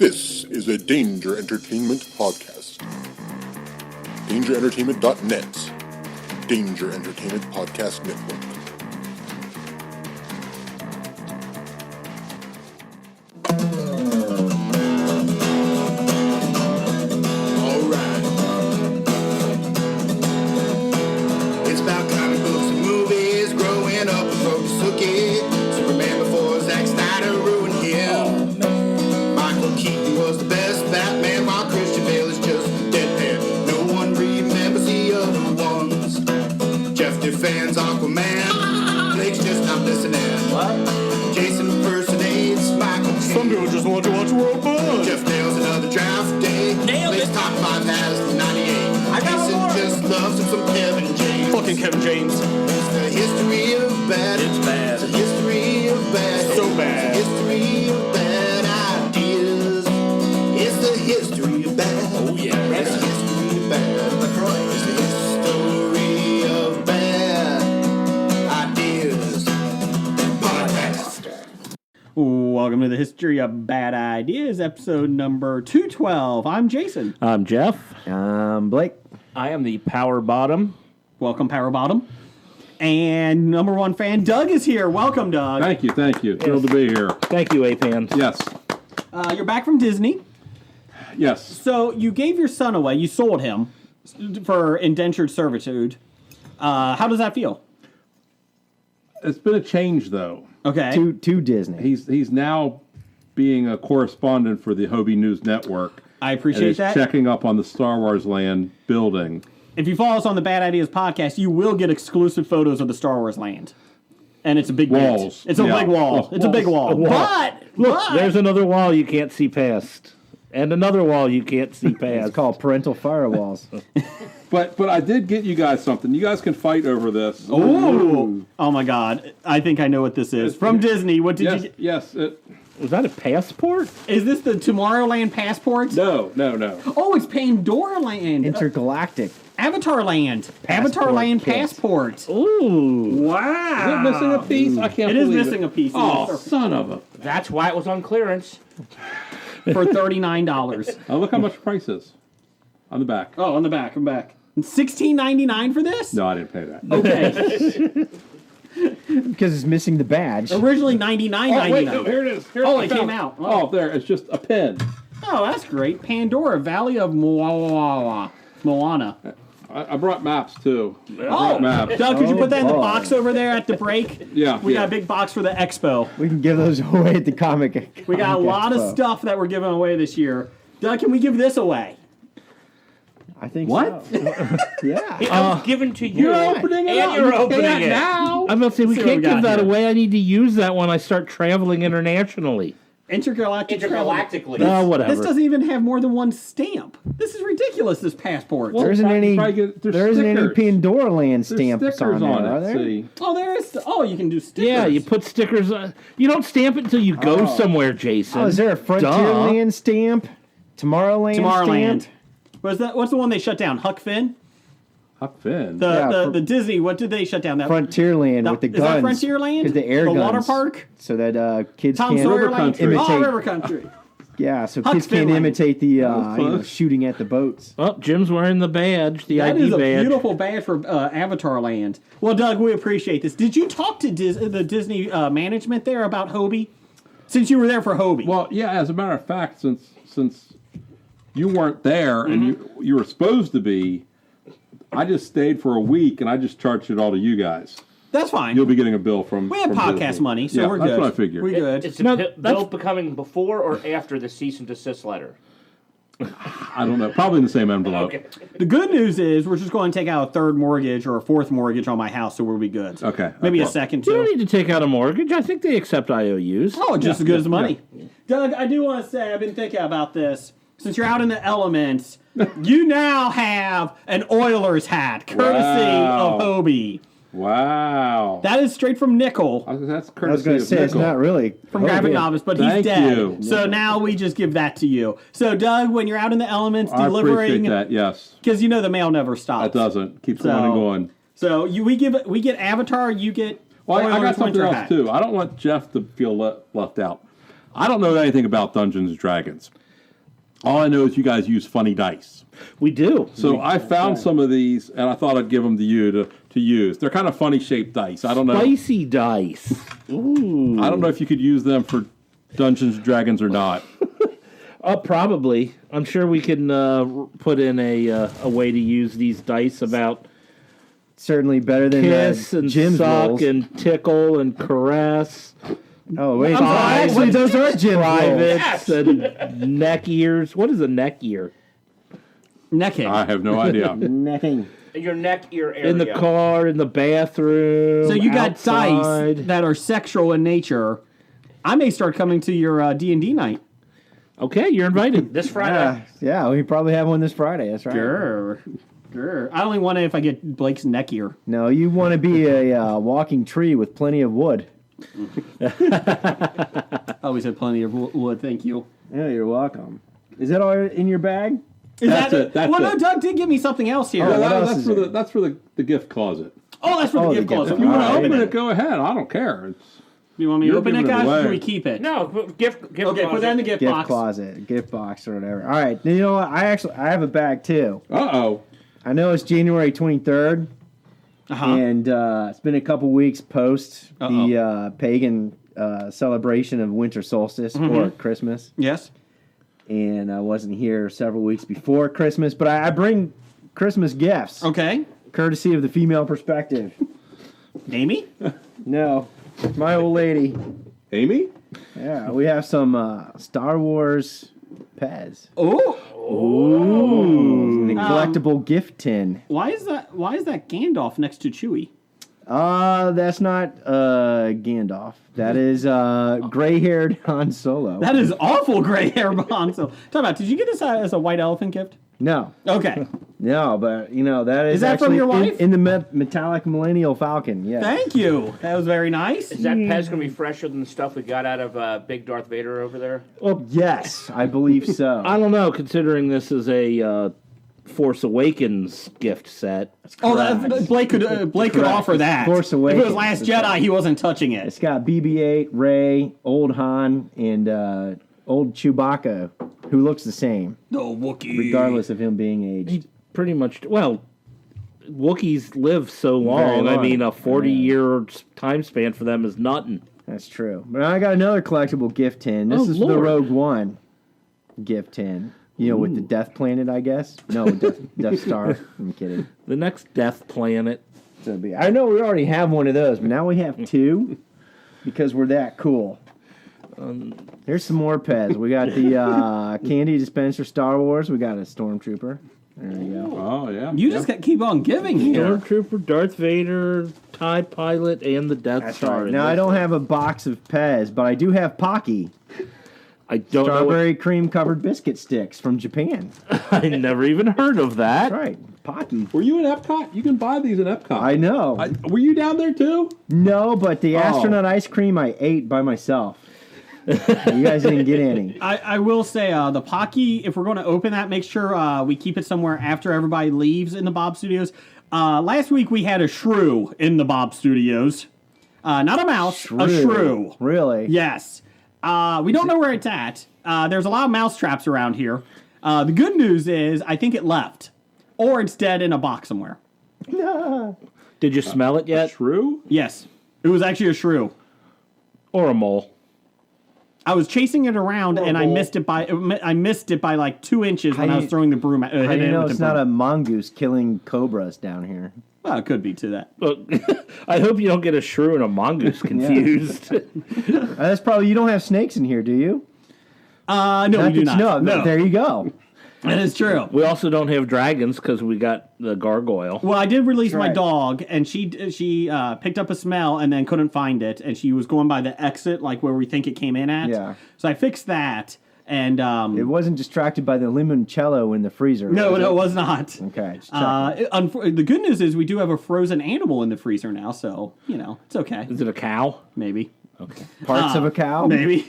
This is a Danger Entertainment podcast. DangerEntertainment.net. Danger Entertainment Podcast Network. Alright. It's about comic books and movies, growing up with Rokusuke. Superman before Zack Snyder ruined him. Michael Keaton was the best Batman, while Christian Bale is just deadpan. No one remembers the other ones. Jeff defends Aquaman. Blake's just not listening. What? Jason impersonates Michael Keaton. Some people just want to watch World Buzz. Jeff nails another draft day. Nailed Blake's it. top 5 has 98. I got Jason more. just loves him some Kevin James. Fucking Kevin James. It's the history of bad. It's bad. It's the history of bad. So bad. It's the history of bad ideas. It's the history of bad. Oh, yeah. It's the history of bad. It's the history of bad ideas. Podcast. Welcome to the History of Bad Ideas, episode number 212. I'm Jason. I'm Jeff. Blake. I am the Power Bottom. Welcome, Power Bottom. And number one fan, Doug, is here. Welcome, Doug. Thank you. Thrilled to be here. Thank you, Apans. Yes. You're back from Disney. Yes. So you gave your son away. You sold him for indentured servitude. How does that feel? It's been a change, though. Okay. To Disney. He's now being a correspondent for the Hobie News Network. I And appreciate he's that. checking up on the Star Wars Land building. If you follow us on the Bad Ideas podcast, you will get exclusive photos of the Star Wars land. And it's a big Walls. bit. It's a Yeah. big wall. It's a big wall. A wall. But Look, there's another wall you can't see past. And another wall you can't see past. It's called parental firewalls. But I did get you guys something. You guys can fight over this. Ooh. Oh my God. I think I know what this is. From Disney. What did you Yes. get? Yes. Was that a passport? Is this the Tomorrowland passport? No. Oh, it's Pandora Land. Intergalactic. Avatar Land. Avatar Land kits. passport. Ooh. Wow. Is it missing a piece? I can't It is believe missing a piece. Oh, son of a! That's why it was on clearance. For $39. Oh, look how much the price is on the back. Oh, on the back. I'm back. $16.99 for this? No, I didn't pay that. Okay. Because it's missing the badge. Originally Oh, wait, $99.99. no, here it is. Here, Oh, I it found came out. Oh, there. It's just a pen. Oh, that's great. Pandora, Valley of Moana. I brought maps, too. I Oh, brought maps. Doug, could you put that in the boy. box over there at the break? Yeah, We yeah. got a big box for the expo. We can give those away at the comic. We got a lot of Expo. stuff that we're giving away this year. Doug, can we give this away? I think What? so. Yeah. I was given to you. You're opening it and up. you're You can't opening it. now. I'm about to say, we See what we can't got give that here. away. I need to use that when I start traveling internationally. Intergalactic. Intergalactically. travel. Whatever. This doesn't even have more than one stamp. This is ridiculous, this passport. There isn't any. Try to get- there's There isn't any stickers. Pandora Land There's stamps stickers on there, it. are there? See, Oh, there is. Oh, you can do stickers. Yeah, you put stickers on. You don't stamp it until you go somewhere, Jason. Oh, is there a Frontierland stamp? Tomorrowland Tomorrowland. stamp? What's the one they shut down? Huck Finn? Huck Finn. The Disney. What did they shut down? That Frontierland that- with the is that guns. Frontierland? Because the air The guns. water park? So that kids Tom can't Sawyer Land? Country. Oh, imitate. River Country. Yeah, so Huck kids can't Finland. imitate the close. shooting at the boats. Oh, Jim's wearing the badge, the That ID is a badge. beautiful badge for Avatar Land. Well, Doug, we appreciate this. Did you talk to the Disney management there about Hobie? Since you were there for Hobie. Well, yeah. As a matter of fact, since you weren't there and Mm-hmm. you were supposed to be, I just stayed for a week and I just charged it all to you guys. that's fine. You'll be getting a bill from. We have from podcast Disney. money, so yeah, we're that's good. what I figured. We're good. Is the No, bill becoming before or after the cease and desist letter? I don't know. Probably in the same envelope. Okay. The good news is we're just going to take out a third mortgage or a fourth mortgage on my house, so we'll be good. Okay, Maybe a okay. second, You don't too. need to take out a mortgage. I think they accept IOUs. Oh, just as good yeah, as the money. Doug, I do want to say I've been thinking about this. Since you're out in the elements, you now have an Oilers hat, courtesy Wow. of Hobie. Wow. That is straight from Nickel. That's I was courtesy going to of say, it's Nickel. not really. From Oh, Graphic yeah. Novice, but Thank he's dead. you. So now we just give that to you. So, Doug, when you're out in the elements I appreciate delivering, that. Yes, because you know the mail never stops. it doesn't. Keeps So- going and going. So we get Avatar, you get Well, I Oilers got something winter else hat. too. I don't want Jeff to feel left out. I don't know anything about Dungeons and Dragons. All I know is you guys use funny dice. We do. So I found some of these, and I thought I'd give them to you to use. They're kind of funny shaped dice. I don't know. Spicy dice. Ooh. I don't know if you could use them for Dungeons and Dragons or not. Probably. I'm sure we can put in a way to use these dice about Certainly better than kiss and Jim's suck rolls. and tickle and caress. Oh wait, Five actually, and those are Jim's rolls. privates and neck ears. What is a neck ear? Necking. I have no idea. Nothing. Your neck ear area. In the car, in the bathroom. So you got outside. dice that are sexual in nature. I may start coming to your D&D night. Okay, you're invited. This Friday. Yeah, we probably have one this Friday. That's right. Grr. Grr. I only want it if I get Blake's neck ear. No, you want to be a walking tree with plenty of wood. Always had plenty of wood, thank you. Yeah, you're welcome. Is that all in your bag? Is That's that it, that's well, no, it. Doug did give me something else here. what else that's is for there? that's for the gift closet. Oh, that's for Oh, the the gift gift closet. closet. If you want to Alright. open Open it, it, go ahead. I don't care. It's, you want me to You're open it, giving it guys, or away. should we keep it? No, gift. Okay, put that in the gift Gift box. closet, gift box, or whatever. All right. You know what? I have a bag too. uh-oh. I know it's January 23rd, Uh-huh. and it's been a couple weeks post Uh-oh. the pagan celebration of winter solstice or Christmas. Yes. And I wasn't here several weeks before Christmas, but I bring Christmas gifts, Okay. courtesy of the female perspective. Amy? No, my old lady. Amy? Yeah, we have some Star Wars Pez. Oh. The collectible gift tin. Why is that Gandalf next to Chewie? That's not Gandalf. That is gray-haired Han Solo. That is awful gray hair bond. So, talk about, did you get this as a white elephant gift? No, Okay. no, but that is that from actually your wife? in the metallic Millennial Falcon. Yeah. Thank you. That was very nice. Is that Pez going to be fresher than the stuff we got out of Big Darth Vader over there? Yes, I believe so. I don't know, considering this is a Force Awakens gift set. Oh, Blake could offer that. Force If it Awakens was Last is Jedi, he wasn't touching it. It's got BB-8, Rey, old Han, and old Chewbacca, who looks the same, The Wookiee. regardless of him being aged. He pretty much, Wookiees live so Very long. I long. mean, a 40-year time span for them is nothing. That's true. But I got another collectible gift tin. This Oh, is the Lord. Rogue One gift tin. You know, with the Death Planet, I guess. No, Death Star. I'm kidding. The next Death Planet. So I know we already have one of those, but now we have two because we're that cool. Here's some more Pez. We got the candy dispenser Star Wars. We got a Stormtrooper. There we go. Oh, yeah. You just keep on giving here. Stormtrooper, Darth Vader, TIE Pilot, and the Death That's Star. right. Now, I don't have a box of Pez, but I do have Pocky. I don't know. Strawberry cream covered biscuit sticks from Japan. I never even heard of that. That's right. Pocky. Were you in Epcot? You can buy these in Epcot. I know. Were you down there too? No, but the astronaut ice cream I ate by myself. You guys didn't get any. I will say the Pocky, if we're going to open that, make sure we keep it somewhere after everybody leaves in the Bob Studios. Last week we had a shrew in the Bob Studios. Not a mouse, a shrew. Really? Yes. We don't know where it's at. There's a lot of mouse traps around here. The good news is I think it left. Or it's dead in a box somewhere. Did you smell it yet? Shrew? Yes. It was actually a shrew. Or a mole? I was chasing it around and I missed it by like 2 inches when I was throwing the broom. How do you know it's not a mongoose killing cobras down here? Well, it could be to that. Well, I hope you don't get a shrew and a mongoose confused. That's probably, you don't have snakes in here, do you? No, we do not. No, there you go. That is true. We also don't have dragons because we got the gargoyle. Well, I did release my right. dog, and she picked up a smell and then couldn't find it, and she was going by the exit, like where we think it came in at. Yeah. So I fixed that, and It wasn't distracted by the limoncello in the freezer. no, was it it? was not. Okay. just checking. The good news is we do have a frozen animal in the freezer now, so it's okay. Is it a cow? Maybe. Parts of a cow? Maybe.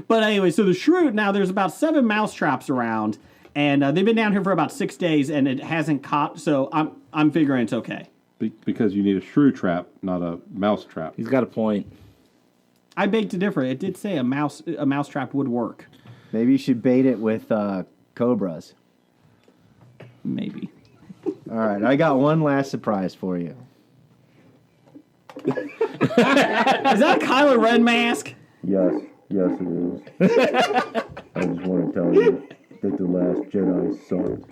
But anyway, so the shrew, now there's about 7 mouse traps around, and they've been down here for about 6 days, and it hasn't caught, so I'm figuring it's okay. Because you need a shrew trap, not a mouse trap. He's got a point. I beg to differ. It did say a mouse trap would work. Maybe you should bait it with cobras. Maybe. All right, I got one last surprise for you. Is that a Kylo Ren mask? Yes, it is. I just want to tell you that The Last Jedi sucked.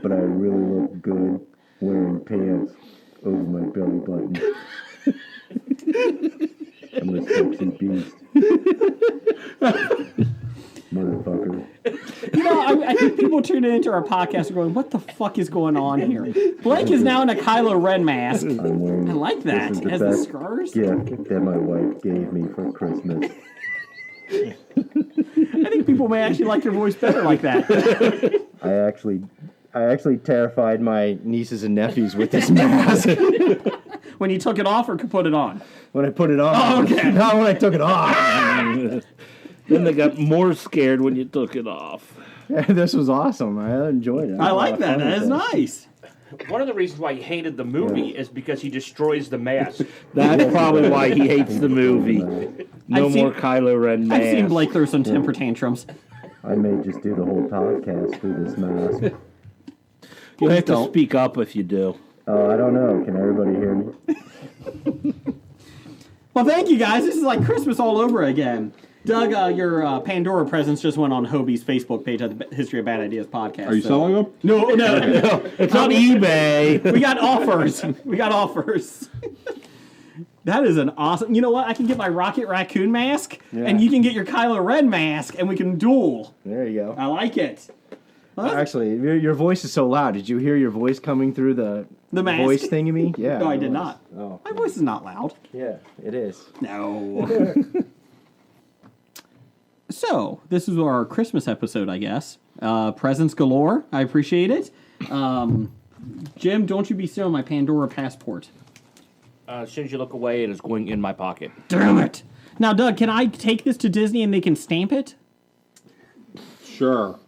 But I really look good wearing pants over my belly button. I'm a sexy beast. Motherfucker. You know, I think people tuning into our podcast are going, what the fuck is going on here? Blake is now in a Kylo Ren mask. I'm wearing I like that. This is It has the scars. gift that my wife gave me for Christmas. I think people may actually like your voice better like that. I actually terrified my nieces and nephews with this mask When you took it off or could put it on? when I put it on. Oh, okay. Not when I took it off. Then they got more scared when you took it off. This was awesome. I enjoyed it. I like had a that. lot of That is fun with nice. One of the reasons why he hated the movie is because he destroys the mask. That's probably why he hates the movie. No I've seen- more Kylo Ren I've seen mask. Blake throw some temper tantrums. I may just do the whole podcast through this mask. You have to don't. speak up if you do. Oh, I don't know. Can everybody hear me? Well, thank you guys. This is like Christmas all over again. Doug, your Pandora presents just went on Hobie's Facebook page at the History of Bad Ideas podcast. Are you selling them? No. It's on eBay. We got offers. We got offers. That is an awesome. You know what? I can get my Rocket Raccoon mask, and you can get your Kylo Ren mask, and we can duel. There you go. I like it. Well, that's- Actually, your voice is so loud. Did you hear your voice coming through the mask? voice thingy? Yeah. No, I it did was. not. Oh, My voice is not loud. yeah, it is. No. So, this is our Christmas episode, I guess. Presents galore. I appreciate it. Jim, don't you be stealing my Pandora passport. As soon as you look away, it is going in my pocket. Damn it. Now, Doug, can I take this to Disney and they can stamp it? Sure.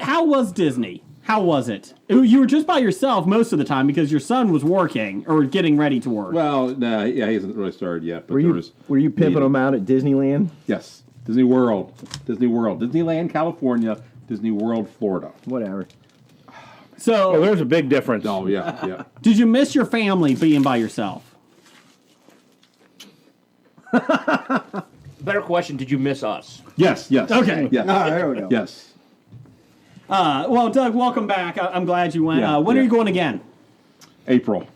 How was Disney? How was it? You were just by yourself most of the time because your son was working or getting ready to work. Well, no, yeah, he hasn't really started yet. But Were you pimping meeting. them out at Disneyland? Yes. Disney World. Disneyland, California. Disney World, Florida. Whatever. So, Well, there's a big difference. Oh, yeah. did you miss your family being by yourself? Better question, did you miss us? Yes. Okay. Yes. there we go. Yes. Well, Doug, welcome back. I'm glad you went. Yeah, When are yeah. you going again? April.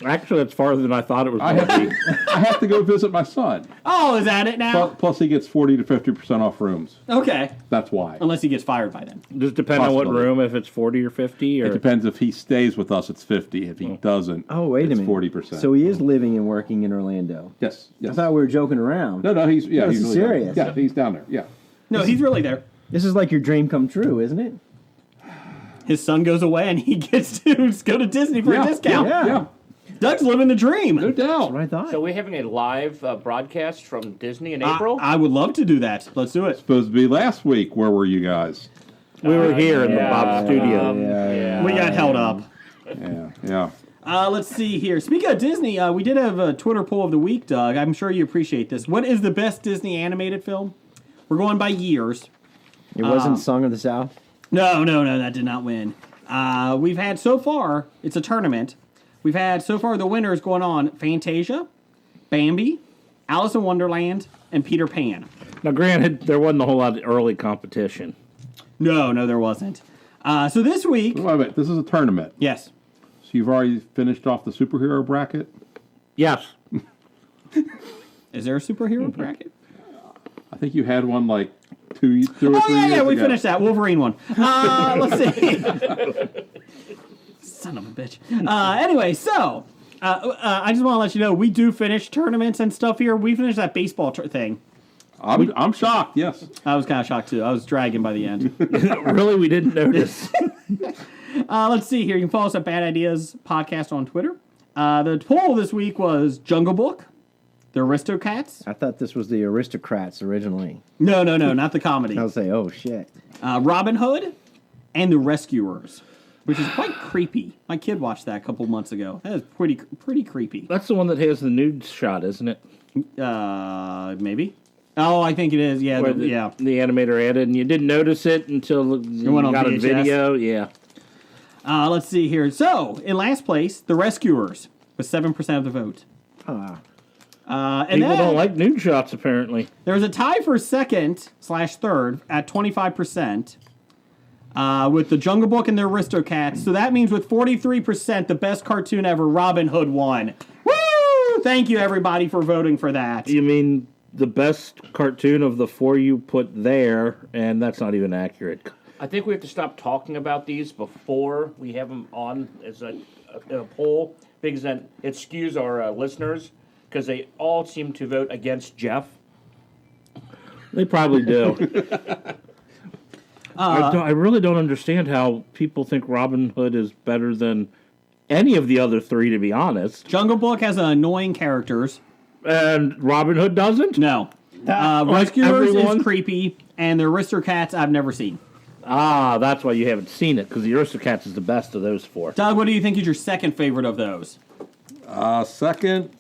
Actually, it's farther than I thought it was going to be. I have to go visit my son. Oh, is that it now? Plus, he gets 40 to 50% off rooms. Okay. That's why. Unless he gets fired by then. Just depend on what Possibility. room, if it's 40 or 50. It Or depends if he stays with us, it's 50. If he doesn't, Oh, wait a it's minute. 40%. So he is living and working in Orlando. yes. I thought we were joking around. No, he's this he's is really serious. Down. Yeah, he's down there. Yeah. No, he's really there. This is like your dream come true, isn't it? His son goes away and he gets to go to Disney for a discount. Yeah. Doug's living the dream. No doubt. What I thought. So we're having a live broadcast from Disney in April? I would love to do that. Let's do it. Supposed to be last week. Where were you guys? we were here in the Bob studio. yeah. We got held up. Yeah. Let's see here. Speaking of Disney, we did have a Twitter poll of the week, Doug. I'm sure you appreciate this. What is the best Disney animated film? We're going by years. It wasn't Song of the South. No, that did not win. We've had so far, it's a tournament. We've had so far the winners going on Fantasia, Bambi, Alice in Wonderland, and Peter Pan. Now, granted, there wasn't a whole lot of early competition. No, there wasn't. So this week, Wait a minute. This is a tournament. yes. So you've already finished off the superhero bracket? Yes. Is there a superhero bracket? I think you had one like two or three years Yeah, we ago. finished that. Wolverine one. Let's see. Son of a bitch. Anyway, so I just want to let you know we do finish tournaments and stuff here. We finished that baseball thing. I'm shocked. Yes. I was kind of shocked too. I was dragging by the end. Really, we didn't notice. Let's see here. You can follow us at Bad Ideas Podcast on Twitter. The poll this week was Jungle Book, The Aristocats. I thought this was the Aristocrats originally. No, not the comedy. I'll say, oh shit. Robin Hood, and The Rescuers, which is quite creepy. My kid watched that a couple months ago. That is pretty creepy. That's the one that has the nude shot, isn't it? Maybe. Oh, I think it is. Yeah, where the the animator added, and you didn't notice it until you went on got a VHS. video. Yeah. Let's see here. So, in last place, The Rescuers with 7% of the vote. And People then don't like nude shots, apparently. there was a tie for second/third at 25%. With the Jungle Book and the Aristocats. So that means with 43%, the best cartoon ever, Robin Hood won. Woo! Thank you, everybody, for voting for that. You mean the best cartoon of the four you put there, and that's not even accurate. I think we have to stop talking about these before we have them on as a poll, because then it skews our listeners, because they all seem to vote against Jeff. They probably do. I really don't understand how people think Robin Hood is better than any of the other three, to be honest. Jungle Book has annoying characters. And Robin Hood doesn't? No. Like Rescuers everyone? is creepy, and the Aristocats I've never seen. Ah, that's why you haven't seen it, because the Aristocats is the best of those four. Doug, what do you think is your second favorite of those? Second,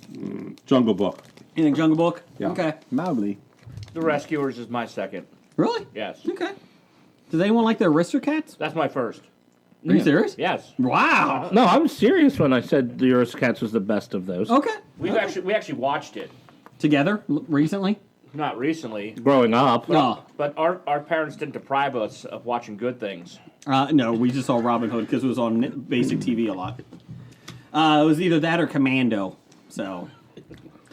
Jungle Book. You think Jungle Book? Yeah. Okay. Mildly. The Rescuers is my second. Really? Yes. Okay. Does anyone like the Aristocats? That's my first. Are you serious? Yes. Wow. No, I was serious when I said the Aristocats was the best of those. Okay. We actually watched it. Together recently? Not recently, Growing up. No. but our parents didn't deprive us of watching good things. No, we just saw Robin Hood because it was on basic TV a lot. It was either that or Commando. So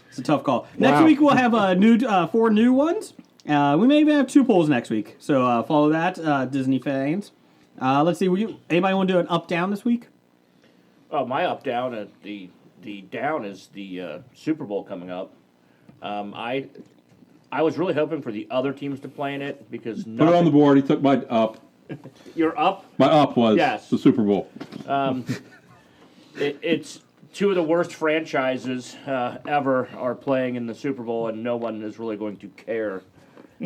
it's a tough call. Next week we'll have four new ones. We may even have 2 polls next week. So follow that, Disney fans. Let's see. Anybody want to do an up-down this week? Oh, my up down the down is the Super Bowl coming up. I was really hoping for the other teams to play in it because Put it on the board. He took my up. You're up. My up was Yes. the Super Bowl. It's two of the worst franchises ever are playing in the Super Bowl, and no one is really going to care.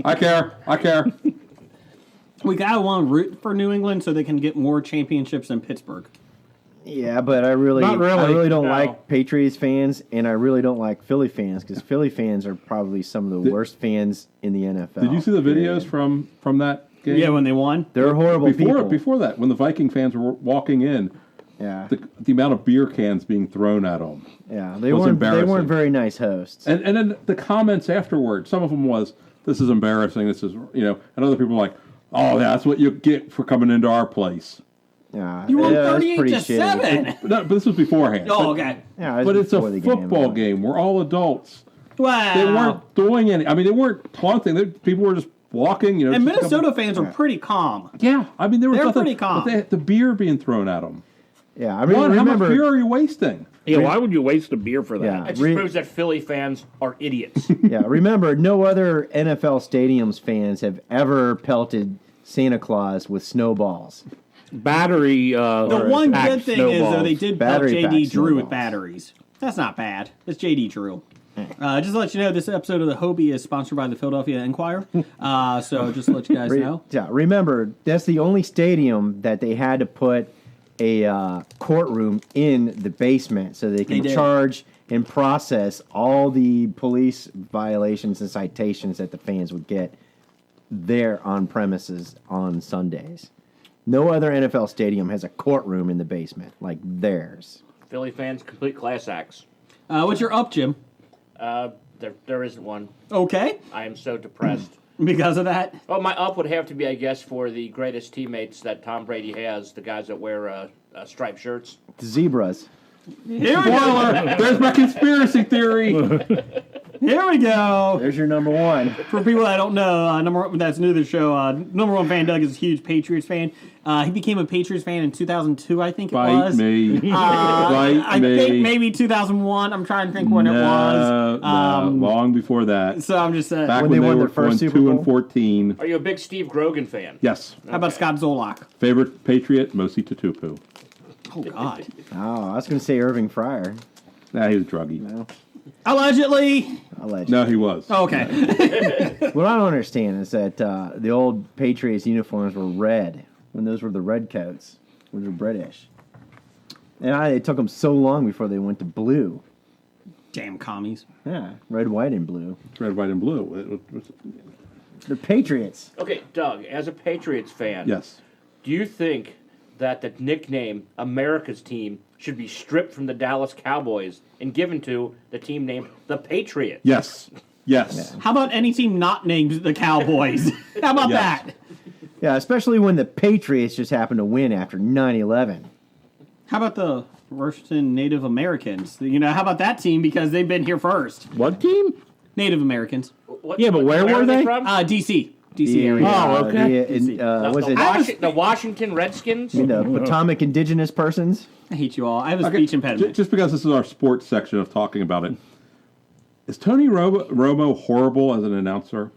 I care. We gotta want to root for New England so they can get more championships than Pittsburgh. Yeah, but I really Not really. I really don't No. like Patriots fans, and I really don't like Philly fans, because Philly fans are probably some of the worst fans in the NFL. Did you see the videos from that game? Yeah, when they won. They're horrible people. Before that, when the Viking fans were walking in, Yeah, the amount of beer cans being thrown at them. yeah, they was weren't embarrassing. very nice hosts. And then the comments afterwards, some of them was, "This is embarrassing. This is," and other people were like, "Oh, that's what you get for coming into our place." Yeah, You won it was 38 pretty to shitty. 7. But this was beforehand. Oh, But- okay. Yeah, it was But it's a before the football game. We're all adults. Wow. They weren't doing any. I mean, they weren't taunting. People were just walking. And just a couple- Minnesota fans are pretty calm. Yeah, I mean, there was They're nothing. pretty calm. But the beer being thrown at them. Yeah, I mean, How much remember. beer are you wasting? Yeah, why would you waste a beer for that? Yeah. It just Re- proves that Philly fans are idiots. Yeah, remember, no other NFL stadiums fans have ever pelted Santa Claus with snowballs. Battery. The one good packed thing is, though, they snowballs. did help Battery JD packed Drew with snowballs. batteries. That's not bad. It's JD Drew. Just to let you know, this episode of the Hobie is sponsored by the Philadelphia Inquirer. So just to let you guys know. Yeah, remember, that's the only stadium that they had to put a courtroom in the basement so they can They did. charge and process all the police violations and citations that the fans would get there on premises on Sundays. No other NFL stadium has a courtroom in the basement like theirs. Philly fans, complete class acts. What's your up, Jim? There isn't one. Okay. I am so depressed. Because of that? Well, my up would have to be, I guess, for the greatest teammates that Tom Brady has, the guys that wear striped shirts. The zebras. Here we go. Spoiler! There's my conspiracy theory. Here we go. There's your number one. For people that don't know, that's new to the show, number one fan Doug is a huge Patriots fan. He became a Patriots fan in 2002, I think it Bite was. me. Bite I me. think maybe 2001. I'm trying to think when it was. No, long before that. So I'm just saying. Back When when they they won were their first Super 2 Bowl? and 14. Are you a big Steve Grogan fan? Yes. How about Scott Zolak? Favorite Patriot, Mosi Tutupu. Oh, God. Oh, I was going to say Irving Fryer. Nah, he was druggy. No, Allegedly. allegedly. No, he was. Oh, okay. What I don't understand is that the old Patriots uniforms were red when those were the red coats, which were British. And it took them so long before they went to blue. Damn commies. Yeah, red, white, and blue. Red, white, and blue. The Patriots. Okay, Doug, as a Patriots fan, Yes. do you think that the nickname America's Team should be stripped from the Dallas Cowboys and given to the team named the Patriots? Yes. Yes. How about any team not named the Cowboys? How about Yes. that? Yeah, especially when the Patriots just happened to win after 9/11. How about the Russian Native Americans? How about that team because they've been here first? What team? Native Americans. Yeah, but where were they? from? DC. DC area. Oh, okay. Was it The Washington Redskins? the Potomac indigenous persons? I hate you all. I have a speech impediment. Just because this is our sports section of talking about it, is Tony Romo horrible as an announcer?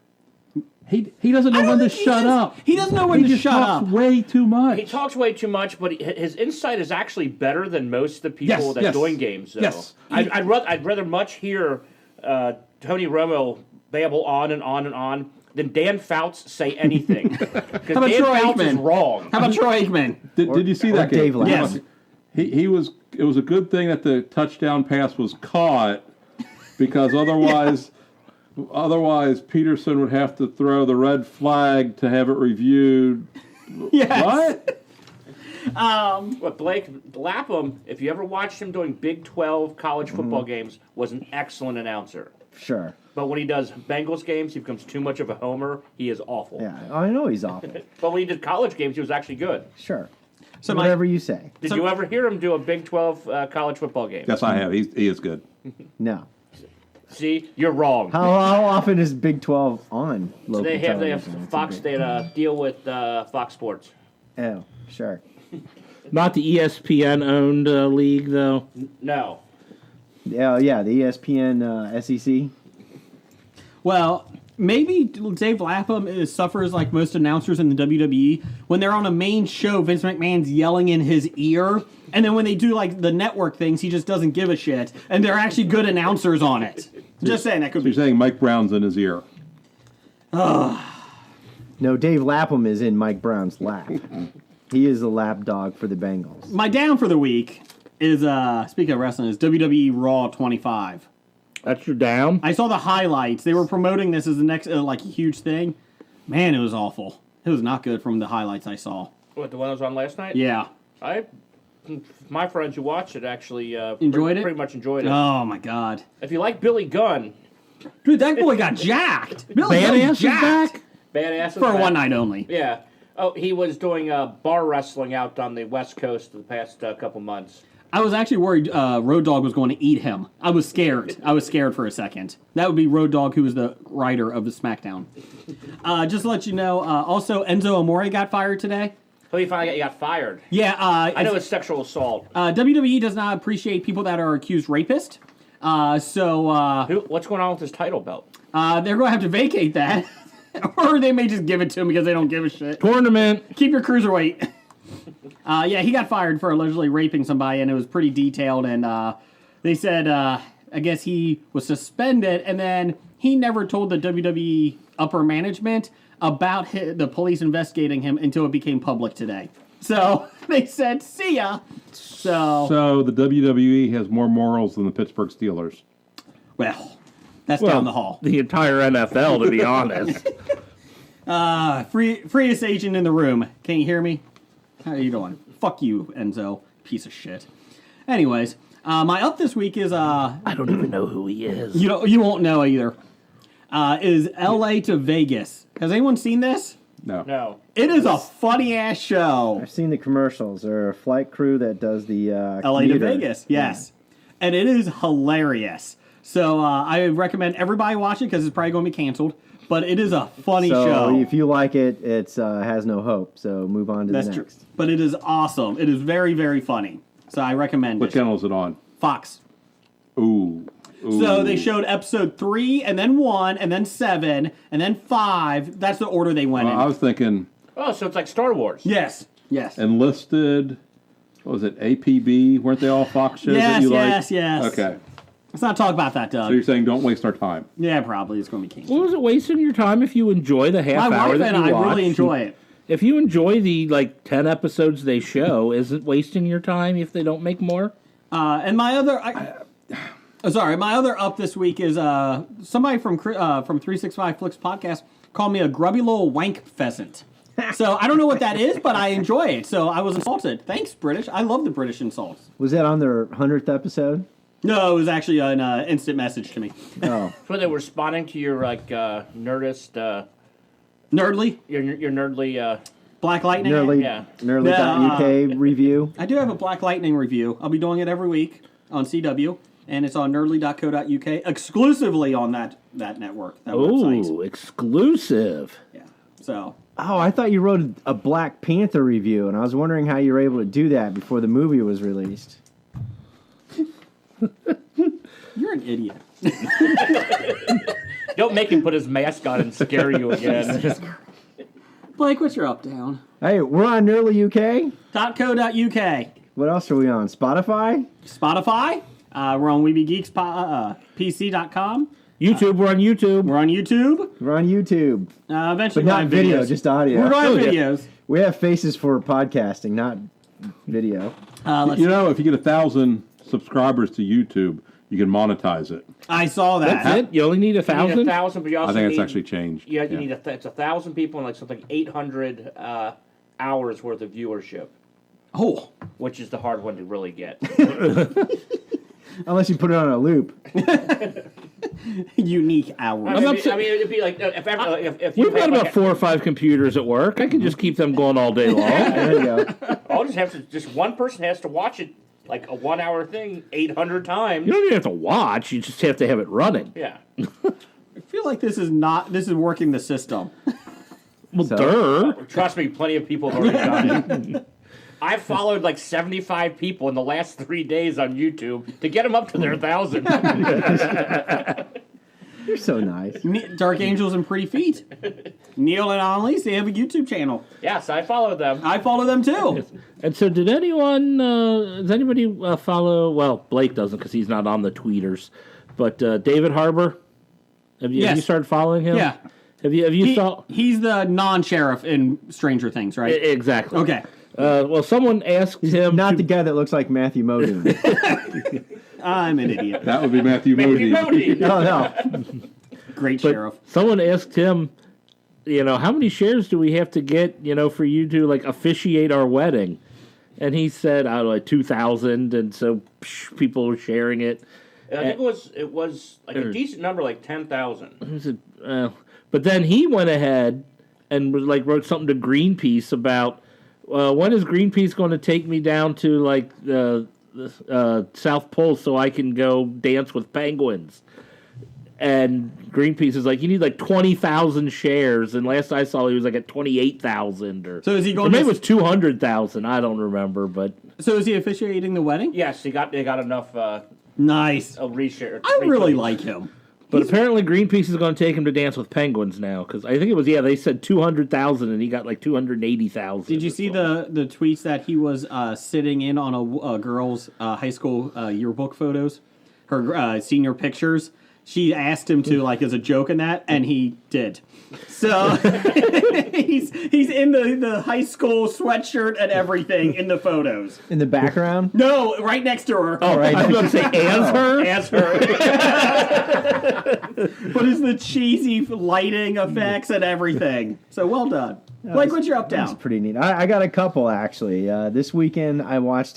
He doesn't know when to shut up. He doesn't know when to just shut talks up. way too much. He talks way too much, but his insight is actually better than most of the people that join games. Though. Yes. I'd rather much hear Tony Romo babble on and on and on than Dan Fouts say anything. Because about Dan Troy Fouts is Aikman? wrong. How about Troy Aikman? Did you see or that game? Dave Lapham. Yes. He was. It was a good thing that the touchdown pass was caught, because otherwise Peterson would have to throw the red flag to have it reviewed. Yes. What? But Blake Lapham, if you ever watched him doing Big 12 college football games, was an excellent announcer. Sure. But when he does Bengals games, he becomes too much of a homer. He is awful. Yeah, I know he's awful. But when he did college games, he was actually good. Sure. So Whatever you say. Did you ever hear him do a Big 12 college football game? Yes, I have. He is good. No. See, you're wrong. How often is Big 12 on local They have television? It's Fox. a They deal with Fox Sports. big- Oh, sure. Not the ESPN owned league though. No, Yeah, the ESPN SEC. Well, maybe Dave Lapham suffers like most announcers in the WWE. When they're on a main show, Vince McMahon's yelling in his ear. And then when they do like the network things, he just doesn't give a shit. And they're actually good announcers on it. Just saying, that could So you're be. saying Mike Brown's in his ear? No, Dave Lapham is in Mike Brown's lap. He is the lap dog for the Bengals. My down for the week is, speaking of wrestling, is WWE Raw 25. That's your down. I saw the highlights. They were promoting this as the next, like, huge thing. Man, it was awful. It was not good from the highlights I saw. what the one that was on last night? Yeah. My friends who watched it actually Enjoyed it? Pretty much enjoyed it. Oh, my God. If you like Billy Gunn, Dude, that boy got jacked. Billy Badass Gunn's is jacked. back. badass For one night only. Yeah. Oh, he was doing bar wrestling out on the West Coast the past couple months. I was actually worried Road Dogg was going to eat him. I was scared. I was scared for a second. That would be Road Dogg, who was the writer of the SmackDown. Just to let you know, also Enzo Amore got fired today. Oh, he finally got fired. Yeah, I know it's sexual assault. WWE does not appreciate people that are accused rapist. What's What's going on with his title belt? they're going to have to vacate that. Or they may just give it to him because they don't give a shit. Tournament. Keep your cruiserweight. Yeah, he got fired for allegedly raping somebody, and it was pretty detailed. And they said, I guess he was suspended, and then he never told the WWE upper management about the police investigating him until it became public today. So they said, see ya. So the WWE has more morals than the Pittsburgh Steelers. Well, that's down the hall. The entire NFL, to be honest. Freest agent in the room. Can you hear me? How are you doing? Fuck you, Enzo. Piece of shit. Anyways, my up this week is I don't even know who he is. you won't know either. Is LA to Vegas. Has anyone seen this? No. No. It is a funny ass show. I've seen the commercials. They're a flight crew that does the LA to commuter. Vegas, yes. And it is hilarious. So I recommend everybody watch it because it's probably going to be canceled. But it is a funny So show. if you like it, it's has no hope. So move on to That's the true. next. But it is awesome. It is very, very funny. So I recommend What it. channel is it on? Fox. Ooh. So they showed episode 3, and then 1, and then 7, and then 5. That's the order they went in. I was thinking Oh, so it's like Star Wars. Yes. Enlisted. What was it? APB? Weren't they all Fox shows that Yes, you yes, like? yes. Okay. Let's not talk about that, Doug. So you're saying don't waste our time. Yeah, probably. It's going to be canceled. What was it wasting your time if you enjoy the half My hour wife that and you I watch? really enjoy it. If you enjoy the 10 episodes they show, is it wasting your time if they don't make more? And my other... Oh, sorry, my other up this week is somebody from 365 Flicks podcast called me a grubby little wank pheasant. So I don't know what that is, but I enjoy it. So I was insulted. Thanks, British. I love the British insults. Was that on their 100th episode? No, it was actually an instant message to me. Oh, So they were responding to your nerdist, Nerdly, your nerdly. Black Lightning. Yeah. Nerdly.uk review. I do have a Black Lightning review. I'll be doing it every week on CW, and it's on nerdly.co.uk exclusively on that network, that website. Ooh, exclusive. Yeah. So Oh, I thought you wrote a Black Panther review, and I was wondering how you were able to do that before the movie was released. you're an idiot. Don't make him put his mask on and scare you again. Blake, what's your up down? Hey, we're on Nerdly UK. .co.uk. What else are we on? Spotify? Spotify. We're on WeBeGeeks.pc.com. YouTube, we're on YouTube. We're on YouTube. We're on YouTube. Eventually, But not we'll have video, videos. just audio. We're going to have Oh, yeah. videos. We have faces for podcasting, not video. Let's You see. know, if you get 1,000 subscribers to YouTube, you can monetize it. I saw that. That's it? You only need You need 1,000? 1,000, but you also I think it's need, actually changed. Yeah, you need it's 1,000 people and like something 800 hours worth of viewership, Oh, which is the hard one to really get. Unless you put it on a loop. unique hours. I mean, it'd be like if you We've got had, about like, 4 or 5 computers at work. I can just keep them going all day long. There you go. I'll just have to. Just one person has to watch it like a 1 hour thing 800 times. You don't even have to watch. You just have to have it running. Yeah. I feel like this is working the system. Well, So- duh. Trust me, plenty of people have already done it. I've followed like 75 people in the last 3 days on YouTube to get them up to their 1,000. You're so nice. Dark Angels and Pretty Feet. Neil and Annalise, they have a YouTube channel. Yes, I follow them. I follow them too. And so, did anyone? Does anybody follow? Well, Blake doesn't because he's not on the tweeters. But David Harbour, have you Yes. started following him? Yeah. Have you saw? He's the non-sheriff in Stranger Things, right? Exactly. Okay. Well, someone asked him. Not to- the guy that looks like Matthew Modine. I'm an idiot. That would be Matthew Maybe Modine. Modi. No, no. Great But sheriff. someone asked him, how many shares do we have to get, for you to like officiate our wedding? And he said, I don't know, like 2,000, and so people were sharing it. I think it was like a decent number, like 10,000. But then he went ahead and wrote something to Greenpeace about when is Greenpeace going to take me down to like the South Pole so I can go dance with penguins? And Greenpeace is like, you need like 20,000 shares, and last I saw he was like at 28,000 or So is he or going maybe to- it was 200,000. I don't remember, but So is he officiating the wedding? Yes, they got enough Nice. reshare. I really retweets. like him. apparently Greenpeace is going to take him to dance with penguins now because I think it was they said 200,000 and he got like 280,000. Did you see the tweets that he was sitting in on a girl's high school yearbook photos, her senior pictures? She asked him to as a joke in that, and he did. So he's in the high school sweatshirt and everything in the photos. In the background? No, right next to her. Oh, right. I was going to say as her. As her. But it's the cheesy lighting effects and everything. So well done. Blake, what's your up That's down? pretty neat. I got a couple, actually. This weekend, I watched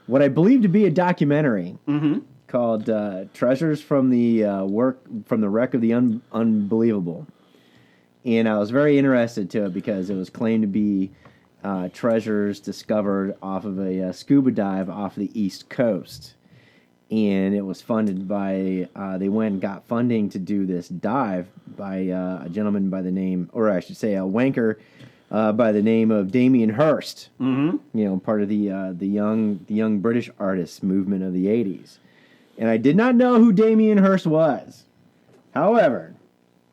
what I believe to be a documentary called Treasures from the Wreck of the Unbelievable. And I was very interested to it because it was claimed to be treasures discovered off of a scuba dive off the East Coast. And it was funded by, they went and got funding to do this dive by a gentleman by the name, or I should say a wanker by the name of Damien Hirst. Mm-hmm. Part of the young British artists movement of the 80s. And I did not know who Damien Hirst was. However,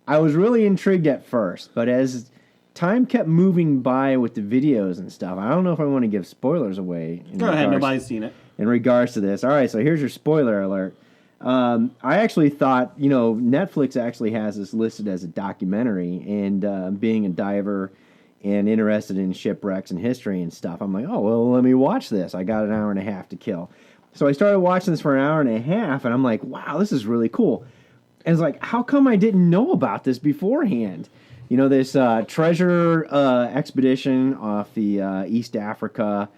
I was really intrigued at first, but as time kept moving by with the videos and stuff, I don't know if I want to give spoilers away. Go ahead, nobody's seen it. In regards to this. All right, so here's your spoiler alert. I actually thought, Netflix actually has this listed as a documentary, and being a diver and interested in shipwrecks and history and stuff, I'm like, oh, well, let me watch this. I got an hour and a half to kill. So I started watching this for an hour and a half, and I'm like, wow, this is really cool. And it's like, how come I didn't know about this beforehand? You know, this treasure expedition off the East Africa,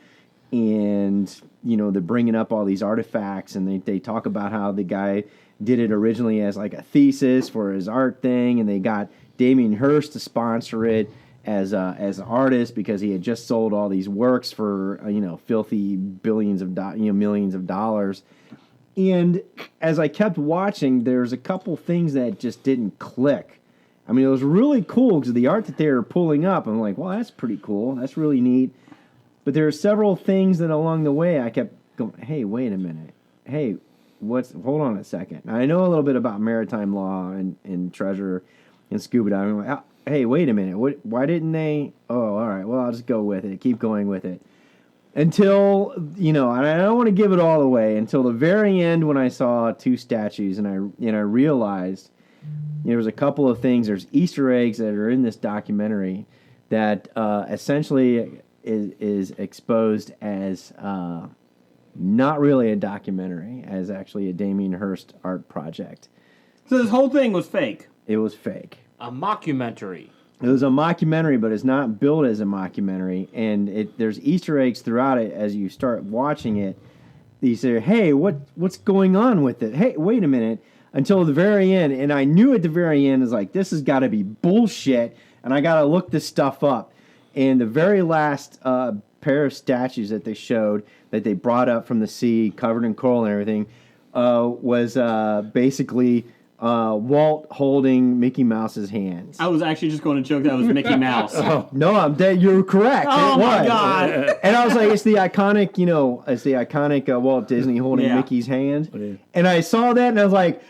and, you know, they're bringing up all these artifacts, and they talk about how the guy did it originally as like a thesis for his art thing, and they got Damien Hirst to sponsor it as an artist because he had just sold all these works for filthy millions of dollars. And as I kept watching, there's a couple things that just didn't click. I mean, it was really cool because the art that they were pulling up, I'm like, well, that's pretty cool. That's really neat. But there are several things that along the way I kept going, hey, wait a minute. Hey, hold on a second. Now, I know a little bit about maritime law and treasure and scuba diving. I'm like, hey, wait a minute. Why didn't they? Oh, all right. Well, I'll just go with it. Keep going with it. Until, and I don't want to give it all away, until the very end when I saw two statues and I realized there was a couple of things. There's Easter eggs that are in this documentary that essentially is exposed as not really a documentary, as actually a Damien Hirst art project. So this whole thing was fake. It was fake. A mockumentary. It was a mockumentary, but it's not built as a mockumentary, and there's Easter eggs throughout it as you start watching it. You say, hey, what's going on with it? Hey, wait a minute. Until the very end, and I knew at the very end, is like, this has got to be bullshit, and I got to look this stuff up. And the very last pair of statues that they showed, that they brought up from the sea, covered in coral and everything, was basically Walt holding Mickey Mouse's hands. I was actually just going to joke that was Mickey Mouse. No, I'm dead. You're correct. Oh, it my was. God. And I was like, it's the iconic, Walt Disney holding Mickey's hand. Yeah. And I saw that, and I was like,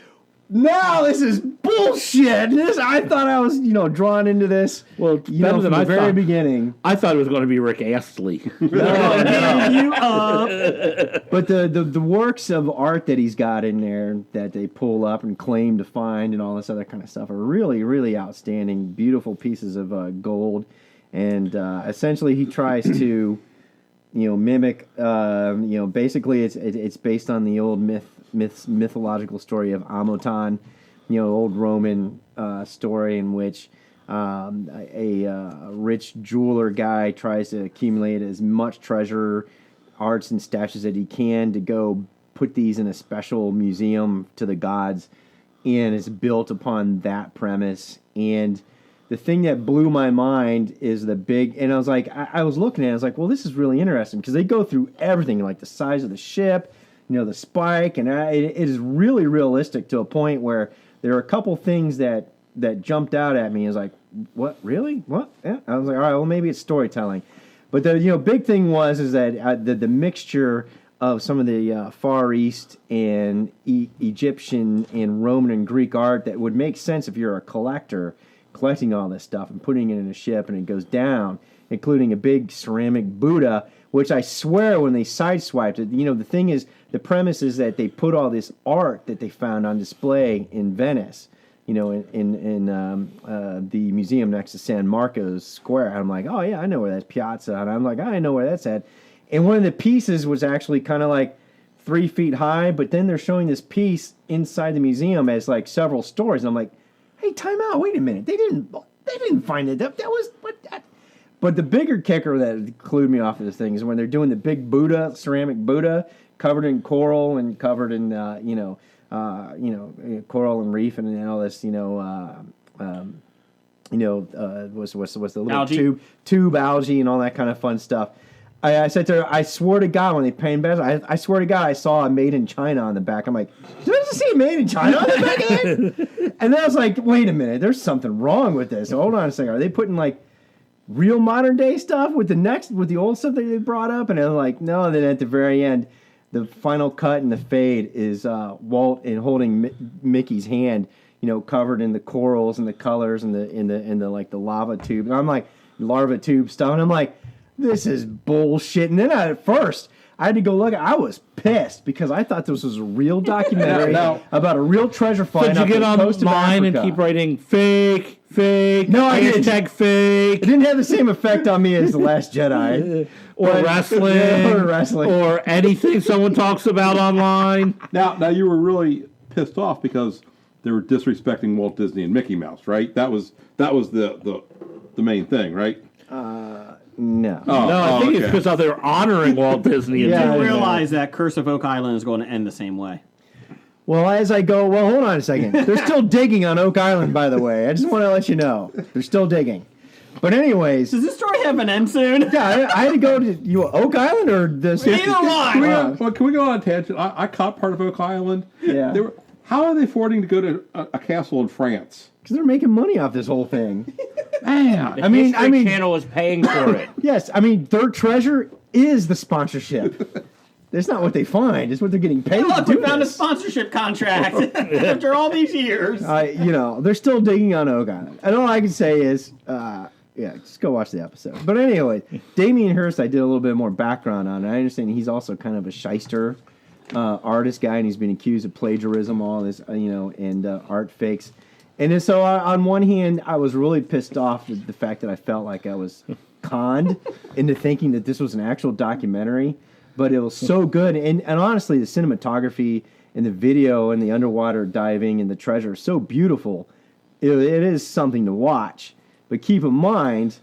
no, this is bullshit. I thought I was, drawn into this. Well, from the very beginning. I thought it was going to be Rick Astley. Give you up. But the works of art that he's got in there that they pull up and claim to find and all this other kind of stuff are really, really outstanding, beautiful pieces of gold. And essentially he tries to, mimic, basically it's based on the old mythological story of Amotan, old Roman story in which a rich jeweler guy tries to accumulate as much treasure, arts, and statues that he can to go put these in a special museum to the gods, and it's built upon that premise. And the thing that blew my mind is and I was like, I was looking at it, I was like, well, this is really interesting because they go through everything, like the size of the ship, the spike, and it is really realistic to a point where there are a couple things that jumped out at me. Is like, what, really? What? Yeah. I was like, all right, well, maybe it's storytelling. But the big thing is that the mixture of some of the Far East and Egyptian and Roman and Greek art that would make sense if you're a collector collecting all this stuff and putting it in a ship and it goes down, including a big ceramic Buddha, which I swear when they sideswiped it, the thing is, the premise is that they put all this art that they found on display in Venice, in the museum next to San Marco's Square. I'm like, oh yeah, I know where that's Piazza, and I'm like, I know where that's at. And one of the pieces was actually kind of like 3 feet high, but then they're showing this piece inside the museum as like several stories, and I'm like, hey, time out, wait a minute, they didn't find it. That was what. But the bigger kicker that clued me off of this thing is when they're doing the big Buddha, ceramic Buddha, covered in coral and covered in coral and reef and all this, what's the little algae. tube algae and all that kind of fun stuff. I said to her, I swear to God, when they painted back, I swear to God, I saw a Made in China on the back. I'm like, did I just see Made in China on the back of it? And then I was like, wait a minute, there's something wrong with this. Hold on a second, are they putting like real modern day stuff with the old stuff that they brought up? And I'm like, no. And then at the very end, the final cut and the fade is Walt holding Mickey's hand, covered in the corals and the colors and the like the lava tube. And I'm like, larva tube stuff. And I'm like, this is bullshit. And then at first I had to go look. I was pissed because I thought this was a real documentary about a real treasure find. Did you get on the coast of online and Africa. keep writing fake? No, I didn't. Hashtag fake. It didn't have the same effect on me as The Last Jedi. Or wrestling. Or wrestling. Or anything someone talks about online. Now you were really pissed off because they were disrespecting Walt Disney and Mickey Mouse, right? That was the main thing, right? No. Oh, No, I think it's okay. because they're honoring Walt Disney. Yeah, I I didn't know. realize that Curse of Oak Island is going to end the same way. Well, as I go, hold on a second. They're still digging on Oak Island, by the way. I just want to let you know. They're still digging. But anyways, Does this story have an end soon? yeah, I had to go to Oak Island or the... Either one. Can we go on a tangent? I caught part of Oak Island. Yeah. How are they affording to go to a castle in France? Because they're making money off this whole thing. Man, I mean, History Channel is paying for it. yes, I mean, their treasure is the sponsorship. That's not what they find. It's what they're getting paid Look, to we do found a this. sponsorship contract after all these years. They're still digging on Oak Island. And all I can say is, just go watch the episode. But anyway, Damien Hirst, I did a little bit more background on it. I understand he's also kind of a shyster artist guy, and he's been accused of plagiarism, all this, and art fakes. And so on one hand, I was really pissed off at the fact that I felt like I was conned into thinking that this was an actual documentary. But it was so good. And honestly, the cinematography and the video and the underwater diving and the treasure are so beautiful. It is something to watch. But keep in mind,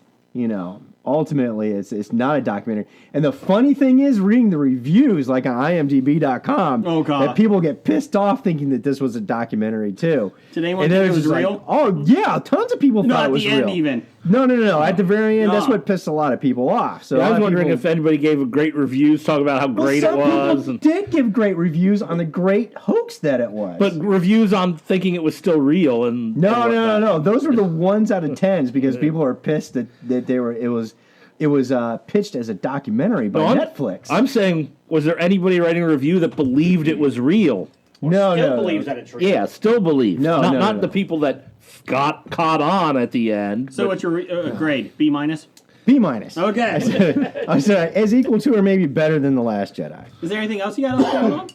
ultimately it's not a documentary. And the funny thing is, reading the reviews like on IMDb.com, Oh, God. that people get pissed off thinking that this was a documentary too. Did anyone And think it it was just like, real? oh yeah, tons of people No, thought at it was the real. end even. No. At the very end, that's No. what pissed a lot of people off. So I was wondering if anybody gave a great reviews, talk about how great it was. Some people did give great reviews on the great hoax that it was. But reviews on thinking it was still real. And No. Those were the ones out of tens because people are pissed that it was pitched as a documentary by Netflix. I'm saying, was there anybody writing a review that believed it was real? no. believes that it's real. Yeah, still believes. No, not no. the people that got caught on at the end. So what's your grade? B minus? B minus. Okay. I said as equal to or maybe better than The Last Jedi. Is there anything else you got going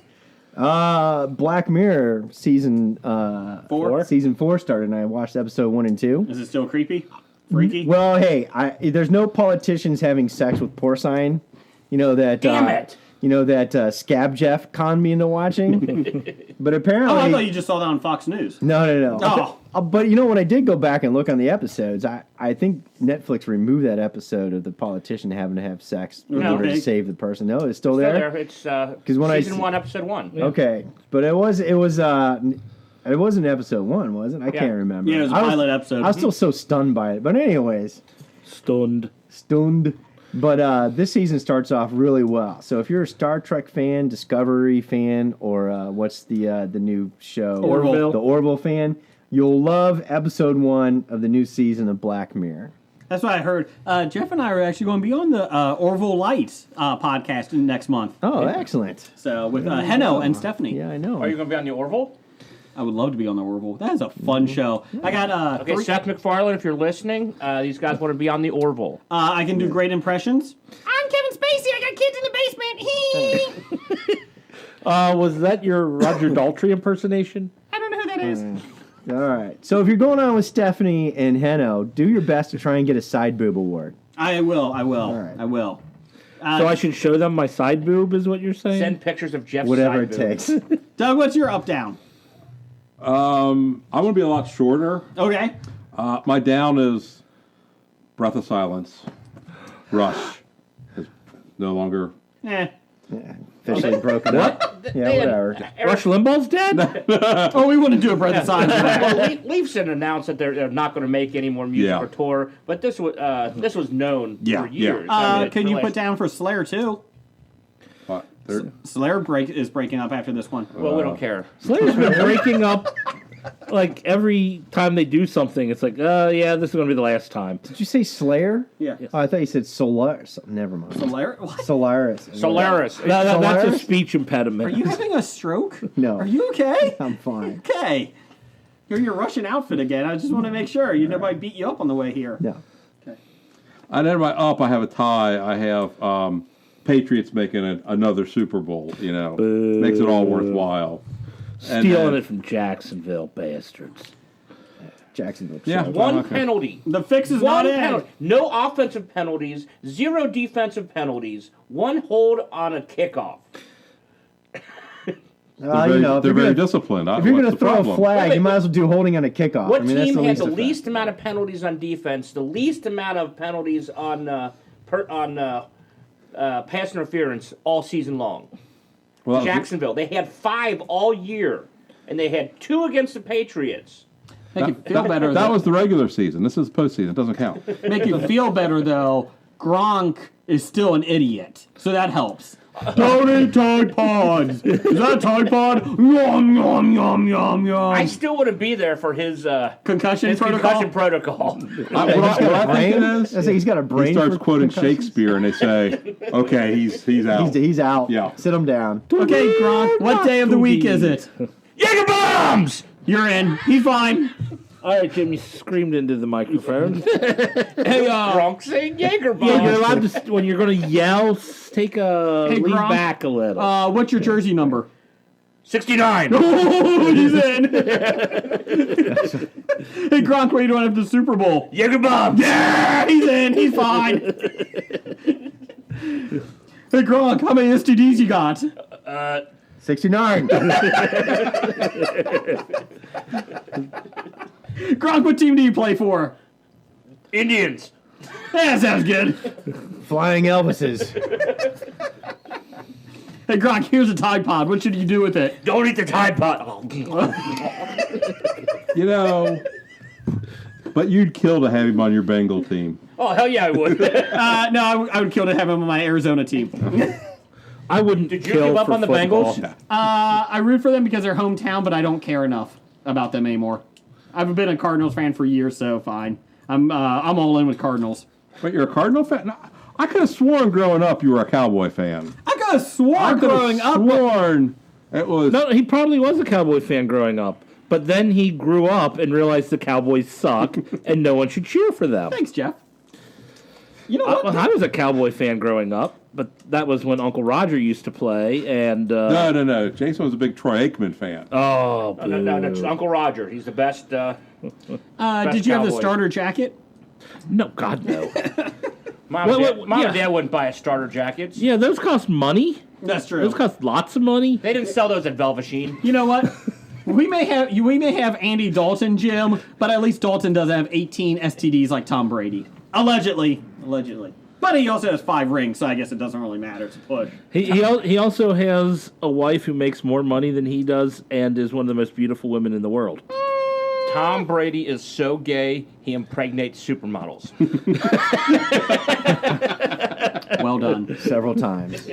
on? Black Mirror season 4? Season 4 started, and I watched episode 1 and 2. Is it still creepy? Freaky? Well, hey, there's no politicians having sex with porcine. Damn it. Scab Jeff conned me into watching. But apparently, Oh, I thought you just saw that on Fox News. no. Oh. But when I did go back and look on the episodes, I think Netflix removed that episode of the politician having to have sex in No, order to okay. save the person. No, it's still Still there. there. It's when I season 1, episode 1. Okay, but it wasn't episode 1, was it? I can't remember. Yeah, it was a pilot episode. I was still so stunned by it. But anyways. Stunned. But this season starts off really well. So if you're a Star Trek fan, Discovery fan, or what's the new show? Orville. The Orville fan, you'll love episode 1 of the new season of Black Mirror. That's what I heard. Jeff and I are actually going to be on the Orville Lights podcast next month. Oh, excellent. So with Heno and Stephanie. Yeah, I know. Are you going to be on the Orville? I would love to be on the Orville. That is a fun show. I got Okay, Seth MacFarlane, if you're listening, these guys want to be on the Orville. I can do great impressions. I'm Kevin Spacey. I got kids in the basement. Was that your Roger Daltrey impersonation? I don't know who that is. All right. So if you're going on with Stephanie and Heno, do your best to try and get a side boob award. I will. right. I will. So I should show them my side boob, is what you're saying? Send pictures of Jeff's Whatever side it boob. takes. Doug, what's your up down? I'm going to be a lot shorter. Okay. My down is Breath of Silence. Rush is no longer. Officially broken up. Yeah, whatever. Rush Limbaugh's dead? Oh, we wouldn't do a Breath of Silence. Well, Leafson announced that they're not going to make any more music Yeah. or tour, but this was known Yeah, for yeah. years. I mean, Can you really- put down for Slayer too? What? They're- Slayer is breaking up after this one. Well, we don't care. Slayer's been breaking up like every time they do something. It's like, yeah, this is going to be the last time. Did you say Slayer? Yeah. Oh, I thought you said Solaris. Never mind. Slayer? What? Solaris. Solaris. That's a Solaris? speech impediment. Are you having a stroke? No. Are you okay? I'm fine. Okay. You're in your Russian outfit again. I just want to make sure nobody beat you up on the way here. No. And then my up, I have a tie. I have Patriots making another Super Bowl. You know, makes it all worthwhile. Stealing it from Jacksonville, bastards. Jacksonville. Yeah. sucks. One Okay. penalty. The fix is One not in. penalty. No offensive penalties. 0 defensive penalties. 1 hold on a kickoff. They're if you're very gonna, disciplined. if you're What's gonna the throw problem? a flag, Wait. you might as well do holding on a kickoff. What I mean, that's team had the offense. least amount of penalties on defense, the least amount of penalties on pass interference all season long? Well, that was- Jacksonville. They had 5 all year, and they had 2 against the Patriots. Make you feel better. That though. was the regular season. This is postseason. It doesn't count. Make you feel better though. Gronk is still an idiot, so that helps. Don't eat Tide Pods. Is that a Tide Pod? Yum yum yum yum yum. I still wouldn't be there for his concussion protocol. concussion protocol. What I think it is, I say he's got a brain. he starts for quoting concussions. Shakespeare, and they say, "Okay, he's out." He's out. Yeah. Sit him down. Okay, Gronk. What day of the week is it? Jaeger bombs! You're in. He's fine. All right, Jimmy screamed into the microphone. Hey, Gronk saying Jaeger bombs. Yeah, you're allowed to, when you're going to yell, take a Hey, lean Gronk. back a little. what's your jersey number? 69. Oh, he's in. Hey, Gronk, what are you doing after the Super Bowl? Jaeger bombs. Yeah, he's in. He's fine. Hey, Gronk, how many STDs you got? 69. Gronk, what team do you play for? Indians. Yeah, sounds good. Flying Elvises. Hey, Gronk, here's a Tide Pod. What should you do with it? Don't eat the Tide Pod. Oh. You know, but you'd kill to have him on your Bengal team. Oh, hell yeah, I would. No, I would kill to have him on my Arizona team. I wouldn't Did you kill give up for on the football. Bengals? I root for them because they're hometown, but I don't care enough about them anymore. I've been a Cardinals fan for years, so fine. I'm all in with Cardinals. But you're a Cardinal fan? No, I could have sworn growing up you were a Cowboy fan. I could have sworn I could growing have up. sworn it was. No, he probably was a Cowboy fan growing up. But then he grew up and realized the Cowboys suck and no one should cheer for them. Thanks, Jeff. You know what? I was a Cowboy fan growing up, but that was when Uncle Roger used to play. And No. Jason was a big Troy Aikman fan. oh, No, it's Uncle Roger. He's the best. Did you have the Cowboys. starter jacket? no, God no. Mom, Well, and well, Dad, yeah. Dad wouldn't buy us starter jackets. Yeah, those cost money. That's true. Those cost lots of money. They didn't sell those at Velveteen. You know what? we may have Andy Dalton, Jim, but at least Dalton doesn't have 18 STDs like Tom Brady. Allegedly. But he also has 5 rings, so I guess it doesn't really matter. It's a push. He also has a wife who makes more money than he does and is one of the most beautiful women in the world. Tom Brady is so gay, he impregnates supermodels. Well done. Several times.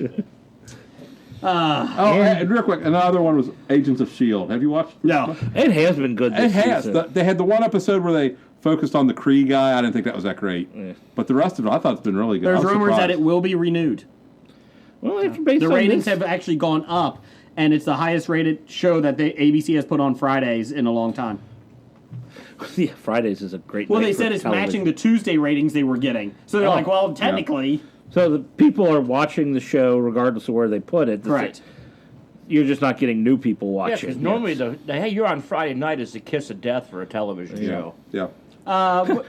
And real quick, another one was Agents of S.H.I.E.L.D. Have you watched? No. It has been good It this has. season. They had the one episode where they focused on the Kree guy. I didn't think that was that great. But the rest of it, I thought it's been really good. There's I was rumors that surprised. it will be renewed. Well, it's based The on ratings this- have actually gone up, and it's the highest rated show that ABC has put on Fridays in a long time. Yeah, Fridays is a great Well, night they for said it's television. matching the Tuesday ratings they were getting. So they're like, well, technically, So the people are watching the show regardless of where they put it. correct. You're just not getting new people Yeah, watching. because normally the hey, you're on Friday night is the kiss of death for a television show. Yeah.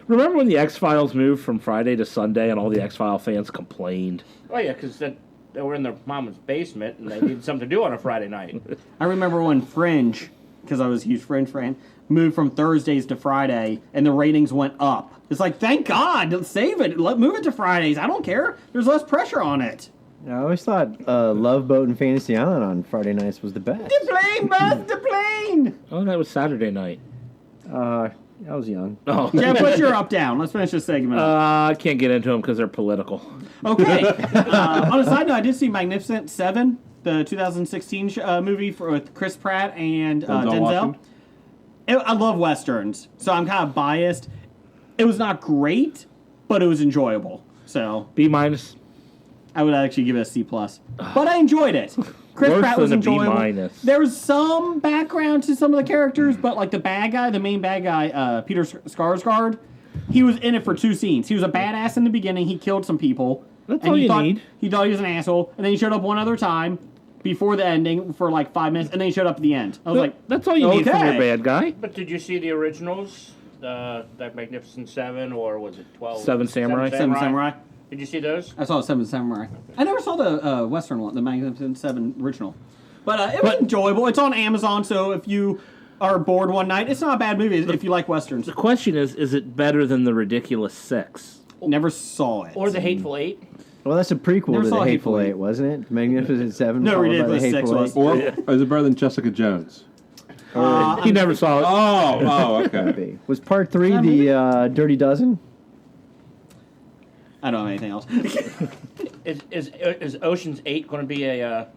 Remember when the X-Files moved from Friday to Sunday and all the X-File fans complained? Oh yeah, because they were in their mom's basement and they needed something to do on a Friday night. I remember when Fringe, because I was a huge Fringe fan, moved from Thursdays to Friday, and the ratings went up. It's like, thank God, save it, move it to Fridays. I don't care. There's less pressure on it. I always thought Love Boat and Fantasy Island on Friday nights was the best. The plane, Buzz, the plane. Oh, that was Saturday night. I was young. Oh, Jeff, what's your up down? Let's finish this segment up. I can't get into them because they're political. Okay. On a side note, I did see Magnificent Seven, the 2016 movie with Chris Pratt and Denzel. Washington? I love Westerns, so I'm kind of biased. It was not great, but it was enjoyable. So B minus. I would actually give it a C+. But I enjoyed it. Chris Worse Pratt was than a B enjoyable. minus. There was some background to some of the characters, but like the bad guy, the main bad guy, Peter Skarsgård, he was in it for 2 scenes. He was a badass in the beginning. He killed some people. That's And all he you thought, need. He thought he was an asshole, and then he showed up one other time before the ending for like 5 minutes, and then he showed up at the end. I was like, That's all you need from your okay. bad guy. But did you see the originals? That Magnificent Seven, or was it 12? Seven Samurai. Seven Samurai. Did you see those? I saw Seven Samurai. I never saw the Western one, the Magnificent Seven original. But it was enjoyable. It's on Amazon, so if you are bored one night, it's not a bad movie if you like Westerns. The question is it better than the Ridiculous Six? Never saw it. Or the Hateful Eight? Well, that's a prequel Never to saw the Hateful Hateful Eight. Eight, wasn't it? Magnificent Seven. No, followed by the Ridiculous Six Hateful was. Eight. Or is it better than Jessica Jones? He never saw it. Oh, okay. Maybe. Was part 3 the Dirty Dozen? I don't have anything else. Is Ocean's 8 going to be a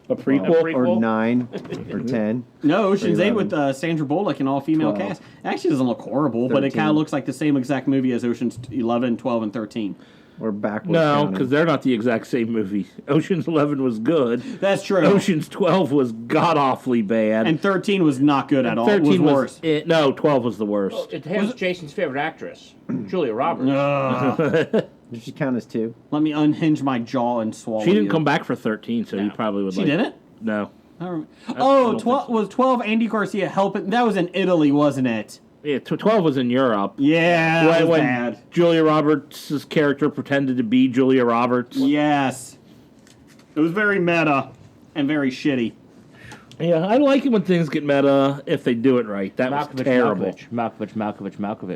prequel? prequel? Or 9 or 10? No, Ocean's 8 with 11. Sandra Bullock and all-female 12. cast. It actually doesn't look horrible, but it 13. kind of looks like the same exact movie as Ocean's 11, 12, and 13. Or backwards? No, counting? because they're not the exact same movie. Ocean's 11 was good. That's true. Ocean's 12 was god awfully bad. And 13 was not good at all. 13 It was worse. no, 12 was the worst. It has Jason's favorite actress, Julia Roberts. Did she count as 2? Let me unhinge my jaw and swallow She didn't you. come back for 13, so you probably would She like didn't? No. I don't remember. don't Oh, think 12, was 12 Andy Garcia helping? That was in Italy, wasn't it? Yeah, 12 was in Europe. Yeah, that was when bad. Julia Roberts' character pretended to be Julia Roberts. Yes. It was very meta and very shitty. Yeah, I like it when things get meta if they do it right. That was terrible. Malkovich.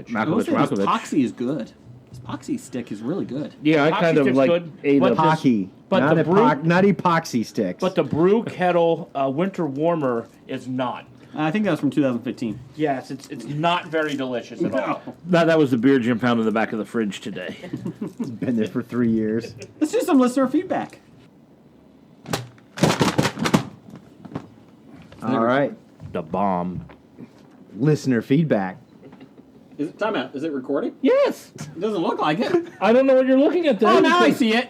His Poxy is good. His Poxy stick is really good. Yeah, I Poxy kind of stick's like good, ate but up. Hockey. but not, the brew- not epoxy sticks. But the brew kettle winter warmer is not. I think that was from 2015. Yes, it's not very delicious at all. That was the beer Jim found in the back of the fridge today. Been there for 3 years. Let's do some listener feedback. All right. The bomb. Listener feedback. Time out. Is it recording? Yes. It doesn't look like it. I don't know what you're looking at there. Oh, now I see it.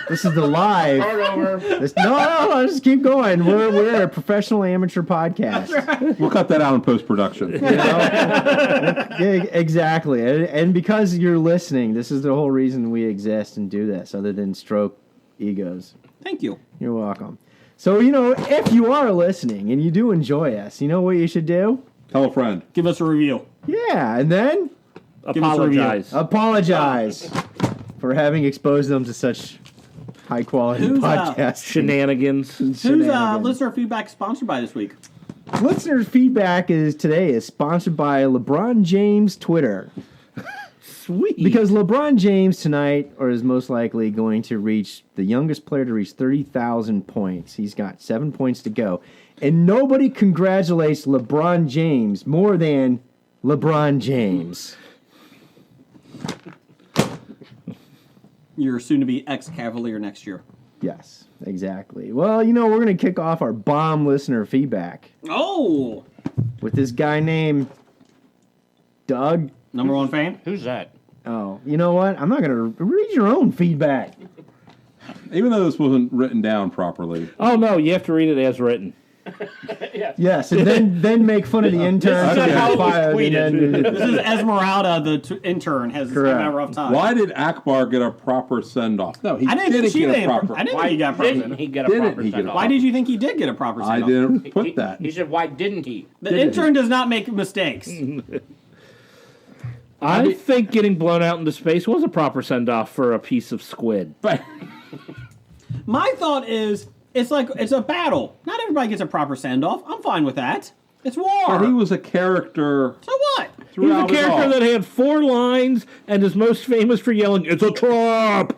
This is the live. Start over. No, just keep going. We're a professional amateur podcast. We'll cut that out in post production. Yeah, exactly. And because you're listening, this is the whole reason we exist and do this, other than stroke egos. Thank you. You're welcome. So, if you are listening and you do enjoy us, you know what you should do? Tell a friend. Give us a review. Yeah, and then Give us a review. Apologize. apologize for having exposed them to such high quality Who's, podcast Shenanigans. Who's listener feedback sponsored by this week? Listener feedback today is sponsored by LeBron James Twitter. Sweet. Because LeBron James tonight is most likely going to reach the youngest player to reach 30,000 points. He's got 7 points to go. And nobody congratulates LeBron James more than LeBron James. You're soon to be ex-Cavalier next year. Yes, exactly. Well, we're going to kick off our bomb listener feedback Oh! with this guy named Doug. Number one fan? Who's that? Oh, you know what? I'm not going to read your own feedback. Even though this wasn't written down properly. Oh, no, you have to read it as written. Yes, and then make fun of the intern. This is how it was fired, and tweeted. then- This is Esmeralda, the intern, has Correct. had a rough time. Why did Akbar get a proper send off? No, he I didn't didn't think get he a proper. I didn't Why think he got a proper didn't send-off. he get a Didn't proper he get a send-off? Why did you think he did get a proper I send-off? didn't put He that. said, why didn't he? The intern does not make mistakes. I think getting blown out into space was a proper send off for a piece of squid. But My thought is, it's a battle. Not everybody gets a proper send-off. I'm fine with that. It's war. he was a character So what? He's a throughout it character all. that had 4 lines and is most famous for yelling, "It's a trap!"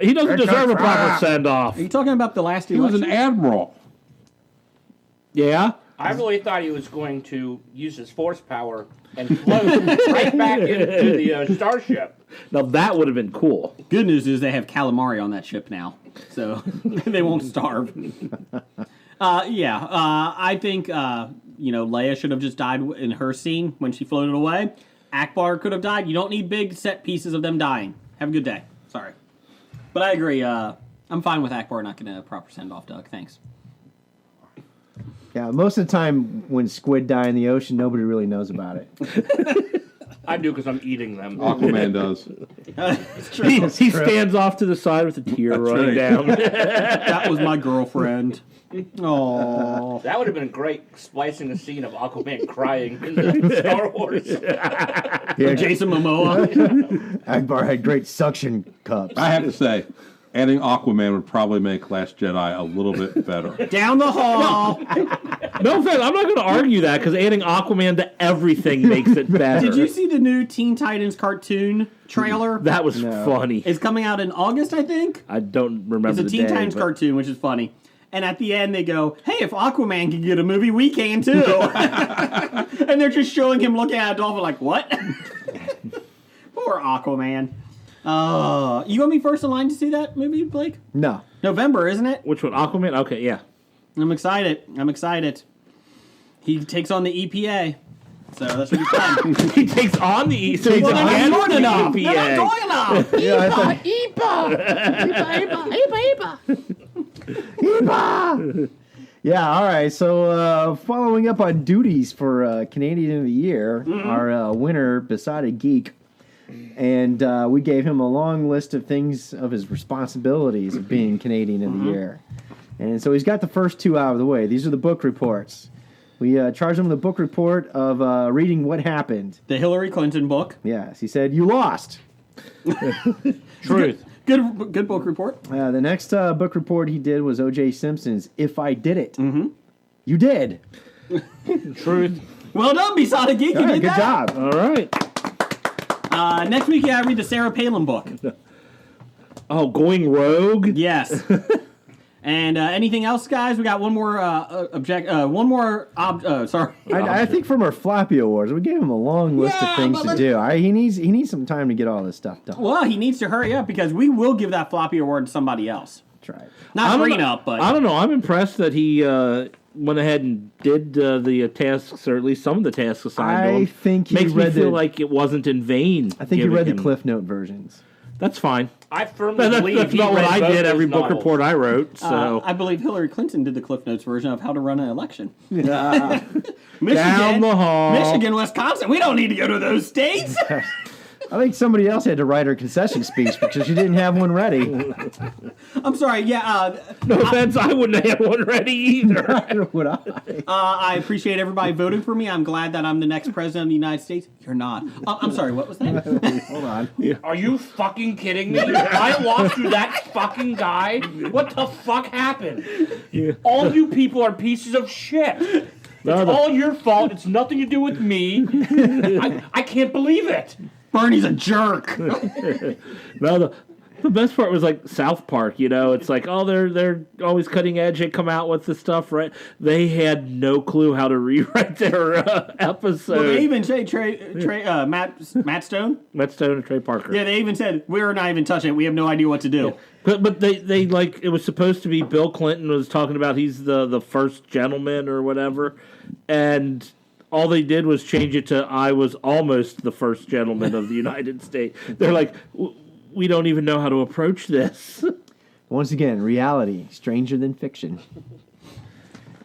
He doesn't deserve a proper send off. Are you talking about the last He was election? an admiral. Yeah? I really thought he was going to use his force power and float right back into the starship. Now that would have been cool. Good news is they have calamari on that ship now, so they won't starve. I think Leia should have just died in her scene when she floated away. Akbar could have died. You don't need big set pieces of them dying. Have a good day. Sorry, but I agree. I'm fine with Akbar not getting a proper send off, Doug. Thanks. Yeah, most of the time when squid die in the ocean, nobody really knows about it. I do because I'm eating them. Aquaman does. He stands off to the side with a tear running right. down. That was my girlfriend. Oh, That would have been great, splicing the scene of Aquaman crying in Star Wars. Yeah, Jason Momoa. Akbar had great suction cups. I have to say, adding Aquaman would probably make Last Jedi a little bit better. Down the hall. No offense, I'm not going to argue that because adding Aquaman to everything makes it better. Did you see the new Teen Titans cartoon trailer? That was No. funny. It's coming out in August, I think. I don't remember It's a the Teen day, Titans but- cartoon, which is funny. And at the end, they go, "Hey, if Aquaman can get a movie, we can too." And they're just showing him looking at a dolphin like, "What?" Poor Aquaman. You want me first in line to see that movie, Blake? No. November, isn't it? Which one? Aquaman? Okay, yeah. I'm excited. He takes on the EPA, so that should be fun. He takes on the so he's Well, they're not against doing the enough. They're EPA. not doing enough. Yeah, all right. So, following up on duties for Canadian of the Year, our winner, Besotted Geek, and we gave him a long list of things of his responsibilities of being Canadian of the Year. And so he's got the first two out of the way. These are the book reports. We charged him with a book report of reading what happened. The Hillary Clinton book. Yes, he said, "You lost." Truth. Good book report. The next book report he did was O.J. Simpson's "If I Did It." Mm-hmm. You did. Truth. Well done, Besotted Geek. You All right, did good that. job. All right. Next week, I read the Sarah Palin book. Oh, Going Rogue? Yes. And anything else, guys? We got one more sorry. I think from our Flappy Awards, we gave him a long list Yeah, of things but to let's- do. He needs some time to get all this stuff done. Well, he needs to hurry up because we will give that floppy award to somebody else. Try it. Not don't Green know- Up, but I don't know. I'm impressed that he went ahead and did the tasks, or at least some of the tasks assigned to I him. think he Makes me read feel the- like it wasn't in vain. I think you giving read the him- Cliff Note versions. That's fine. I firmly That's believe he not what read I both did. those Every book novels. report I wrote. So I believe Hillary Clinton did the Cliff Notes version of how to run an election. down Michigan, the hall. Michigan, Wisconsin. We don't need to go to those states. I think somebody else had to write her concession speech because she didn't have one ready. I'm sorry. Yeah, No offense, I wouldn't have one ready either. Neither would I. I appreciate everybody voting for me. I'm glad that I'm the next president of the United States. You're not. I'm sorry. What was that? Hold on. Are you fucking kidding me? I lost to that fucking guy? What the fuck happened? All you people are pieces of shit. No, It's all your fault. It's nothing to do with me. I can't believe it. Bernie's a jerk. No, the best part was like South Park. You know, it's like, oh, they're always cutting edge. They come out with the stuff, right? They had no clue how to rewrite their episode. Well, they even say Matt Stone. Matt Stone and Trey Parker. Yeah, they even said we're not even touching it. We have no idea what to do. But they like, it was supposed to be Bill Clinton was talking about he's the first gentleman or whatever, and all they did was change it to I was almost the first gentleman of the United States. They're like, we don't even know how to approach this. Once again, reality stranger than fiction.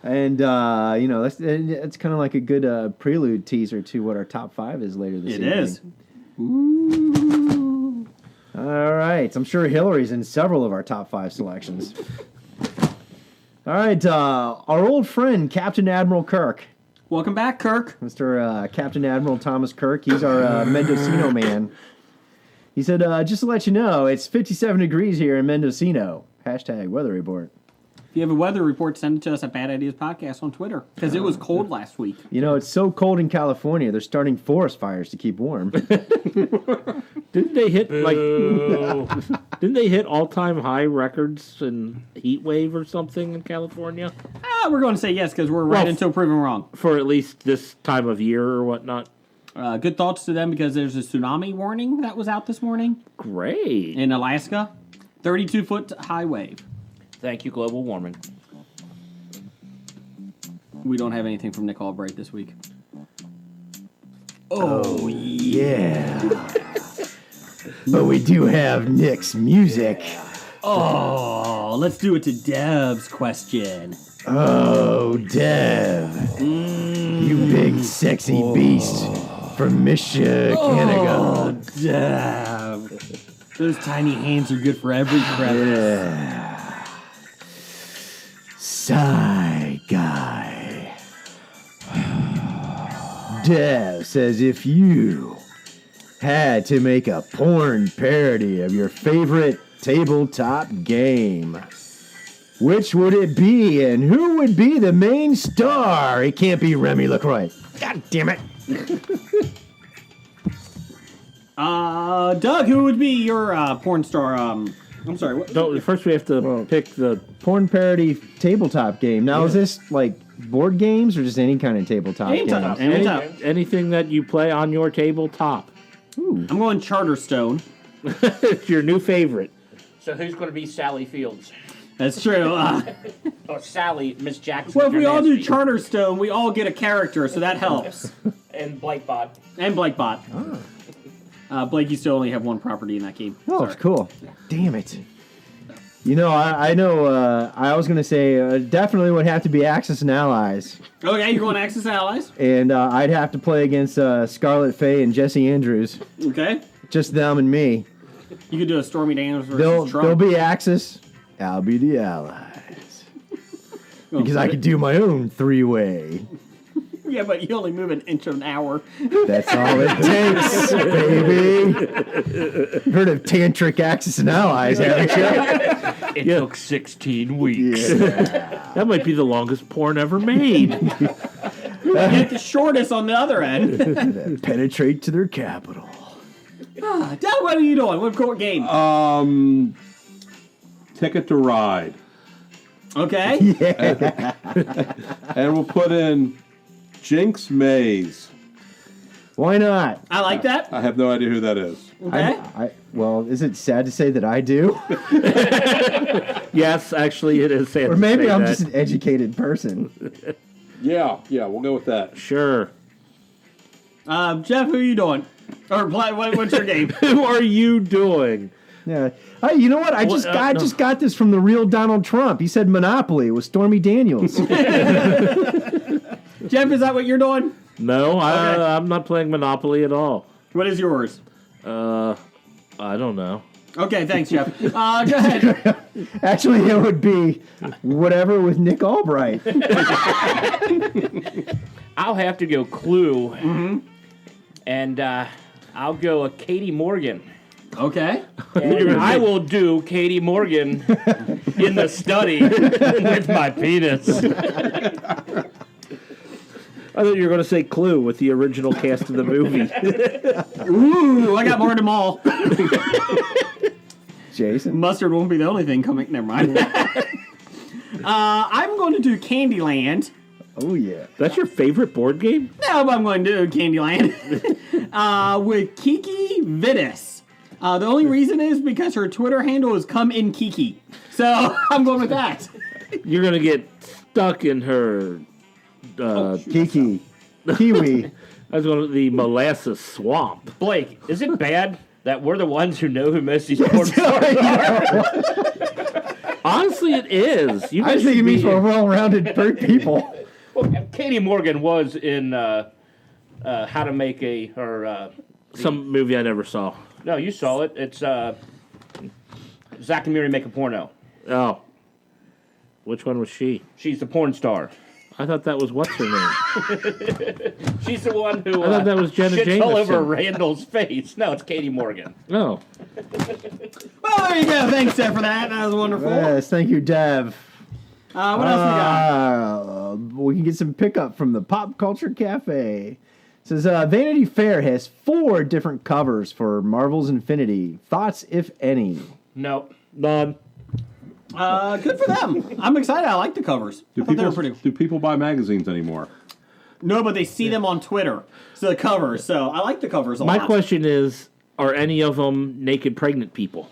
And that's kind of like a good prelude teaser to what our top 5 is later this evening. It is. All right. I'm sure Hillary's in several of our top 5 selections. All right. Our old friend, Captain Admiral Kirk. Welcome back, Kirk. Mr. Captain Admiral Thomas Kirk. He's our Mendocino man. He said, just to let you know, it's 57 degrees here in Mendocino. # weather report. If you have a weather report, send it to us at Bad Ideas Podcast on Twitter because it was cold last week. You know, it's so cold in California, they're starting forest fires to keep warm. Didn't they hit Didn't they hit all-time high records in heat wave or something in California We're going to say yes because we're right Well, until proven wrong. for at least this time of year or whatnot? Good thoughts to them because there's a tsunami warning that was out this morning Great. in Alaska. 32-foot high wave. Thank you, global warming. We don't have anything from Nick Albright this week. Yeah. But we do have Nick's music. Oh, let's do it to Deb's question. Oh, Dev. You big sexy beast. from Michigan. Oh, damn. Those tiny hands are good for every crevice. Yeah. Sigh guy. Dev says if you had to make a porn parody of your favorite tabletop game, which would it be and who would be the main star? It can't be Remy LaCroix. God damn it. Doug, who would be your porn star? I'm sorry. What? No, first we have to pick the. Porn parody tabletop game. Now, is this like board games or just any kind of tabletop Tabletop. game? Anytime. Anything that you play on your tabletop. I'm going Charterstone. It's your new favorite. So who's going to be Sally Fields? That's true. Or Sally, Miss Jackson. Well, if we all do Nasty. Charterstone, we all get a character, so that helps. And Blakebot. And Blakebot. Blake, you still only have one property in that game. Oh, it's cool. Damn it. You know, I know, I was going to say definitely would have to be Axis and Allies. Okay, you're going Axis Allies. And I'd have to play against Scarlet Faye and Jesse Andrews. Okay. Just them and me. You could do a Stormy Daniels versus They'll Trump. be Axis. I'll be the Allies. Because I could do my own three-way. Yeah, but you only move an inch an hour. That's all it takes, baby. Heard of Tantric Axis and Allies, haven't you? It took 16 weeks. That might be the longest porn ever made. Get the shortest on the other end. Penetrate to their capital. Doug, what are you doing? What game? Ticket to Ride. Okay. And we'll put in Jinx Maze. Why not? I like that. I have no idea who that is. Okay. Well, is it sad to say that I do? Yes, actually, it is sad Or to maybe say I'm that. just an educated person. Yeah, we'll go with that. Sure. Jeff, who are you doing? Or what's your game? Who are you doing? Yeah. Hey, you know what? I just got this from the real Donald Trump. He said Monopoly with Stormy Daniels. Jeff, is that what you're doing? No, I'm not playing Monopoly at all. What is yours? I don't know. Okay, thanks, Jeff. Go ahead. Actually, it would be whatever with Nick Albright. I'll have to go Clue. Mm-hmm. And I'll go a Katie Morgan. Okay. And I will do Katie Morgan in the study with my penis. I thought you were going to say Clue with the original cast of the movie. Ooh, I got more than them all. Jason? Mustard won't be the only thing coming. Never mind. I'm going to do Candyland. Oh, yeah. That's your favorite board game? No, but I'm going to do Candyland. With Kiki Vitis. The only reason is because her Twitter handle is Come In Kiki. So I'm going with that. You're going to get stuck in her... Kiki. Kiwi. I was going to the molasses swamp. Blake, is it bad that we're the ones who know who most of these porn stars are? Honestly, it is. You I guys think it should means be- we're well-rounded people. Well, Katie Morgan was in How to Make some movie I never saw. No, you saw it. It's Zach and Miri Make a Porno. Oh. Which one was she? She's the porn star. I thought that was what's her name? She's the one who I thought that was Jenna shits all over Jameson. Randall's face. No, it's Katie Morgan. No. Well, there you go. Thanks, Jeff, for that. That was wonderful. Yes, thank you, Dev. What else we got? We can get some pickup from the Pop Culture Cafe. It says Vanity Fair has 4 different covers for Marvel's Infinity. Thoughts, if any? No. None. Good for them. I'm excited. I like the covers. I thought they were pretty. Do people buy magazines anymore? No, but they see them on Twitter. So the covers. So I like the covers a My lot. question is, are any of them naked pregnant people?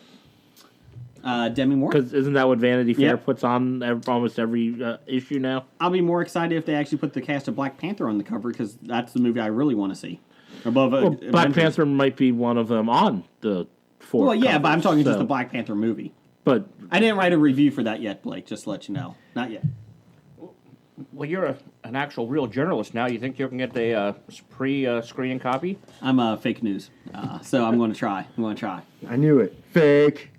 Demi Moore. Because isn't that what Vanity Fair Yep. puts on almost every issue now? I'll be more excited if they actually put the cast of Black Panther on the cover because that's the movie I really want to see. Above Well, Black Avengers. Panther might be one of them on the 4 Well, yeah, but I'm covers, talking just so- the Black Panther movie. But I didn't write a review for that yet, Blake. Just to let you know, not yet. Well, you're an actual real journalist now. You think you can get a pre-screening copy? I'm fake news, so I'm going to try. I knew it. Fake.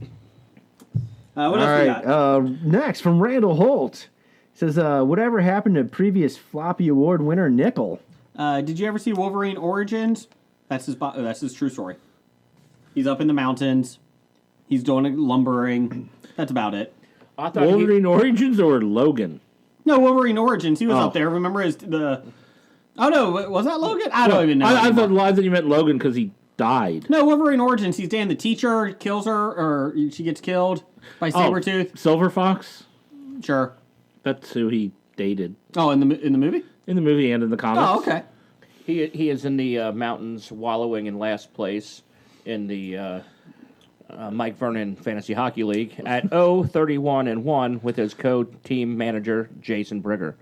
What else we got? Next, from Randall Holt. Says, whatever happened to previous Floppy Award winner Nickel? Did you ever see Wolverine Origins? That's his true story. He's up in the mountains. He's doing lumbering. That's about it. I thought Wolverine Origins or Logan? No, Wolverine Origins. He was up there. Remember Oh no, was that Logan? I don't even know. I thought you meant Logan because he died. No, Wolverine Origins. He's Dan the teacher, kills her, or she gets killed by Sabretooth. Silver Fox? Sure. That's who he dated. Oh, in the movie? In the movie and in the comics. Oh, okay. He is in the mountains, wallowing in last place in the Mike Vernon Fantasy Hockey League at 0-31-1 with his co-team manager Jason Brigger.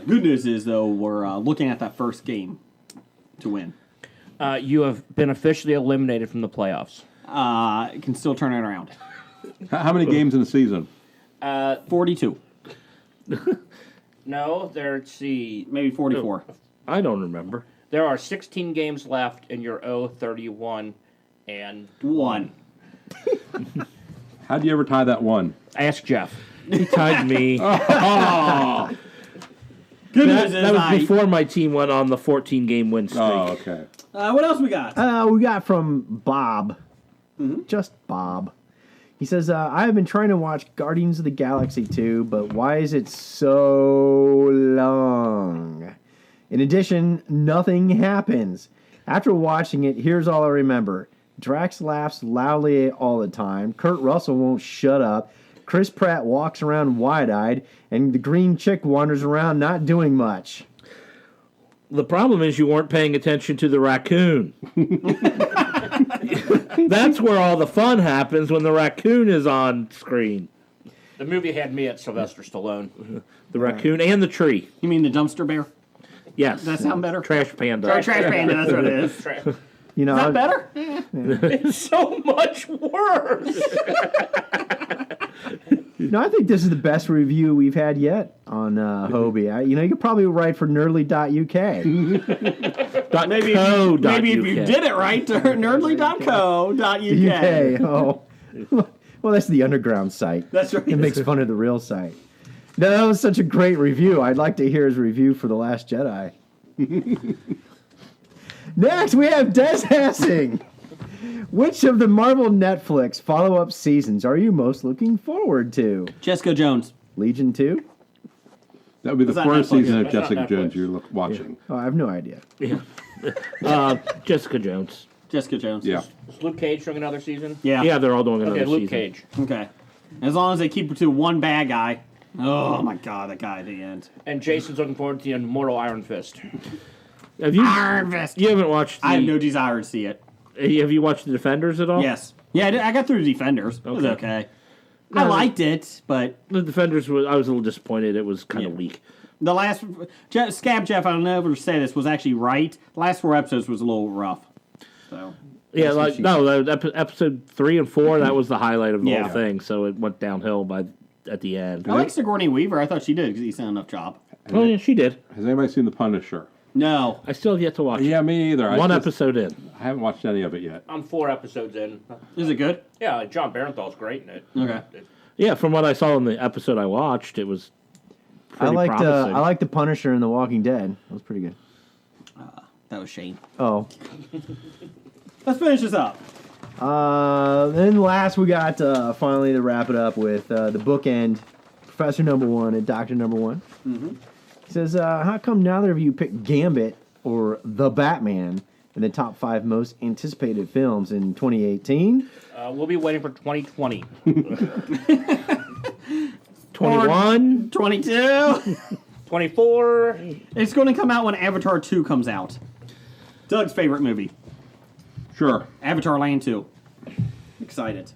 Good news is though we're looking at that first game to win. You have been officially eliminated from the playoffs. Can still turn it around. How many games in the season? 42, No, let's see. maybe 44. I don't remember. There are 16 games left in your 0-31 and 1. How do you ever tie that one? Ask Jeff. He tied me. Good news is That was before my team went on the 14-game win streak. Oh, okay. What else we got? We got from Bob. Just Bob. He says, I have been trying to watch Guardians of the Galaxy 2, but why is it so long? In addition, nothing happens. After watching it, here's all I remember. Drax laughs loudly all the time. Kurt Russell won't shut up. Chris Pratt walks around wide-eyed, and the green chick wanders around not doing much. The problem is you weren't paying attention to the raccoon. That's where all the fun happens, when the raccoon is on screen. The movie had me at Sylvester Stallone. The raccoon and the tree. You mean the dumpster bear? Yes. Does that sound better? Trash panda. Trash panda, that's what it is. You know, Is that better? It's so much worse. No, I think this is the best review we've had yet on Hobie. You could probably write for nerdly.uk. Maybe if you did it right, nerdly.co.uk. UK. Oh. Well, that's the underground site. That's right. It makes fun of the real site. No, that was such a great review. I'd like to hear his review for The Last Jedi. Next, we have Des Hassing. Which of the Marvel Netflix follow-up seasons are you most looking forward to? Jessica Jones. Legion 2? That would be the that first Netflix? season of That's not Jessica Netflix. Jones you're watching. Oh, I have no idea. Jessica Jones. Jessica Jones. Yeah. Is Luke Cage doing another season? Yeah. Yeah, they're all doing another Okay, Luke season. Cage. Okay. As long as they keep it to one bad guy. Oh my god, that guy at the end. And Jason's looking forward to the Immortal Iron Fist. Have you? Iron Fist. You haven't watched. I have no desire to see it. Have you watched the Defenders at all? Yes. Yeah, I got through Defenders. It was okay. I No, liked it, but The Defenders was. I was a little disappointed. It was kind of weak. the last Scab Jeff, I don't know if to say this, was actually right. The last 4 episodes was a little rough. So Yeah, That's what like she no, episode 3 and 4 that was the highlight of the Yeah. whole thing. So it went downhill at the end. I like Sigourney Weaver. I thought she did a decent enough job. Oh yeah, she did. Has anybody seen The Punisher? No. I still have yet to watch. it. Yeah, me either. One episode in. I haven't watched any of it yet. I'm 4 episodes in. Is it good? Yeah, John Barenthal's great in it. Okay. Yeah, from what I saw in the episode I watched, it was. I Pretty promising. liked the Punisher in The Walking Dead. That was pretty good. That was Shane. Oh. Let's finish this up. Then last we got finally to wrap it up with the bookend, Professor Number One and Doctor Number One. Mm-hmm. He says, how come neither of you picked Gambit or The Batman in the top 5 most anticipated films in 2018? We'll be waiting for 2020. 21. 22. 24. It's going to come out when Avatar 2 comes out. Doug's favorite movie. Sure. Avatar Land 2. Excited.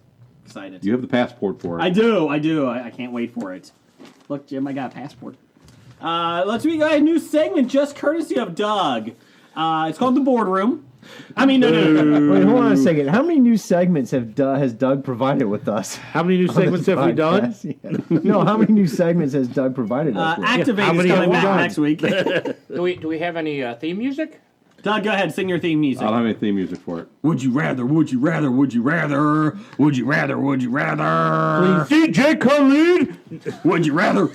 You have the passport for it. I do. I can't wait for it. Look, Jim, I got a passport. We got a new segment just courtesy of Doug. It's called The Boardroom. I mean, no. Wait, hold on a second. How many new segments has Doug provided with us? How many new segments have we done? Yeah. No, how many new segments has Doug provided us with? Activate How is many coming have we back done? next week. Do we have any theme music? Doug, go ahead, sing your theme music. I don't have any theme music for it. Would you rather? Would you rather? Would you rather? Would you rather? Would you rather? DJ Khalid. Would you rather?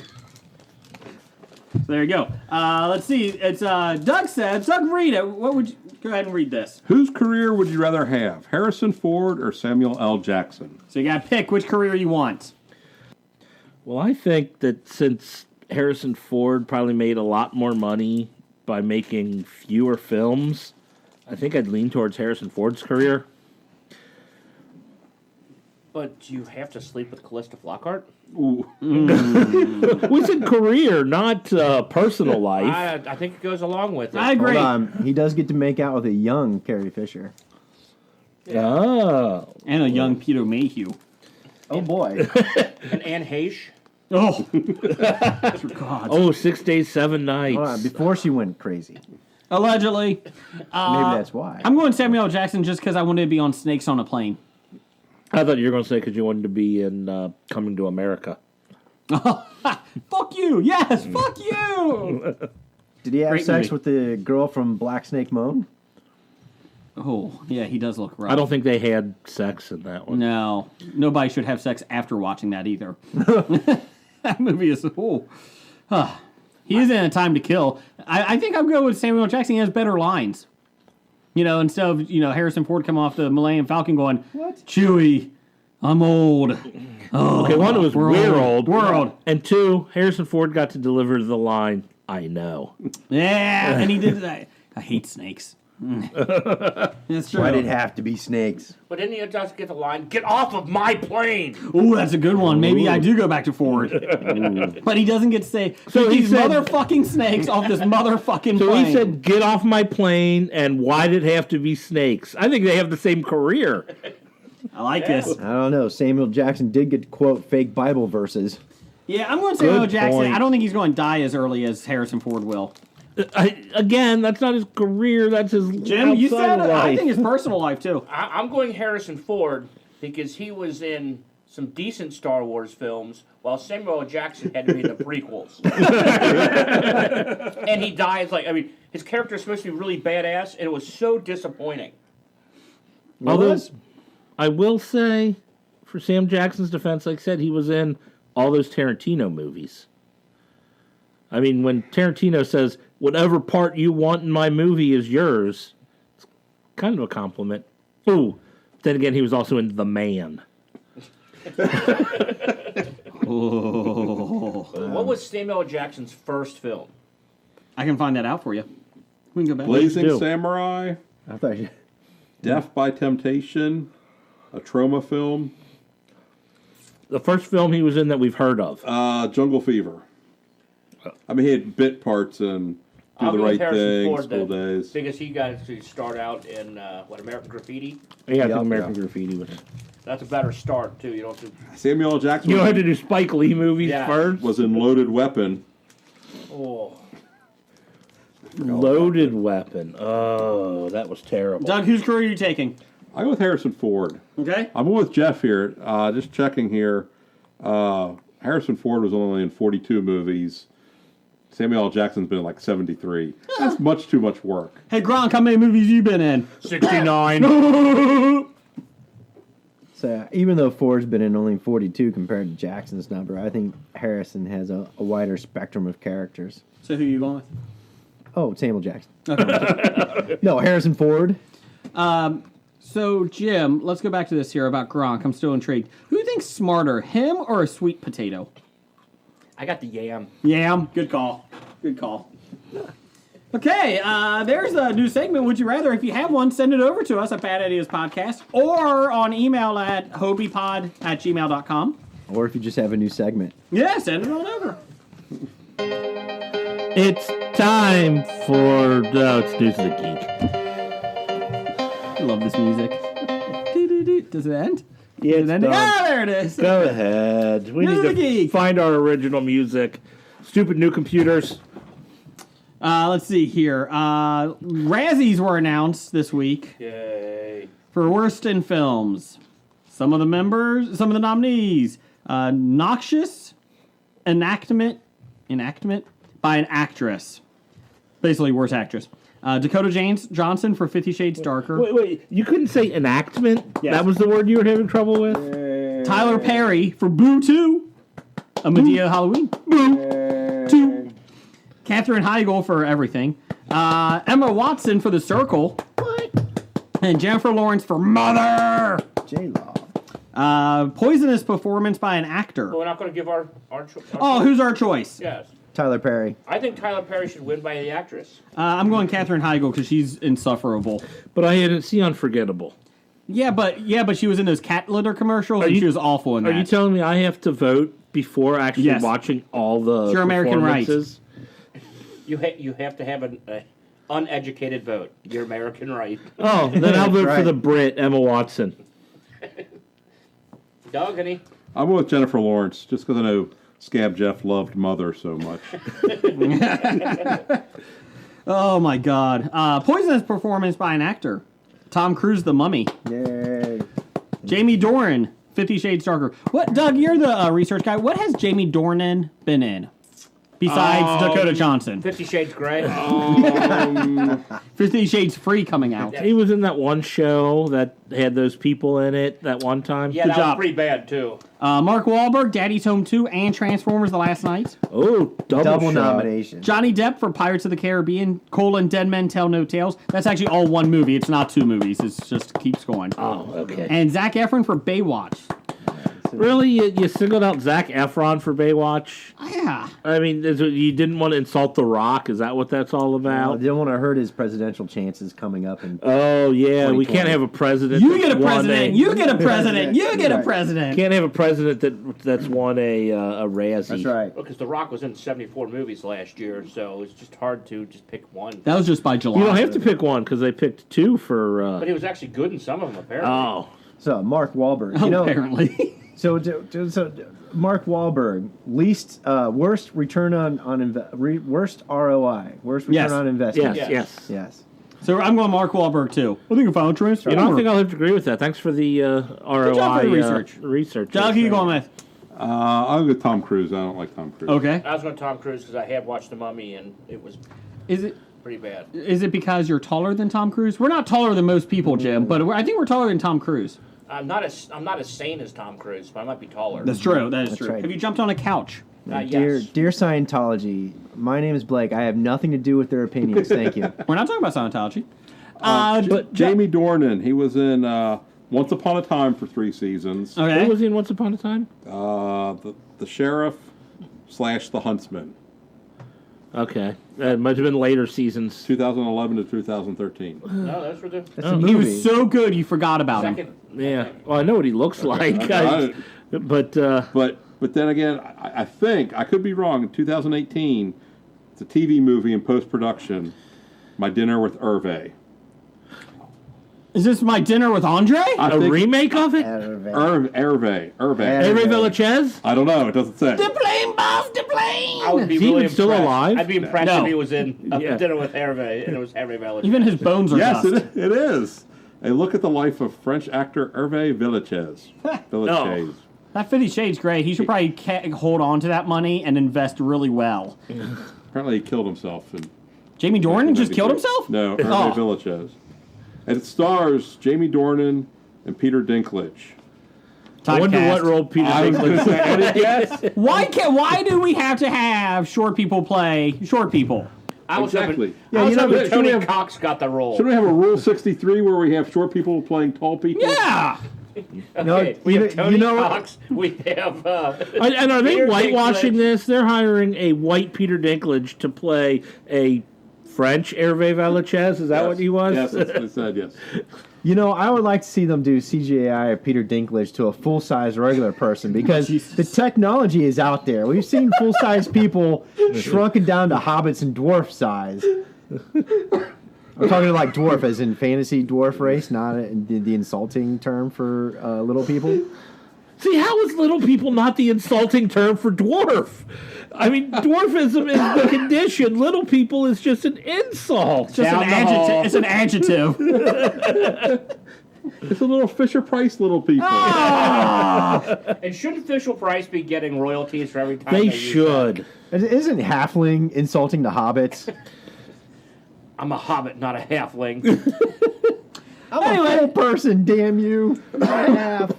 So there you go. Let's see. It's Doug said. Doug, read it. What would you? Go ahead and read this. Whose career would you rather have, Harrison Ford or Samuel L. Jackson? So you got to pick which career you want. Well, I think that since Harrison Ford probably made a lot more money by making fewer films, I think I'd lean towards Harrison Ford's career. But you have to sleep with Callista Flockhart? Ooh. We said career, not personal life. I think it goes along with it. I agree. Hold on. He does get to make out with a young Carrie Fisher. Oh. And a young Peter Mayhew. Oh, boy. And Anne Heche. Oh, God. Oh, 6 days, 7 nights. Hold on. Before she went crazy. Allegedly. Maybe that's why. I'm going Samuel L. Jackson just because I wanted to be on Snakes on a Plane. I thought you were going to say because you wanted to be in Coming to America. Fuck you. Yes, fuck you. Did he have Great sex movie. with the girl from Black Snake Moan? Oh, yeah, he does look rough. I don't think they had sex in that one. No, nobody should have sex after watching that either. That movie is he is in A Time to Kill. I think I'm going with Samuel L. Jackson. He has better lines. You know, instead of Harrison Ford come off the Millennium Falcon going, "What? Chewie, I'm old." Oh, Okay, one, it was we're old. We're old. And two, Harrison Ford got to deliver the line, I know. Yeah, and he did that. I hate snakes. That's true. Why did it have to be snakes? But didn't he just get the line, "Get off of my plane"? Ooh, that's a good one. Maybe I do go back to Ford. But he doesn't get to say, So he these said- motherfucking snakes off this motherfucking So plane. he said, get off my plane, and why did it have to be snakes? I think they have the same career. I like this. I don't know. Samuel Jackson did get to quote fake Bible verses. Yeah, I'm going to say Samuel Good Jackson. point. I don't think he's going to die as early as Harrison Ford will. Again, that's not his career, that's his Jim, you outside said of it. I life. think his personal life, too. I'm going Harrison Ford because he was in some decent Star Wars films, while Samuel L. Jackson had to be in the prequels. And he dies his character is supposed to be really badass, and it was so disappointing. Although, I will say, for Sam Jackson's defense, like I said, he was in all those Tarantino movies. I mean, when Tarantino says, whatever part you want in my movie is yours, it's kind of a compliment. Ooh, then again, he was also in The Man. What was Samuel L. Jackson's first film? I can find that out for you. We can go back. Blazing do. Samurai, I thought you... Death by Temptation, a trauma film, The first film he was in that we've heard of. Jungle Fever. I mean, he had bit parts in Do I'll the go with Right Harrison Thing, Ford School then, Days. because he got to start out in American Graffiti. Yeah, I Yeah, think American yeah. Graffiti was. That's a better start too. You don't have to. Samuel L. Jackson You don't have to do Spike Lee movies Yeah. first. was in Loaded Weapon. Oh, Loaded Weapon. Oh, that was terrible. Doug, whose career are you taking? I go with Harrison Ford. Okay. I'm going with Jeff here. Just checking here. Harrison Ford was only in 42 movies. Samuel L. Jackson's been in like 73. That's much too much work. Hey, Gronk, how many movies you been in? 69. So even though Ford's been in only 42 compared to Jackson's number, I think Harrison has a wider spectrum of characters. So who are you going with? Oh, Samuel Jackson. No, Harrison Ford. So, Jim, let's go back to this here about Gronk. I'm still intrigued. Who do you think's smarter, him or a sweet potato? I got the yam. Yam. Good call. Good call. Okay, there's a new segment, Would You Rather. If you have one, send it over to us at Bad Ideas Podcast or on email at hobiepod@gmail.com. Or if you just have a new segment. Yeah, send it on over. It's time for it's News of the Geek. I love this music. Does it end? Yeah, Is it ending? Ah, there it is. Go ahead. We News of need the to Geek. find our original music. Stupid new computers. Let's see here. Razzies were announced this week Yay. for Worst in Films. Some of the nominees. Noxious enactment by an actress. Basically, worst actress. Dakota Johnson for 50 Shades Darker. Wait, you couldn't say enactment? Yes. That was the word you were having trouble with? Tyler Perry for Boo 2. A Medea Halloween. Boo 2. Katherine Heigl for Everything. Emma Watson for The Circle. What? And Jennifer Lawrence for Mother. J-Law. Poisonous performance by an actor. Well, we're not going to give our choice. Oh, who's our choice? Yes. Tyler Perry. I think Tyler Perry should win by the actress. I'm going Katherine Heigl because she's insufferable. But I hadn't seen Unforgettable. Yeah, but she was in those cat litter commercials and she was awful in that. Are you telling me I have to vote before actually Yes. watching all the It's your American right. performances? You have to have an uneducated vote. Your American right. Oh, then I'll vote for Right. the Brit, Emma Watson. Doug, any? I'm with Jennifer Lawrence just because I know Scab Jeff loved Mother so much. Oh my God! Poisonous performance by an actor. Tom Cruise, The Mummy. Yay. Jamie Dornan, 50 Shades Darker. What, Doug? You're the research guy. What has Jamie Dornan been in besides Dakota Johnson? 50 Shades Grey. 50 Shades Free coming out. He was in that one show that had those people in it that one time. Yeah, Good that job. was pretty bad, too. Mark Wahlberg, Daddy's Home 2, and Transformers: The Last Night. Oh, Double shot. nomination. Johnny Depp for Pirates of the Caribbean: Dead Men Tell No Tales. That's actually all one movie. It's not two movies. It just keeps going. Oh, okay. And Zac Efron for Baywatch. Really? You singled out Zac Efron for Baywatch? Yeah. I mean, you didn't want to insult The Rock? Is that what that's all I about? didn't want to hurt his presidential chances coming up. Oh, yeah. We 2020. can't have a president. You that's get a won president. You get a president. You get a Right. president. Can't have a president that's won a Razzie. That's right. Because The Rock was in 74 movies last year, so it's just hard to just pick one. That was just by July. You don't have to pick one because they picked two for. But he was actually good in some of them, apparently. Oh, So Mark Wahlberg. You know, Apparently. so Mark Wahlberg, worst return worst ROI, worst return Yes. on investment. yes. Yes. So I'm going Mark Wahlberg too. I think if I transfer. You know, I think I'll have to agree with that. Thanks for the ROI job for the research. research. Doug, who you going with? I'll go Tom Cruise. I don't like Tom Cruise. Okay. I was going to Tom Cruise because I have watched The Mummy, and it was Is it pretty bad. because you're taller than Tom Cruise? We're not taller than most people, Jim, but I think we're taller than Tom Cruise. I'm not as sane as Tom Cruise, but I might be taller. That's true. That is That's true. right. Have you jumped on a couch? Dear Scientology, my name is Blake. I have nothing to do with their opinions. Thank you. We're not talking about Scientology. But Jamie Dornan, he was in Once Upon a Time for 3 seasons. Okay. What was he in Once Upon a Time? The sheriff / the huntsman, Okay. It might have been later seasons. 2011 to 2013. No, those were the That's a He movie. was so good you forgot about him. second. Yeah. Well, I know what he looks like. I- But But then again, I think I could be wrong. In 2018, it's a TV movie in post production. My Dinner with Hervé. Is this My Dinner with Andre? a remake of it? Hervé. Avery Velachez? I don't know. It doesn't say. plane, boss, the plane. I would be Is he really even still impressed. alive? I'd be impressed No. if he was in Yeah. Dinner with Hervé, and it was Hervé Village. Even his bones are Yes, dust. it is. A look at the life of French actor Hervé Villachez. Villachez. That 50 Shades Grey, he should probably hold on to that money and invest really well. Apparently, he killed himself. Jamie Dornan just killed himself? No, Hervé Oh. Villachez. And it stars Jamie Dornan and Peter Dinklage. I wonder Typecast. what role Peter I was going to Dinklage. say, any guess? Why do we have to have short people play short people? I was Exactly. hoping should we Tony have- Cox got the role. Shouldn't we have a Rule 63 where we have short people playing tall people? Yeah! Okay, we you have know- Tony you know what? Cox. We have. And are they Peter whitewashing Dinklage. this? They're hiring a white Peter Dinklage to play a French Hervé Velachez. Is that what he was? Yes, that's what I said, yes. You know, I would like to see them do CGI of Peter Dinklage to a full-size regular person because the technology is out there. We've seen full-size people shrunken down to hobbits and dwarf size. I'm talking like dwarf as in fantasy dwarf race, not the insulting term for little people. See, how is little people not the insulting term for dwarf? I mean, dwarfism is the condition. Little people is just an insult. Just an adjective. It's an adjective. It's a little Fisher Price little people. And shouldn't Fisher Price be getting royalties for every time They use should. Isn't halfling insulting the hobbits? that? I'm a hobbit, not a halfling. I'm a full person, damn you. Half.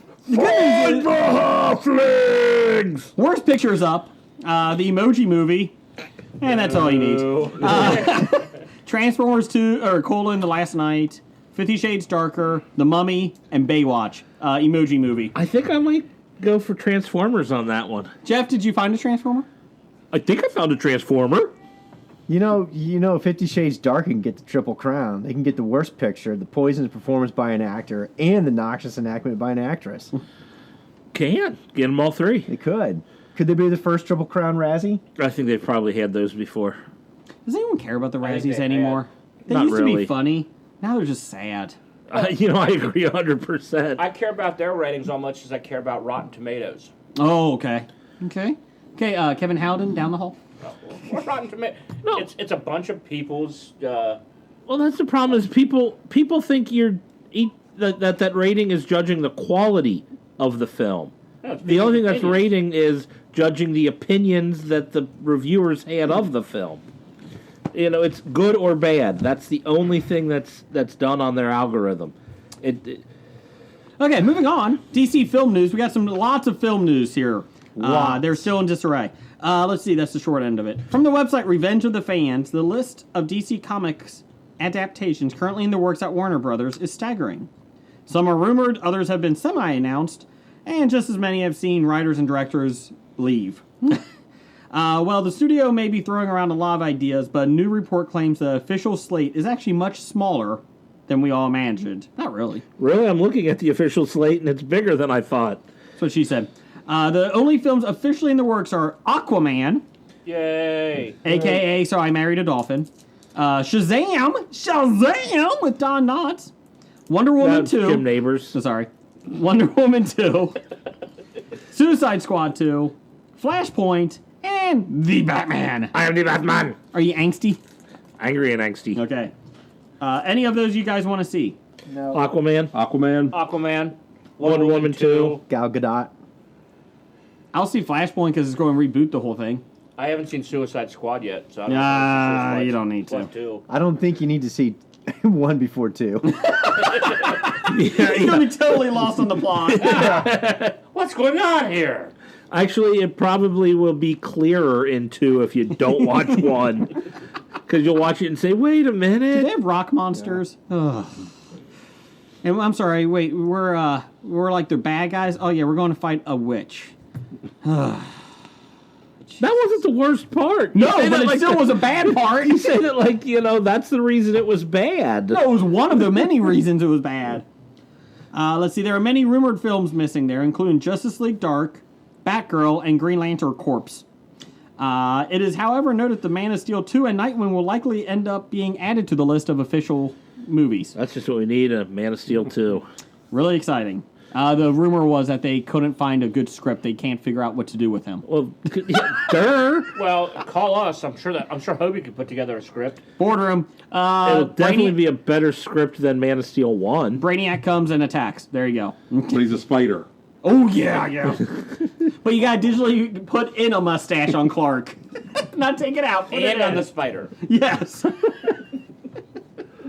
Worst pictures up. The Emoji Movie, and that's all you need. Transformers 2 or The Last Night, 50 Shades Darker, The Mummy, and Baywatch. Emoji Movie. I think I might go for Transformers on that one. Jeff, did you find a Transformer? I think I found a Transformer. You know, 50 Shades Dark can get the Triple Crown. They can get the worst picture, the poisonous performance by an actor, and the noxious enactment by an actress. Can. Get them all three. They could. Could they be the first Triple Crown Razzie? I think they've probably had those before. Does anyone care about the think Razzies they anymore? They Not used to be really. funny. Now they're just sad. I agree 100%. I care about their ratings as much as I care about Rotten Tomatoes. Oh, okay. Okay. Kevin Howden, down the hall. What Rotten Tomatoes? No. It's a bunch of people's. Well, that's the problem is people think that rating is judging the quality of the film. No, it's The only thing that's opinions. rating is judging the opinions that the reviewers had of the film. You know, it's good or bad. That's the only thing that's done on their algorithm. Okay, moving on. DC film news. We got lots of film news here. They're still in disarray. Let's see. That's the short end of it. From the website Revenge of the Fans, the list of DC Comics adaptations currently in the works at Warner Brothers is staggering. Some are rumored, others have been semi-announced, and just as many have seen writers and directors leave. Well, the studio may be throwing around a lot of ideas, but a new report claims the official slate is actually much smaller than we all imagined. Not really. Really, I'm looking at the official slate, and it's bigger than I thought. That's what she said. The only films officially in the works are Aquaman, Yay! a.k.a. So I Married a Dolphin, Shazam with Don Knotts, Wonder Woman That's 2. Jim Neighbors. So sorry. Wonder Woman 2, Suicide Squad 2, Flashpoint, and The Batman. I am the Batman. Are you angsty? Angry and angsty. Okay. Any of those you guys want to see? No. Aquaman. Wonder Woman 2. Gal Gadot. I'll see Flashpoint because it's going to reboot the whole thing. I haven't seen Suicide Squad yet, so I don't know if Suicide Nah, you don't need to. Squad 2. I don't think you need to see one before two. You're going to be totally lost on the plot. What's going on here? Actually, it probably will be clearer in 2 if you don't watch 1. Because you'll watch it and say, wait a Do they minute. have rock monsters? Ugh. And I'm sorry, wait, we're like the bad guys? Oh yeah, we're going to fight a witch. That wasn't the worst part. No, You say but that it like still the- was a bad part. You said it like, that's the reason it was bad. No, it was one of the many reasons it was bad. Let's see, there are many rumored films missing there, including Justice League Dark, Batgirl, and Green Lantern Corps. It is, however, noted that Man of Steel 2 and Nightwing will likely end up being added to the list of official movies. That's just what we need, a Man of Steel 2. Really exciting. The rumor was that they couldn't find a good script. They can't figure out what to do with him. Well, durr. Well, call us. I'm sure Hobie could put together a script. Boardroom. It'll definitely be a better script than Man of Steel 1. Brainiac comes and attacks. There you go. But he's a spider. Oh, yeah. But you got to digitally put in a mustache on Clark. Not take it out. Put it And on in. the spider. Yes.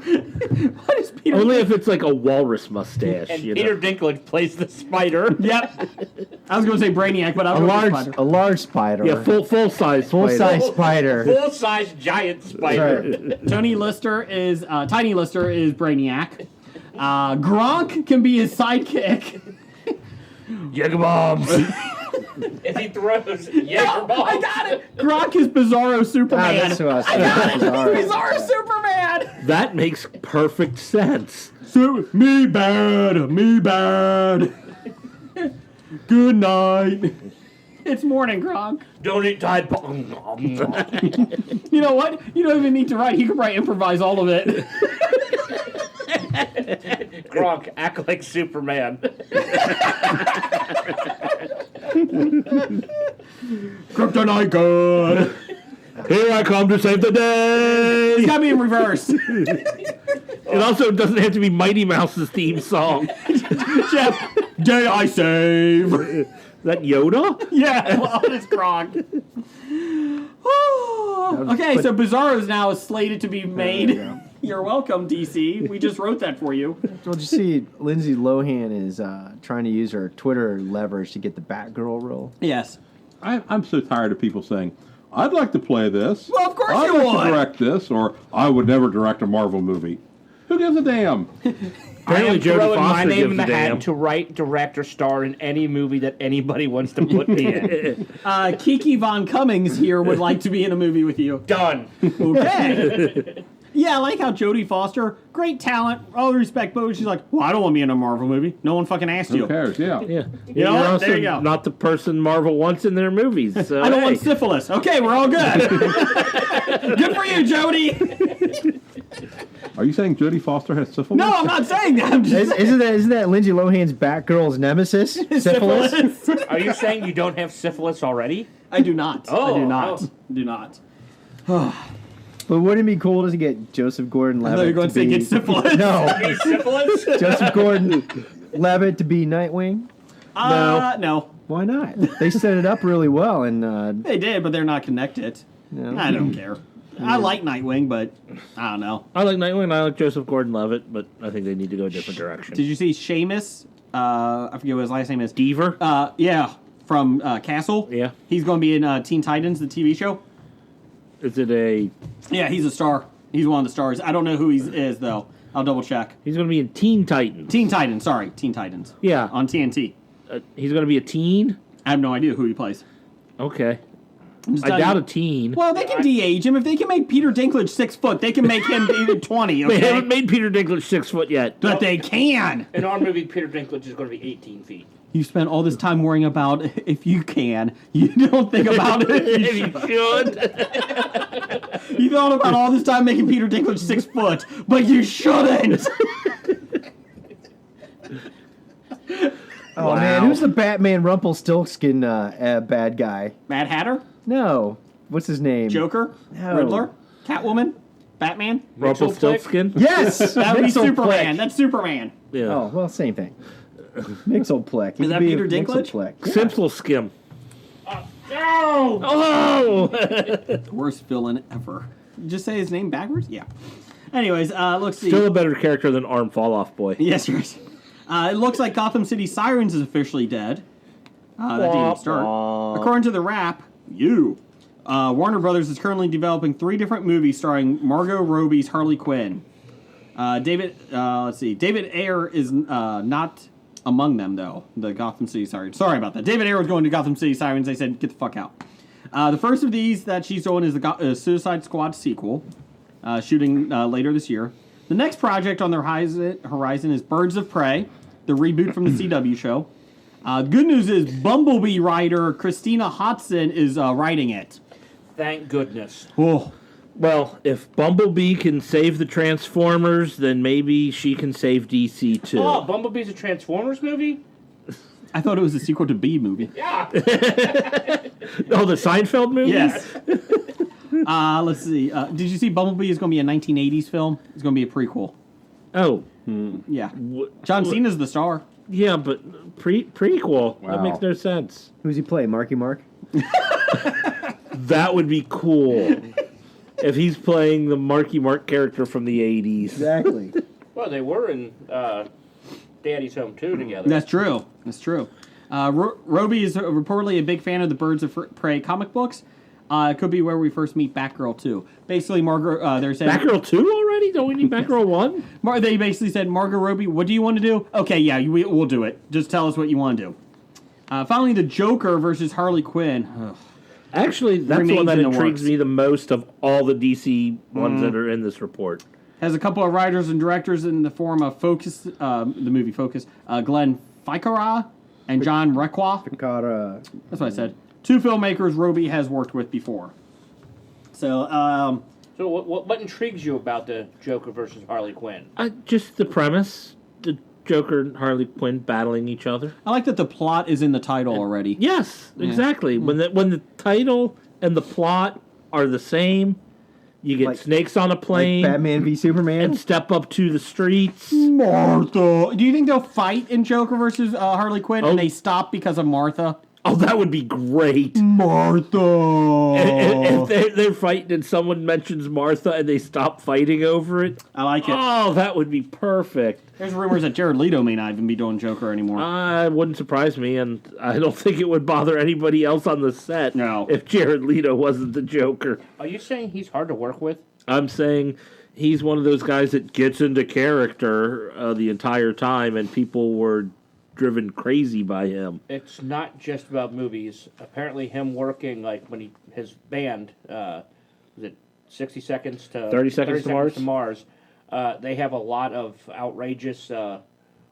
What is Peter? Only if it's like a walrus mustache. And you Peter know. Dinklage plays the spider. Yep. I was going to say Brainiac, but I A was large spider. Yeah, full size. Full size spider. Full-size giant spider. Right. Tiny Lister is Brainiac. Gronk can be his sidekick. Jager bombs. If he throws Jaeger bombs. I got it. Gronk is Bizarro Superman. That's who I was thinking. Sorry. Bizarro Superman. That makes perfect sense. Me bad. Good night. It's morning, Gronk. Don't eat Tide Pod. You know what? You don't even need to write. You can probably improvise all of it. Gronk, act like Superman. Kryptonite good. Here I come to save the day. It's gotta be in reverse. It also doesn't have to be Mighty Mouse's theme song. Jeff, day I save. Is that Yoda? Yeah, well, it's Gronk. Okay, so Bizarro is now slated to be made. You're welcome, DC. We just wrote that for you. Well, did you see Lindsay Lohan is trying to use her Twitter leverage to get the Batgirl role? Yes. I'm so tired of people saying, I'd like to play this. Well, of course I'd you like would. to direct this, or I would never direct a Marvel movie. Who gives a damn? I am Jodie throwing my Foster name in gives the a hat damn. to write, direct, or star in any movie that anybody wants to put me in. Kiki Von Cummings here would like to be in a movie with you. Done. Okay. Yeah, I like how Jodie Foster, great talent, all the respect, but she's like, well, I don't want to be in a Marvel movie. No one fucking asked Who you. cares? Yeah. Yeah. You know You're what? also There you go. not the person Marvel wants in their movies. So I don't hey. want syphilis. Okay, we're all good. Good for you, Jodie. Are you saying Jodie Foster has syphilis? No, I'm not saying that. I'm just Isn't that Lindsay Lohan's Batgirl's nemesis? Syphilis? syphilis. Are you saying you don't have syphilis already? I do not. I Oh, do not. oh. Do not. But wouldn't it be cool to get Joseph Gordon-Levitt? I thought you were going to say get syphilis. No, Syphilis? Joseph Gordon-Levitt to be Nightwing. No. Why not? They set it up really well, and They did, but they're not connected. no. I don't care. I like Nightwing, but I don't know. I like Nightwing. I like Joseph Gordon-Levitt, but I think they need to go a different direction. Did you see Seamus? I forget what his last name is. Deaver? Yeah, from Castle. Yeah. He's going to be in Teen Titans, the TV show. Is it a? Yeah, he's a star. He's one of the stars. I don't know who he is, though. I'll double check. He's going to be in Teen Titans. Teen Titans, sorry. Teen Titans. Yeah. On TNT. He's going to be a teen. I have no idea who he plays. Okay. I'm just I telling doubt you. a teen. Well, they can de-age him. If they can make Peter Dinklage 6 foot, they can make him even 20, They okay? haven't made Peter Dinklage 6 foot yet. But they can. In our movie, Peter Dinklage is going to be 18 feet. You spent all this time worrying about if you can. You don't think about it if you should. You thought about all this time making Peter Dinklage 6 foot, but you shouldn't. Oh man, who's the Batman Rumpelstiltskin bad guy? Mad Hatter? No, what's his name? Joker? No. Riddler? Catwoman? Batman? Rumpelstiltskin? Yes, That would be Mixelplick. Superman. That's Superman. Yeah. Oh well, same thing. Mixelplick. Is that Peter Dinklage? Simpleskim. No! Oh! Worst villain ever. Just say his name backwards? Yeah. Anyways, let's see. Still a better character than Arm Fall Off Boy. Yes, yes. It looks like Gotham City Sirens is officially dead. That didn't even start. According to the Wrap, Warner Brothers is currently developing 3 different movies starring Margot Robbie's Harley Quinn. David Ayer is not among them, though. The Gotham City Sirens. Sorry about that. David Ayer was going to Gotham City Sirens. They said, get the fuck out. The first of these that she's doing is the Suicide Squad sequel, shooting later this year. The next project on the horizon is Birds of Prey, the reboot from the CW show. Good news is Bumblebee writer Christina Hodson is writing it. Thank goodness. Oh, Well, if Bumblebee can save the Transformers, then maybe she can save DC too. Oh, Bumblebee's a Transformers movie? I thought it was a sequel to Bee movie. Yeah. Oh, the Seinfeld movie? Yes. Let's see. Did you see Bumblebee is going to be a 1980s film? It's going to be a prequel. Oh, Yeah. John Cena's the star. yeah, but prequel. That Wow. makes no sense. Who's he play? Marky Mark. That would be cool. If he's playing the Marky Mark character from the 80s. Exactly. Well, they were in Daddy's Home 2 together. That's true. That's true. Roby is reportedly a big fan of the Birds of Prey comic books. It could be where we first meet Batgirl 2. Basically, Margot, they're saying... Batgirl 2 already? Don't we need Batgirl 1? They basically said, Margot Robbie, what do you want to do? Okay, yeah, we'll do it. Just tell us what you want to do. Finally, the Joker versus Harley Quinn. Ugh. Actually, that's the Remains one that in the intrigues works. me the most of all the DC ones that are in this report. Has a couple of writers and directors in the form of Focus, the movie Focus, Glenn Ficarra and John Requa. That's what I said. 2 filmmakers Roby has worked with before. So, So what intrigues you about the Joker versus Harley Quinn? Just the premise. Joker and Harley Quinn battling each other. I like that the plot is in the title already. Yes, exactly. When the title and the plot are the same, you get Like- snakes on a Like plane Batman v Superman. and step up to the streets. Martha. Do you think they'll fight in Joker versus Harley Quinn Oh. and they stop because of Martha? Oh, that would be great. Martha. If they're fighting and someone mentions Martha and they stop fighting over it. I like it. Oh, that would be perfect. There's rumors that Jared Leto may not even be doing Joker anymore. It wouldn't surprise me, and I don't think it would bother anybody else on the set No. if Jared Leto wasn't the Joker. Are you saying he's hard to work with? I'm saying he's one of those guys that gets into character the entire time, and people were driven crazy by him. It's not just about movies. Apparently, him working like when his band was it 60 Seconds to 30 Seconds to Mars. They have a lot of outrageous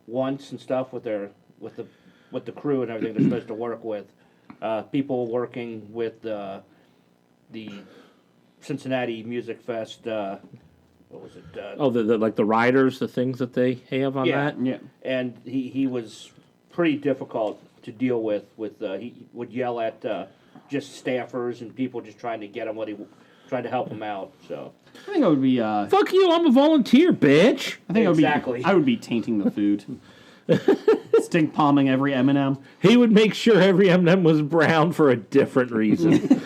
wants and stuff with the crew and everything they're supposed to work with. People working with the Cincinnati Music Fest. What was it? Like the riders, the things that they have on that. Yeah. And he was pretty difficult to deal with he would yell at just staffers and people just trying to get him trying to help him out. So I think it would be. Fuck you! I'm a volunteer, bitch. I think Exactly. I would be tainting the food. Stink palming every M&M. He would make sure every M&M was brown for a different reason.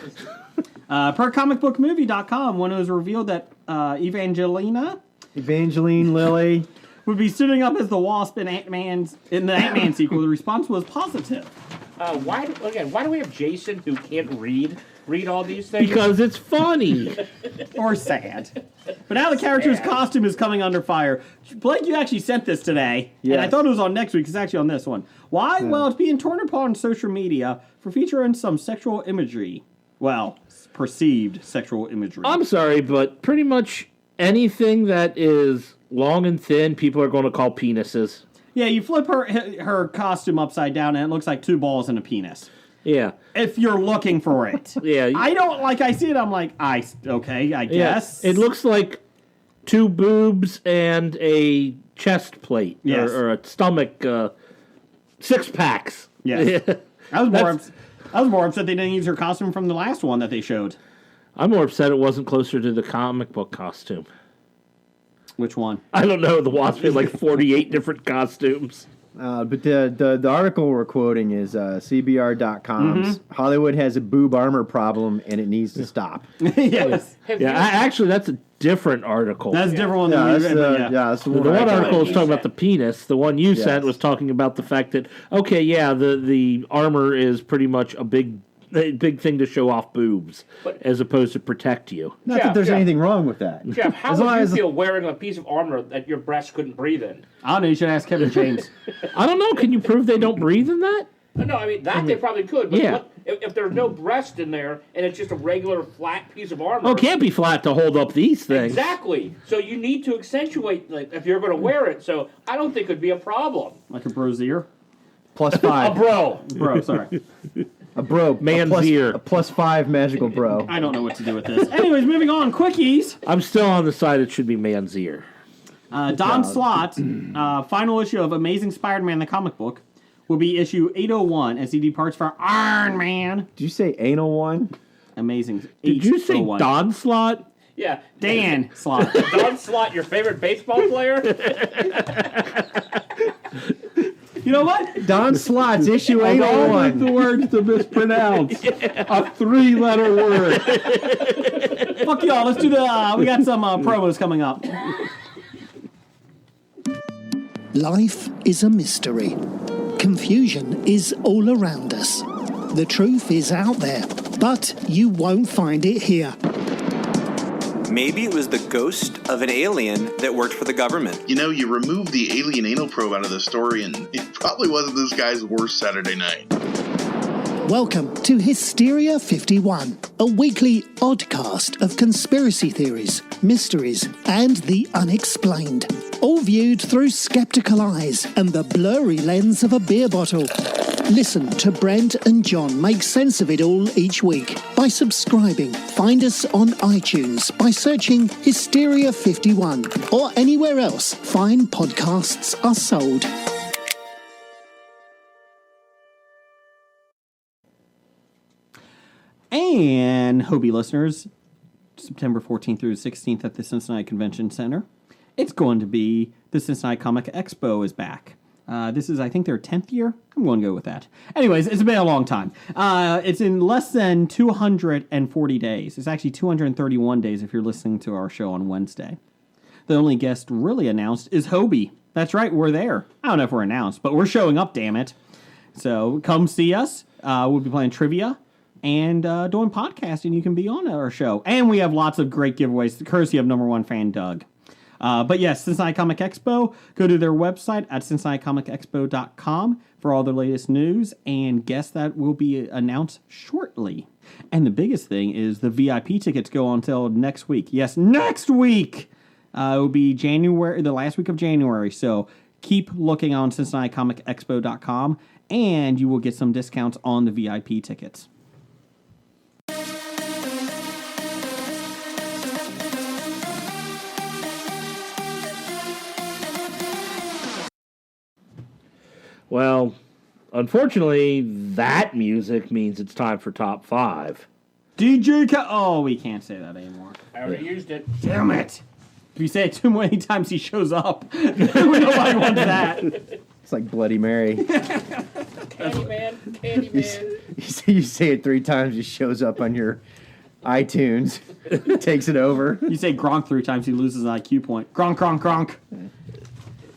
Per comicbookmovie.com, when it was revealed that Evangeline Lilly. would be suiting up as the Wasp in the Ant-Man sequel, the response was positive. why do we have Jason who can't read all these things? Because it's funny. Or sad. But now the character's costume is coming under fire. Blake, you actually sent this today, and I Yes. thought it was on next week. It's actually on this one. Why? Well, it's being torn apart on social media for featuring some sexual imagery. Well, perceived sexual imagery. I'm sorry, but pretty much anything that is long and thin, people are going to call penises. Yeah, you flip her costume upside down, and it looks like two balls and a penis. Yeah. If you're looking for it. Yeah. I don't, like, I see it, I'm like, I guess. It looks like two boobs and a chest plate. Yes. Or a stomach, 6 packs. Yes. Yeah. I was more upset they didn't use her costume from the last one that they showed. I'm more upset it wasn't closer to the comic book costume. Which one? I don't know. The Wasp had like 48 different costumes. But the article we're quoting is CBR.com's. Hollywood has a boob armor problem and it needs to stop. Yes. Actually, that's a different article. That's a different one. Yeah, than we that's read, the, but that's the The one. one I got. article was talking about the penis. The one you sent Yes. was talking about the fact that, okay, yeah, the armor is pretty much a big thing to show off boobs as opposed to protect you. Not that there's Jeff. anything wrong with that. Jeff, how As long would you as- feel wearing a piece of armor that your breast couldn't breathe in? I don't know. You should ask Kevin James. I don't know. Can you prove they don't breathe in that? No, I mean that they probably could. But Yeah. if there's no breast in there and it's just a regular flat piece of armor. Oh, it can't be flat to hold up these things. Exactly. So you need to accentuate like if you're going to wear it. So I don't think it'd be a problem. Like a brosier. +5. Bro, sorry. A bro. Man's a ear. A +5 magical bro. I don't know what to do with this. Anyways, moving on. Quickies. I'm still on the side it should be man's ear. Don Slott, final issue of Amazing Spider-Man, the comic book, will be issue 801 as he departs for Iron Man. Did you say anal one? Amazing. Did you say 801. Don Slott? Yeah. Dan Slott. Don Slott, your favorite baseball player? You know what? Don Slott's issue Of all the 801. words to mispronounce, a 3-letter word. Fuck y'all. Let's do the. We got some promos coming up. Life is a mystery. Confusion is all around us. The truth is out there, but you won't find it here. Maybe it was the ghost of an alien that worked for the government. You know, you remove the alien anal probe out of the story, and it probably wasn't this guy's worst Saturday night. Welcome to Hysteria 51, a weekly oddcast of conspiracy theories, mysteries, and the unexplained. All viewed through skeptical eyes and the blurry lens of a beer bottle. Listen to Brent and John make sense of it all each week by subscribing. Find us on iTunes by searching Hysteria 51 or anywhere else fine podcasts are sold. And Hobie listeners, September 14th through 16th at the Cincinnati Convention Center, it's going to be the Cincinnati Comic Expo is back. This is, I think, their 10th year. I'm going to go with that. Anyways, it's been a long time. It's in less than 240 days. It's actually 231 days if you're listening to our show on Wednesday. The only guest really announced is Hobie. That's right, we're there. I don't know if we're announced, but we're showing up, damn it. So come see us. We'll be playing trivia and doing podcasting. You can be on our show. And we have lots of great giveaways, courtesy of number one fan Doug. But yes, Cincinnati Comic Expo, go to their website at CincinnatiComicExpo.com for all the latest news and guests that will be announced shortly. And the biggest thing is the VIP tickets go on until next week. Yes, next week! It will be January, the last week of January. So keep looking on CincinnatiComicExpo.com and you will get some discounts on the VIP tickets. Well, unfortunately, that music means it's time for top 5. DJ Oh, we can't say that anymore. I already used it. Damn it. If you say it too many times, he shows up. Nobody wants that. It's like Bloody Mary. Candyman. You say it 3 times, he shows up on your iTunes, takes it over. You say Gronk 3 times, he loses an IQ point. Gronk, Gronk, Gronk.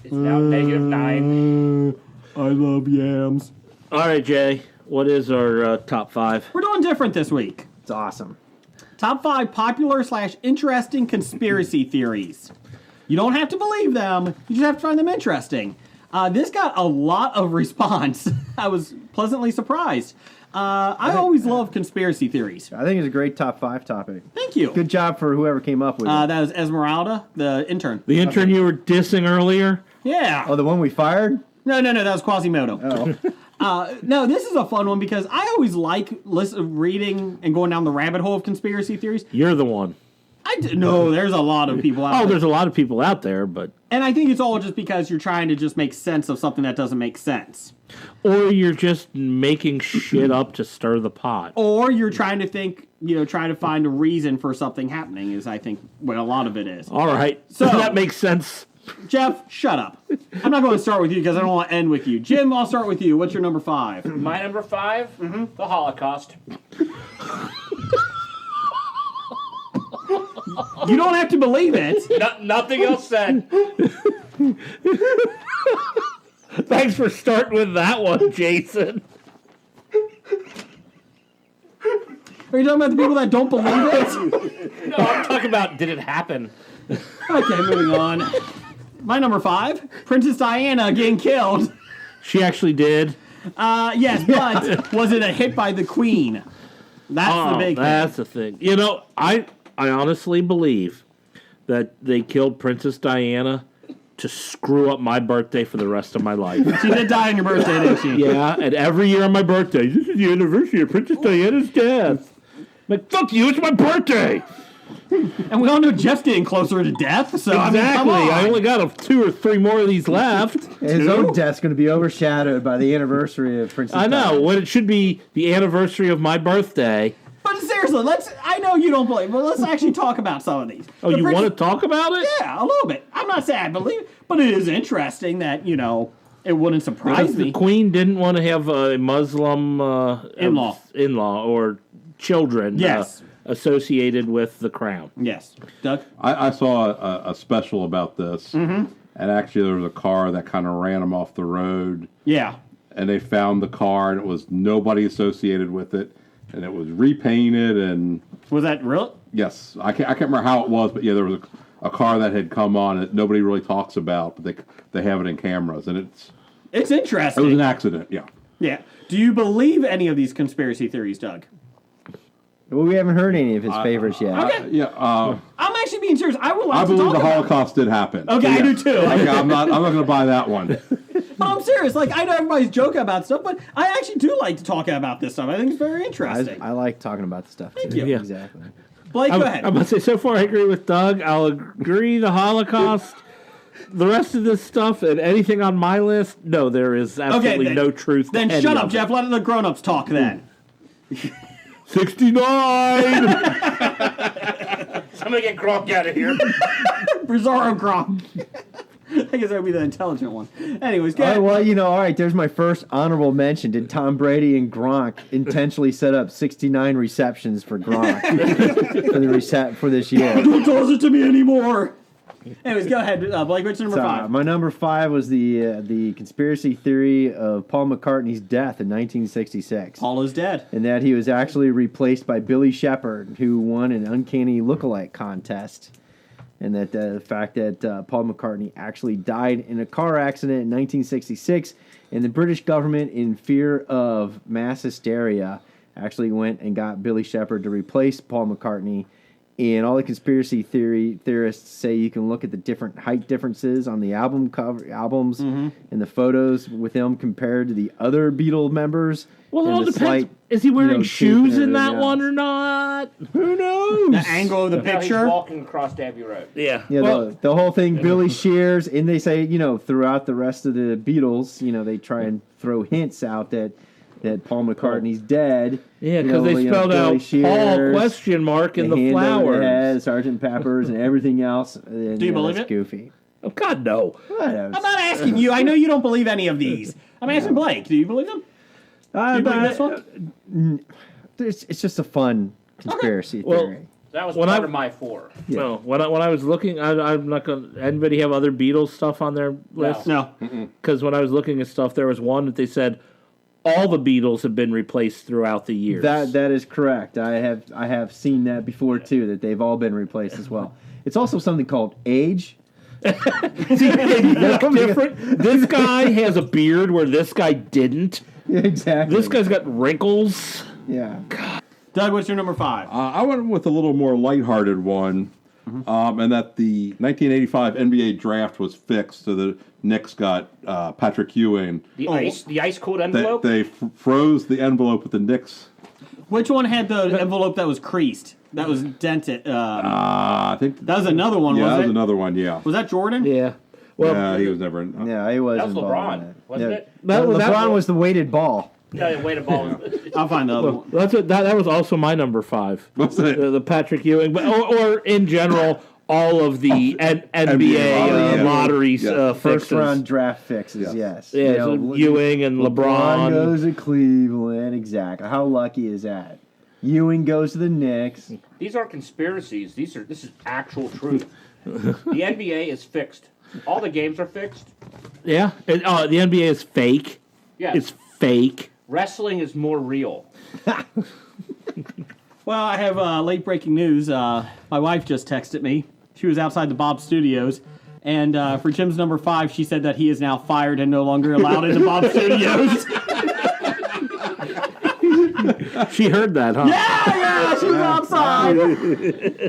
It's now -9. I love yams. All right, Jay, what is our top 5? We're doing different this week. It's awesome. Top 5 popular/interesting conspiracy theories. You don't have to believe them. You just have to find them interesting. This got a lot of response. I was pleasantly surprised. I always love conspiracy theories. I think it's a great top 5 topic. Thank you. Good job for whoever came up with it. That was Esmeralda, the intern. The intern you were dissing earlier? Yeah. Oh, the one we fired? No, that was Quasimodo. Oh. No, this is a fun one because I always like reading and going down the rabbit hole of conspiracy theories. You're the one. No, there's a lot of people out there. Oh, there's a lot of people out there, but... And I think it's all just because you're trying to just make sense of something that doesn't make sense. Or you're just making shit up to stir the pot. Or you're trying to think, trying to find a reason for something happening is, I think, what a lot of it is. All right. So that makes sense. Jeff, shut up. I'm not going to start with you because I don't want to end with you. Jim, I'll start with you. What's your number 5? My number 5? Mm-hmm. The Holocaust. You don't have to believe it. Nothing else said. Thanks for starting with that one, Jason. Are you talking about the people that don't believe it? No, I'm talking about did it happen? Okay, moving on. My number 5, Princess Diana getting killed. She actually did. Yes, but was it a hit by the Queen? That's the big thing. That's the thing. I honestly believe that they killed Princess Diana to screw up my birthday for the rest of my life. She did die on your birthday, didn't she? Yeah, and every year on my birthday, this is the anniversary of Princess Diana's death. Like, fuck you, it's my birthday! And we all know Jeff's getting closer to death, so exactly. come on. I only got 2 or 3 more of these left. His own death's going to be overshadowed by the anniversary of Princess I know. Diana. When it should be the anniversary of my birthday. But seriously, I know you don't believe, but let's actually talk about some of these. Oh, you want to talk about it? Yeah, a little bit. I'm not saying I believe it, but it is interesting that, it wouldn't surprise Because me. the Queen didn't want to have a Muslim in-law or children Yes. associated with the crown. Yes. Doug? I saw a special about this, and actually there was a car that kind of ran them off the road. Yeah. And they found the car, and it was nobody associated with it, and it was repainted, and... Was that real? Yes. I can't remember how it was, but yeah, there was a car that had come on that nobody really talks about, but they have it in cameras, and It's interesting. It was an accident, yeah. Yeah. Do you believe any of these conspiracy theories, Doug? Well, we haven't heard any of his favorites yet. Okay. I'm actually being serious. I would like I to believe talk the about Holocaust did happen. Okay, I do too. Okay, I'm not going to buy that one. But I'm serious. Like, I know everybody's joking about stuff, but I actually do like to talk about this stuff. I think it's very interesting. I like talking about the stuff. Thank too. you. Yeah. Exactly. Blake, go ahead. I'm going to say, so far I agree with Doug. I'll agree the Holocaust. The rest of this stuff and anything on my list, no, there is absolutely then- no truth. Then to any shut up, of Jeff. it. Let the grown-ups talk then. 69. Somebody get Gronk out of here. Bizarro Gronk. I guess that would be the intelligent one. Anyways, go ahead. Well, all right, there's my first honorable mention. Did Tom Brady and Gronk intentionally set up 69 receptions for Gronk for this year? Don't toss it to me anymore. Anyways, go ahead, Blake. What's your number 5? My number 5 was the conspiracy theory of Paul McCartney's death in 1966. Paul is dead. And that he was actually replaced by Billy Shepard, who won an uncanny lookalike contest. And that the fact that Paul McCartney actually died in a car accident in 1966, and the British government, in fear of mass hysteria, actually went and got Billy Shepard to replace Paul McCartney. And all the conspiracy theorists say you can look at the different height differences on the albums and the photos with him compared to the other Beatle members. Well, it and all the depends. slight, Is he wearing tooth shoes and in that everything one else. or not? Who knows? The angle of the No, he's picture. walking across Abbey Road. Yeah. Yeah, Well, the whole thing, Billy Shears, and they say, throughout the rest of the Beatles, they try and throw hints out that Paul McCartney's dead. yeah, because they spelled Billy out Shears, Paul question mark in the hand over flowers. head, Sergeant Pepper's, and everything else. And, Do you believe that's it? Goofy. Oh God, no. Whatever. I'm not asking you. I know you don't believe any of these. I'm asking Blake. Do you believe them? Do you believe this one? It's just a fun conspiracy Well, theory. That was When part I- of my 4. No, when I was looking, I'm not going to... Anybody have other Beatles stuff on their list? No. Because when I was looking at stuff, there was one that they said all the Beatles have been replaced throughout the years. That is correct. I have seen that before too. That they've all been replaced as well. It's also something called age. See, they look different. This guy has a beard where this guy didn't. Yeah, exactly. This guy's got wrinkles. Yeah. Doug, what's your number 5? I went with a little more lighthearted one, and that the 1985 NBA draft was fixed, so the Knicks got Patrick Ewing. The ice cold They, envelope. they froze the envelope with the Knicks. Which one had the envelope that was creased? That was dented. I think That was another one, yeah, was that was it? another one. Yeah, Was that Jordan? Yeah. Well, yeah, he was never. Yeah, he was That was involved in LeBron, it. wasn't Yeah. it? LeBron was the weighted ball. No, wait a ball. I'll find the other one. that's what, that was also my number 5. What's it? The Patrick Ewing, but or in general, all of the NBA lottery First fixes. round draft fixes. Yes. Yeah, so Ewing and LeBron. goes to Cleveland. Exactly. How lucky is that? Ewing goes to the Knicks. These aren't conspiracies. This is actual truth. The NBA is fixed. All the games are fixed. Yeah, the NBA is fake. Yeah. It's fake. Wrestling is more real. Well, I have late breaking news. My wife just texted me. She was outside the Bob Studios. And for Jim's number 5, she said that he is now fired and no longer allowed into Bob Studios. She heard that, huh? Yeah, she was outside.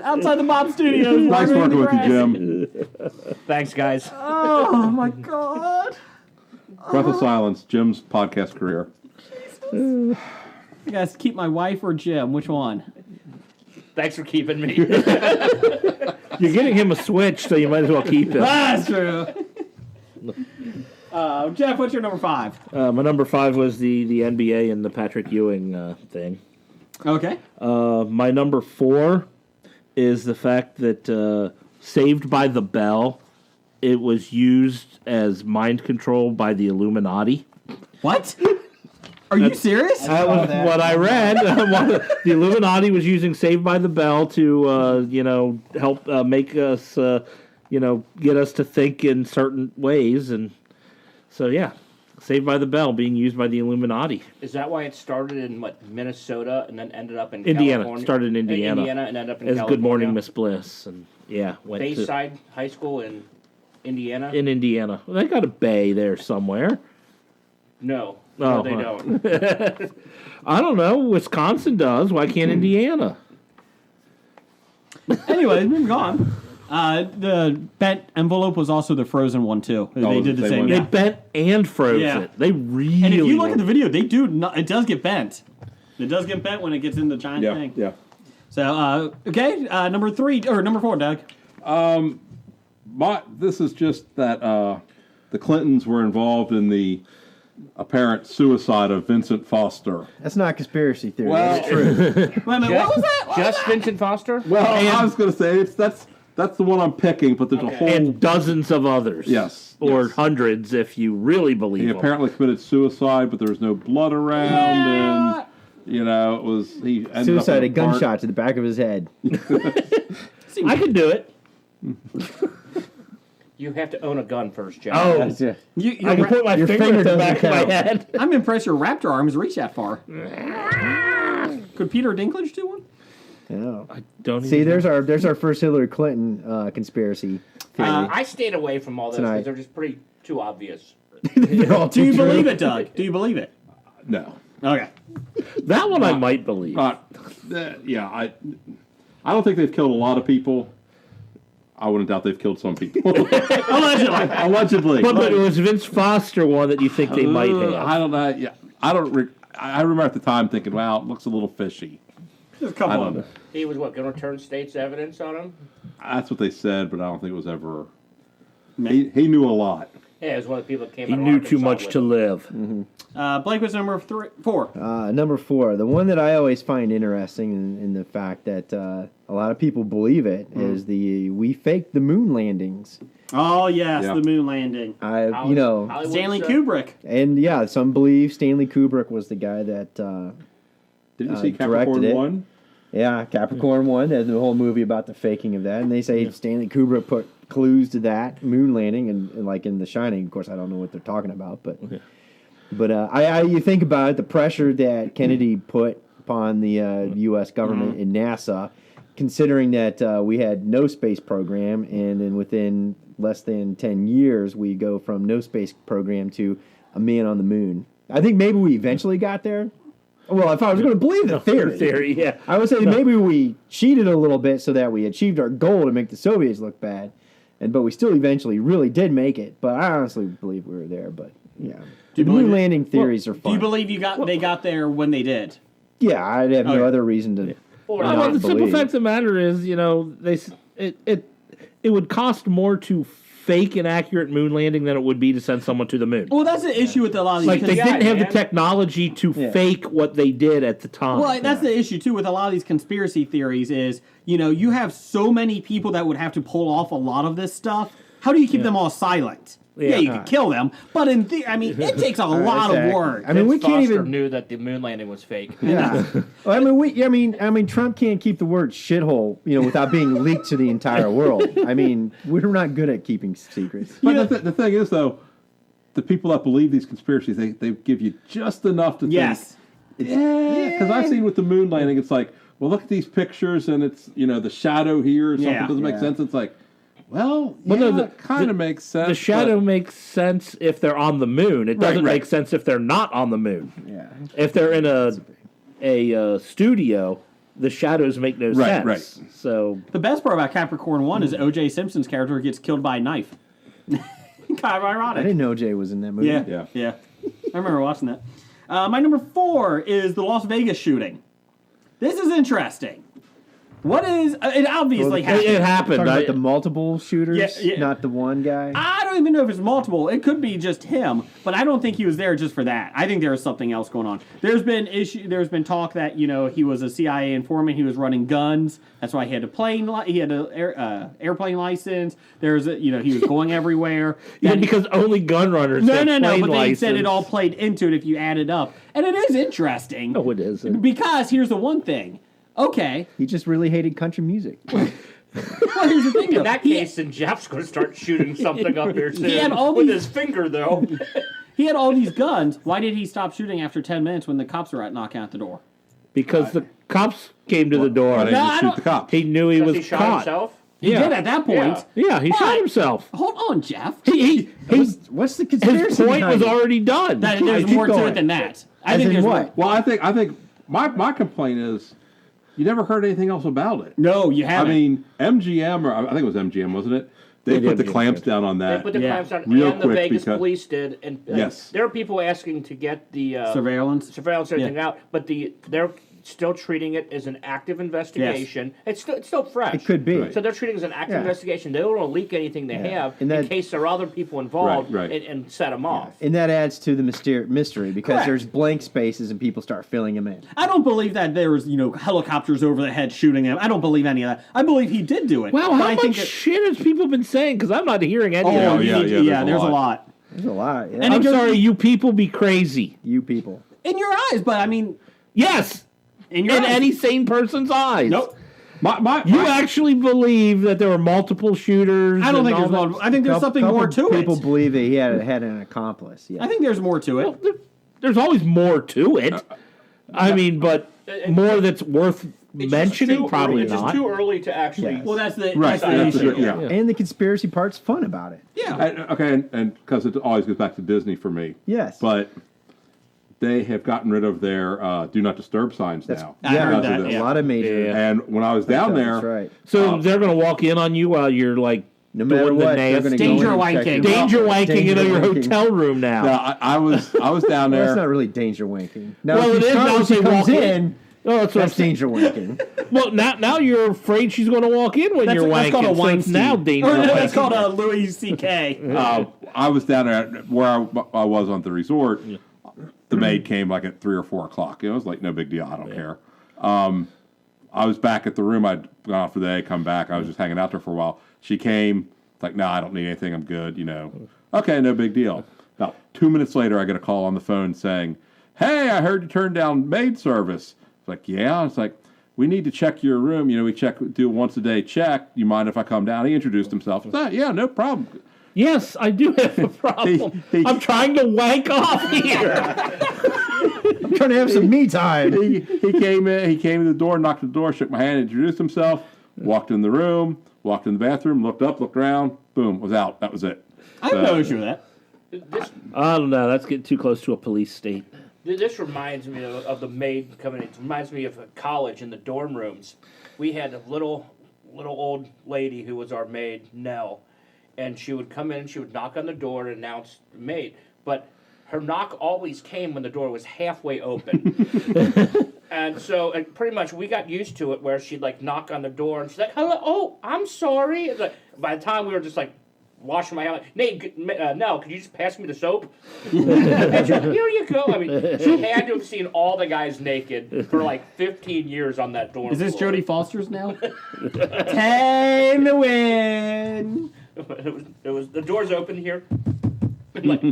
Outside the Bob Studios. Nice wandering in working the with you, grass. Jim. Thanks, guys. Oh, my God. Breath of silence. Jim's podcast career. You guys keep my wife or Jim? Which one? Thanks for keeping me. You're getting him a switch, so you might as well keep it. That's true. Jeff, what's your number 5? My number 5 was the NBA and the Patrick Ewing thing. Okay. My number 4 is the fact that Saved by the Bell, it was used as mind control by the Illuminati. What? Are you serious? That was what I read. The Illuminati was using Saved by the Bell to, help make us, get us to think in certain ways. And so, yeah, Saved by the Bell being used by the Illuminati. Is that why it started in, Minnesota and then ended up in Indiana. California? Started in Indiana. Indiana and ended up in As California. Good Morning, Miss Bliss. And, yeah, went to... Bayside High School in Indiana? In Indiana. Well, they got a bay there somewhere. No. Oh, No, they huh. don't. I don't know. Wisconsin does. Why can't Indiana? Anyway, moving on. The bent envelope was also the frozen one too. They did the same. They Yeah. bent and froze Yeah. it. They really. And if you look at the video, they do. It does get bent. It does get bent when it gets in the giant Yeah, thing. yeah. So okay, number 4, Doug. This is just that the Clintons were involved in the apparent suicide of Vincent Foster. That's not conspiracy theory. Well, That's true. Wait a minute, what was that? What was Just Vincent Foster? Well, I was going to say that's the one I'm picking, but there's a whole and dozens of others. Yes, or yes. hundreds if you really believe. He them. apparently committed suicide, but there was no blood around, and it was he ended Suicide, up a in park. gunshot to the back of his head. I could do it. You have to own a gun first, Jeff. Oh, That's it. I can put my your finger, finger in the doesn't back of count. my head. I'm impressed your raptor arms reach that far. Could Peter Dinklage do one? Yeah. I don't See, even there's our first Hillary Clinton conspiracy theory. I stayed away from all those Tonight. because they're just pretty too obvious. They're all Do you too true. believe it, Doug? Do you believe it? No, Okay. that one I might believe. yeah, I don't think they've killed a lot of people. I wouldn't doubt they've killed some people. Allegedly. But it was Vince Foster one that you think they might have. I don't know. Yeah, I don't. I remember at the time thinking, "Wow, it looks a little fishy." Just a couple I of don't know. them. He was going to turn state's evidence on him? That's what they said, but I don't think it was ever. He knew a lot. Yeah, it was one of the people that came He out of knew Arkansas too much with to him. live. Blake was number 4. Number 4, the one that I always find interesting in the fact that a lot of people believe it is we faked the moon landings. Oh yes, Yeah. the moon landing. Hollywood Stanley stuff. Kubrick. And yeah, some believe Stanley Kubrick was the guy that Did you see directed Capricorn it. 1? Yeah, Capricorn 1. There's the whole movie about the faking of that. And they say Stanley Kubrick put clues to that moon landing and like in The Shining. Of course, I don't know what they're talking about, but you think about it, the pressure that Kennedy put upon the U.S. government and NASA, considering that we had no space program, and then within less than 10 years, we go from no space program to a man on the moon. I think maybe we eventually got there. Well, if I was going to believe the theory, Yeah. I would say maybe we cheated a little bit so that we achieved our goal to make the Soviets look bad, but we still eventually really did make it. But I honestly believe we were there. But yeah, the moon landing theories are Do fun. you believe they got there when they did? Yeah, I'd have no Okay. other reason to. Well, not the simple believe. fact of the matter is, it would cost more to fake an accurate moon landing than it would be to send someone to the moon. Well, that's the issue with a lot of these. Like they because- didn't have the man. technology to fake what they did at the time. Well, that's the issue too with a lot of these conspiracy theories is, you have so many people that would have to pull off a lot of this stuff. How do you keep them all silent? Yeah, you can kill them, but it takes a lot of exactly. work. I mean, we Vince can't Foster even. knew that the moon landing was fake. Yeah. Well, I mean, Trump can't keep the word shithole, without being leaked to the entire world. I mean, we're not good at keeping secrets. But the thing is, though, the people that believe these conspiracies, they give you just enough to Yes. think. Yeah, because I've seen with the moon landing, it's like, well, look at these pictures, and it's the shadow here or something doesn't make sense. It's like, well, it kind of makes sense. the shadow makes sense if they're on the moon. It doesn't right. make sense if they're not on the moon. Yeah. If they're in a studio, the shadows make no Right, sense. right. So The best part about Capricorn 1 is O.J. Simpson's character gets killed by a knife. Kind of I ironic. didn't know Jay was in that movie. Yeah. I remember watching that. My number 4 is the Las Vegas shooting. This is interesting. What is... It obviously happened. it happened. Talking about the multiple shooters, Yeah. not the one guy. I don't even know if it's multiple. It could be just him, but I don't think he was there just for that. I think there was something else going on. There's been talk that he was a CIA informant. He was running guns. That's why he had an airplane license. He was going everywhere. Yeah, because only gun runners. No, have but plane they said it license. all played into it if you add it up, and it is interesting. No, it isn't. Because here's the one thing. Okay, He just really hated country music. well here's the thing. In though. that case, then Jeff's going to start shooting something up here soon. He had all with these- his finger, though. He had all these guns. Why did he stop shooting after 10 minutes when the cops were knocking out the door? Because the cops came to the door. Why didn't No, you I shoot don't- the cops? He knew he Because was he shot caught. himself. He Yeah. did at that point. Yeah, he But- shot himself. Hold on, Jeff. What's the conspiracy? His point behind was it? already done. There's keep more to going. it than that. I As think in there's what? Well, I think my complaint is you never heard anything else about it. No, you haven't. I mean, MGM, or I think it was MGM, wasn't it? They put the clamps down on They that. put the clamps on, real and the quick Vegas because- police did, and Yes. there are people asking to get the surveillance and everything out, but they're still treating it as an active investigation. It's still fresh. It could be. Right. So they're treating it as an active Yeah. investigation. They don't want to leak anything they have And in that- case there are other people involved Right, right. And set them off. And that adds to the mystery because Correct. there's blank spaces and people start filling them in. I don't believe that there was, helicopters over the head shooting him. I don't believe any of that. I believe he did do it. Wow, But how I much think that- shit has people been saying? Because I'm not hearing any Oh, of it. yeah, there's a lot. There's a lot. Yeah. And I'm it goes- sorry, you people be crazy. You people. In your eyes, but I mean, Yes, in your in eyes. any sane person's eyes. Nope. You actually believe that there were multiple shooters? I don't think and there's all one. I think there's something Couple more to people it. believe that he had an accomplice. Yeah. I think there's more to it. that? There's always more to it. I mean, but more that's worth mentioning, probably it's not. just too early to actually. Yes. Well, that's the Right, that's the that's issue. the- yeah. And the conspiracy part's fun about it. Yeah. Okay, and because it always goes back to Disney for me. Yes. But they have gotten rid of their Do Not Disturb signs now. I heard because of that, this. A lot of major. Yeah. And when I was down there, That's right. So they're going to walk in on you while you're like No matter doing what, the they're going to nasty go in Danger and check wanking. you. danger wanking Danger in your wanking. hotel room now. no, I was down Well, there. that's not really danger wanking. Now, Well, if it you is start now when if she they comes walk in. in. Oh, that's what I'm That's saying. danger wanking. Well, now you're afraid she's going to walk in when you're That's wanking. called a So it's Weinstein. now danger Or no, that's wanking. called a Louis C.K. I was down there where I was on the resort. The maid came like at 3 or 4 o'clock. It was like no big deal. I don't care. I was back at the room. I'd gone out for the day, come back. I was just hanging out there for a while. She came. It's like, no, I don't need anything. I'm good. Okay, no big deal. About 2 minutes later, I get a call on the phone saying, "Hey, I heard you turned down maid service." It's like, yeah. It's like, we need to check your room. We do a once a day check. You mind if I come down? He introduced himself. I said, yeah, no problem. Yes, I do have a problem. I'm trying to wank off here. I'm trying to have some me time. He came in. He came to the door, knocked on the door, shook my hand, introduced himself, walked in the room, walked in the bathroom, looked up, looked around, boom, was out. That was it. I have no issue with that. I don't know. That's getting too close to a police state. This reminds me of the maid coming in. It reminds me of college in the dorm rooms. We had a little old lady who was our maid, Nell, and she would come in and she would knock on the door and announce the maid. But her knock always came when the door was halfway open. And so pretty much we got used to it where she'd like knock on the door and she's like, "Hello, oh, I'm sorry." It's like, by the time we were just like washing my hands, Nate, Nell, could you just pass me the soap? And she, here you go. I mean, she had to have seen all the guys naked for like 15 years on that dorm Is this floor. Jodie Foster's now? 10 to win. It was the doors open here. Like,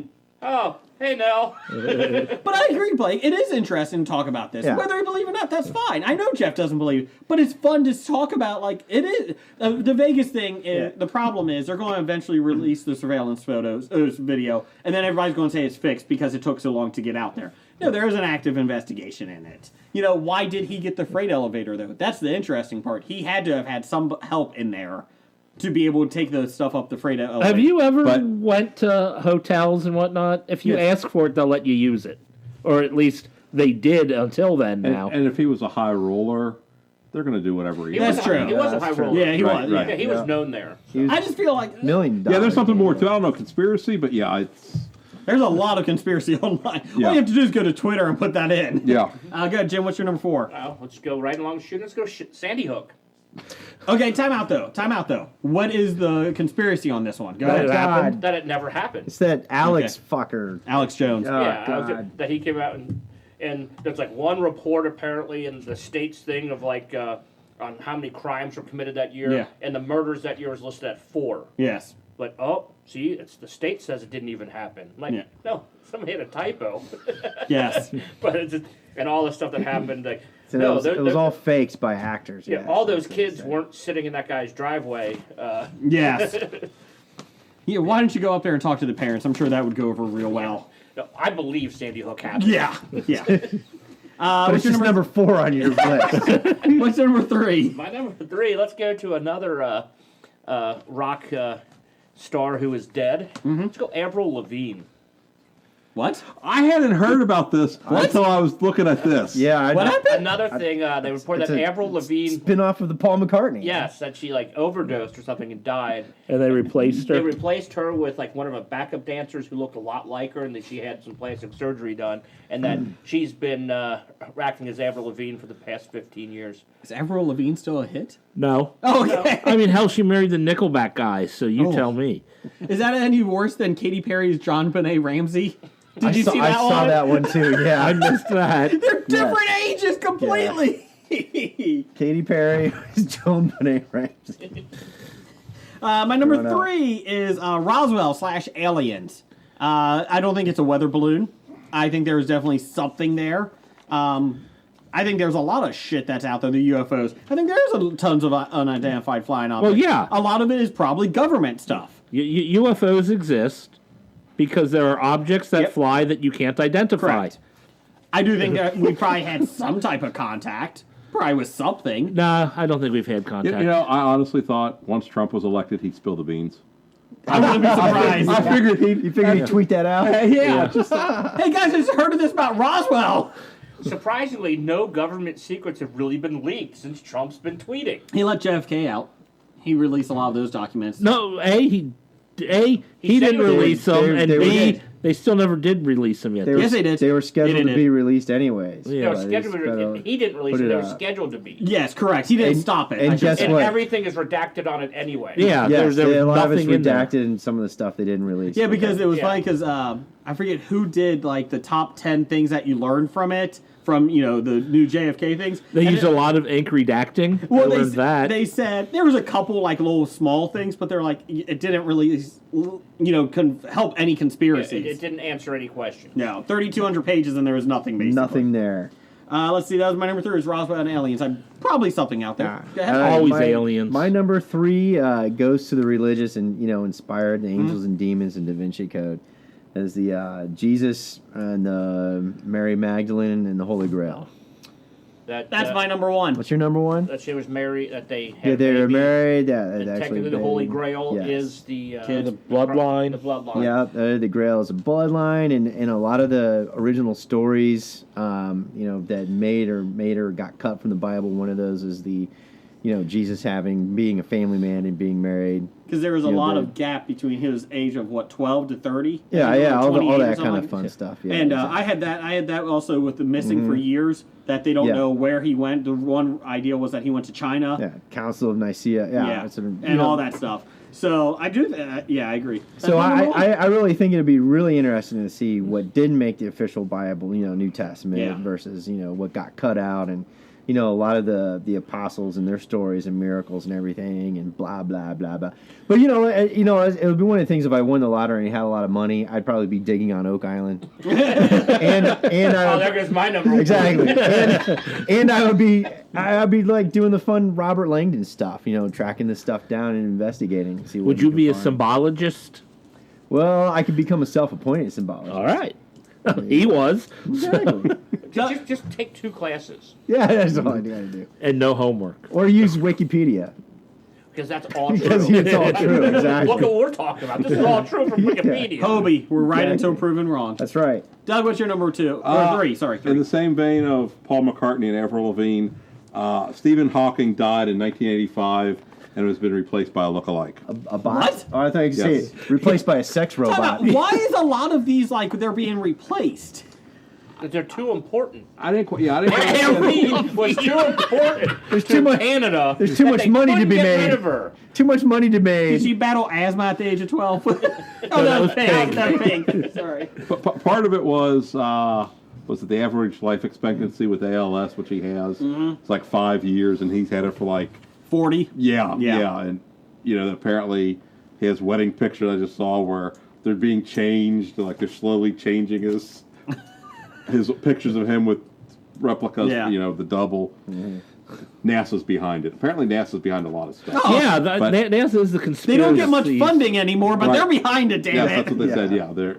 oh, hey, Nell. But I agree, Blake. It is interesting to talk about this. Yeah. Whether you believe it or not, that's fine. I know Jeff doesn't believe it, but it's fun to talk about. Like, it is. The Vegas thing, the problem is they're going to eventually release the surveillance photos, video, and then everybody's going to say it's fixed because it took so long to get out there. No, there is an active investigation in it. Why did he get the freight elevator, though? That's the interesting part. He had to have had some help in there to be able to take the stuff up the freight elevator. Have you ever went to hotels and whatnot? If you ask for it, they'll let you use it. Or at least they did until then now. And if he was a high roller, they're going to do whatever he That's wants. true. He was a high That's true. roller. Yeah, he was. Right. Yeah, he was known there. I just feel like $1 million. Yeah, there's something more to it. I don't know, conspiracy, but yeah, it's... there's a lot of conspiracy online. Yeah. All you have to do is go to Twitter and put that in. Yeah. Go ahead, Jim. What's your number 4? Well, let's go right along shooting. Let's go Sandy Hook. Okay, time out though. What is the conspiracy on this one? Go Oh, ahead. God. That it never happened. It's that Alex fucker. Alex Jones. Oh, Yeah, God. that he came out and there's like one report apparently in the states thing of like on how many crimes were committed that year, Yeah. and the murders that year was listed at 4. Yes. But see, it's the state says it didn't even happen. Like, Yeah. no, somebody had a typo. Yes. But it's just, and all the stuff that happened, like So no, it was all fakes by actors. yeah, all those kids weren't sitting in that guy's driveway. Yes. Yeah. Why don't you go up there and talk to the parents? I'm sure that would go over real well. No, I believe Sandy Hook happened. Yeah. Yeah. But it's just number 4 on your list. What's number 3? My number 3. Let's go to another rock star who is dead. Let's go Avril Lavigne. What? I hadn't heard about this until I was looking at this. Yeah, What happened? Another thing, they reported it's that a Avril Lavigne, spin-off of the Paul McCartney. yes, that she like overdosed or something and died. And they replaced They her. replaced her with like one of her backup dancers who looked a lot like her, and that she had some plastic surgery done, and that she's been acting as Avril Lavigne for the past 15 years. Is Avril Lavigne still a hit? No. Oh, okay. I mean, hell, she married the Nickelback guy, so you Oh. tell me. Is that any worse than Katy Perry's John Benet Ramsey? Did you see I that one? saw that one too. Yeah, I missed that. They're different ages completely. Katy Perry is Joan Benet Ramsey. My number Going up. 3 is Roswell/Aliens. I don't think it's a weather balloon. I think there's definitely something there. I think there's a lot of shit that's out there, the UFOs. I think there's tons of unidentified flying objects. Well, yeah. A lot of it is probably government stuff. UFOs exist because there are objects that Yep. fly that you can't identify. Correct. I do think that we probably had some type of contact. Probably with something. Nah, I don't think we've had You contact. know, I honestly thought once Trump was elected, he'd spill the beans. I wouldn't be surprised. I figured he'd tweet that out. Yeah. Hey guys, I just heard of this about Roswell. Surprisingly, no government secrets have really been leaked since Trump's been tweeting. He let JFK out. He released a lot of those documents. No, he said didn't they- release them, and they B, did. they still never did release them yet. They were, Yes, they did. They were scheduled They to did. be released anyways. Yeah. They were But scheduled it's to, better- he didn't release put it, it they were out. scheduled to be. Yes, correct. He didn't And- stop it. and I should guess say. And what? everything is redacted on it anyway. Yeah, Yes, there was a lot of it's nothing in there. redacted, and some of the stuff they didn't release. Yeah, because it was Yeah. funny because I forget who did like the top 10 things that you learned from it, from the new JFK things. They And use a lot of ink redacting. Well, I learned that. they said there was a couple like little small things, but they're like it didn't really help any Yeah, conspiracies. it didn't answer any questions. No, 3,200 pages and there was nothing basically. Nothing there. Let's see, that was my number 3 is Roswell and Aliens. I'm probably something out there. Go ahead. Always my, aliens. My number 3 goes to the religious and inspired the angels and demons and Da Vinci Code, as the Jesus and Mary Magdalene and the Holy Grail. That's my number 1. What's your number 1? That she was married. That they had Yeah, they were baby, married. Yeah, and actually, technically, the Holy Grail is the bloodline. The bloodline. Yeah, the Grail is a bloodline, and a lot of the original stories, that made or got cut from the Bible. One of those is the, Jesus being a family man and being married. Because there was a lot of gap between his age of 12 to 30. Yeah, And yeah, all 28 or that something kind of like- fun stuff. Yeah, And exactly. I had that also with the missing for years, that they don't Yeah. know where he went. The one idea was that he went to China. Yeah, Council of Nicaea. Yeah, Yeah, it's and all that stuff. So I do. I agree. So I really think it'd be really interesting to see what did make the official Bible, New Testament, Yeah. versus what got cut out, and a lot of the apostles and their stories and miracles and everything, and blah blah blah blah. But it would be one of the things if I won the lottery and had a lot of money, I'd probably be digging on Oak Island, and Oh, there goes my number. exactly, and I'd be like doing the fun Robert Langdon stuff, tracking this stuff down and investigating. See what Would we you can be a find. symbologist? Well, I could become a self-appointed symbologist. All right. He was. Exactly. Just take 2 classes Yeah, that's all I gotta do. And no homework. Or use Wikipedia. because that's all true. Because it's all true, exactly. Look at what we're talking about. This is all true from Wikipedia. Hobie, we're right Exactly. into proven wrong. That's right. Doug, what's your number 2? Or 3, sorry, 3. In the same vein of Paul McCartney and Avril Lavigne, Stephen Hawking died in 1985 and has been replaced by a lookalike. A bot? What? Oh, I thought you could Yes. say replaced by a sex Time robot. out. Why is a lot of these like they're being replaced? Because they're too important. I didn't quite. Yeah, I didn't. Avril was too important There's to too much- Canada. there's too that much they money to couldn't be get made. rid of her. Too much money to Did make. she battle asthma at the age of 12? Oh, that was pink. That was pink. Sorry. Part of it was it the average life expectancy with ALS, which he has? It's like 5 years, and he's had it for like 40. yeah, Yeah. and apparently his wedding picture I just saw where they're being changed, like they're slowly changing his pictures of him with replicas, Yeah. the double. NASA's behind it. Apparently, NASA's behind a lot of stuff. Yeah, But- NASA is the conspiracy. They don't get much funding anymore, but Right. they're behind it, damn Yes, it. that's what they said. Yeah, they're.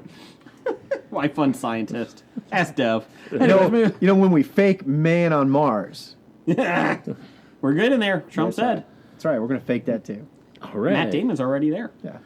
Why fun scientist? Ask Dev. When we fake man on Mars. We're good in there. Trump said. That's right. We're gonna fake that too. All right. Matt Damon's already there. Yeah.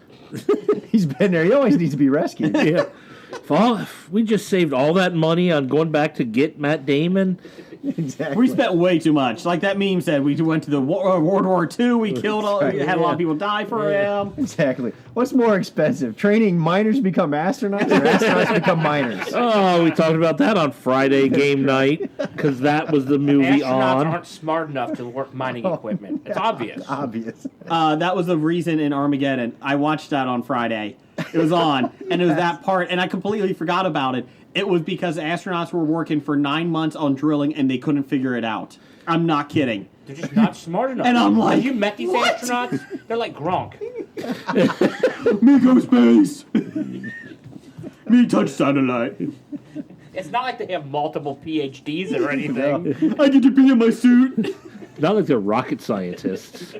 He's been there. He always needs to be rescued. Yeah. If we just saved all that money on going back to get Matt Damon. Exactly. We spent way too much. Like that meme said, we went to the World War II. We killed all. We had a lot of people die for him. Exactly. What's more expensive, training miners to become astronauts or astronauts to become miners? Oh, we talked about that on Friday game night because that was the movie Astronauts on. aren't smart enough to work mining equipment. It's obvious. Obvious. That was the reason in Armageddon. I watched that on Friday. It was on, and it was that part, and I completely forgot about it. It was because astronauts were working for 9 months on drilling, and they couldn't figure it out. I'm not kidding. They're just not smart enough. And I'm like, have you met these what? astronauts? They're like Gronk. Me go space. Me touch satellite. It's not like they have multiple PhDs or anything. I get to be in my suit. Not like they're rocket scientists.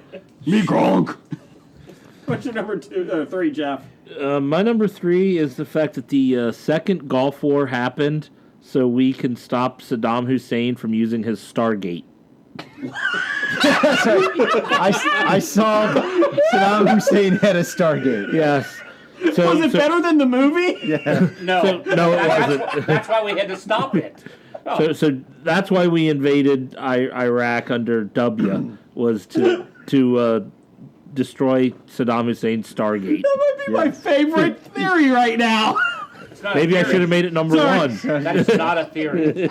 Me Gronk. What's your number 3, Jeff? My number 3 is the fact that the second Gulf War happened so we can stop Saddam Hussein from using his Stargate. I saw Saddam Hussein had a Stargate. Yes. So, Was it better than the movie? Yeah. No, no, it wasn't. That's why we had to stop it. So that's why we invaded Iraq under W was to destroy Saddam Hussein's Stargate. That might be my favorite theory right now. Maybe I should have made it number Sorry. 1. That is not a theory.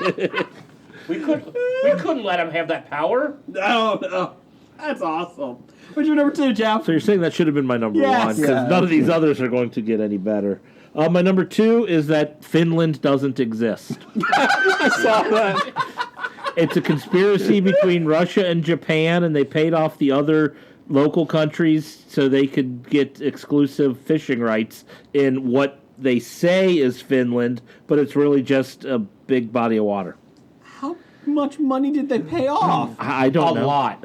We couldn't let him have that power. No. That's awesome. What's your number 2, Jeff? So you're saying that should have been my number Yes. 1 because Yeah. none of these others are going to get any better. My number 2 is that Finland doesn't exist. I saw that. It's a conspiracy between Russia and Japan, and they paid off the other local countries so they could get exclusive fishing rights in what they say is Finland, but it's really just a big body of water. How much money did they pay off? I don't know. A lot.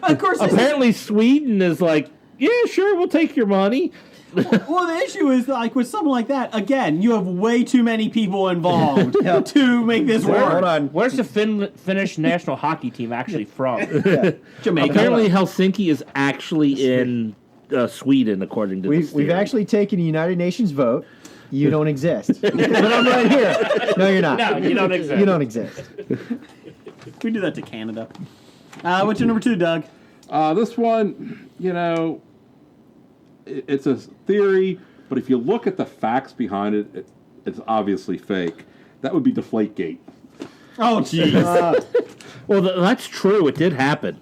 Of course, Apparently, Sweden is like, yeah, sure, we'll take your money. well, the issue is like with something like that. Again, you have way too many people involved to make this work. Hold on. Where's the Finnish national hockey team actually from? Jamaica. Apparently, Helsinki is actually in Sweden, according to this We've theory. actually taken a United Nations vote. You don't exist. But I'm right here. No, you're not. No, you don't exist. You don't exist. We do that to Canada. What's your number 2, Doug? This one, it's a theory, but if you look at the facts behind it, it's obviously fake. That would be Deflategate. Oh, jeez. Well, that's true. It did happen.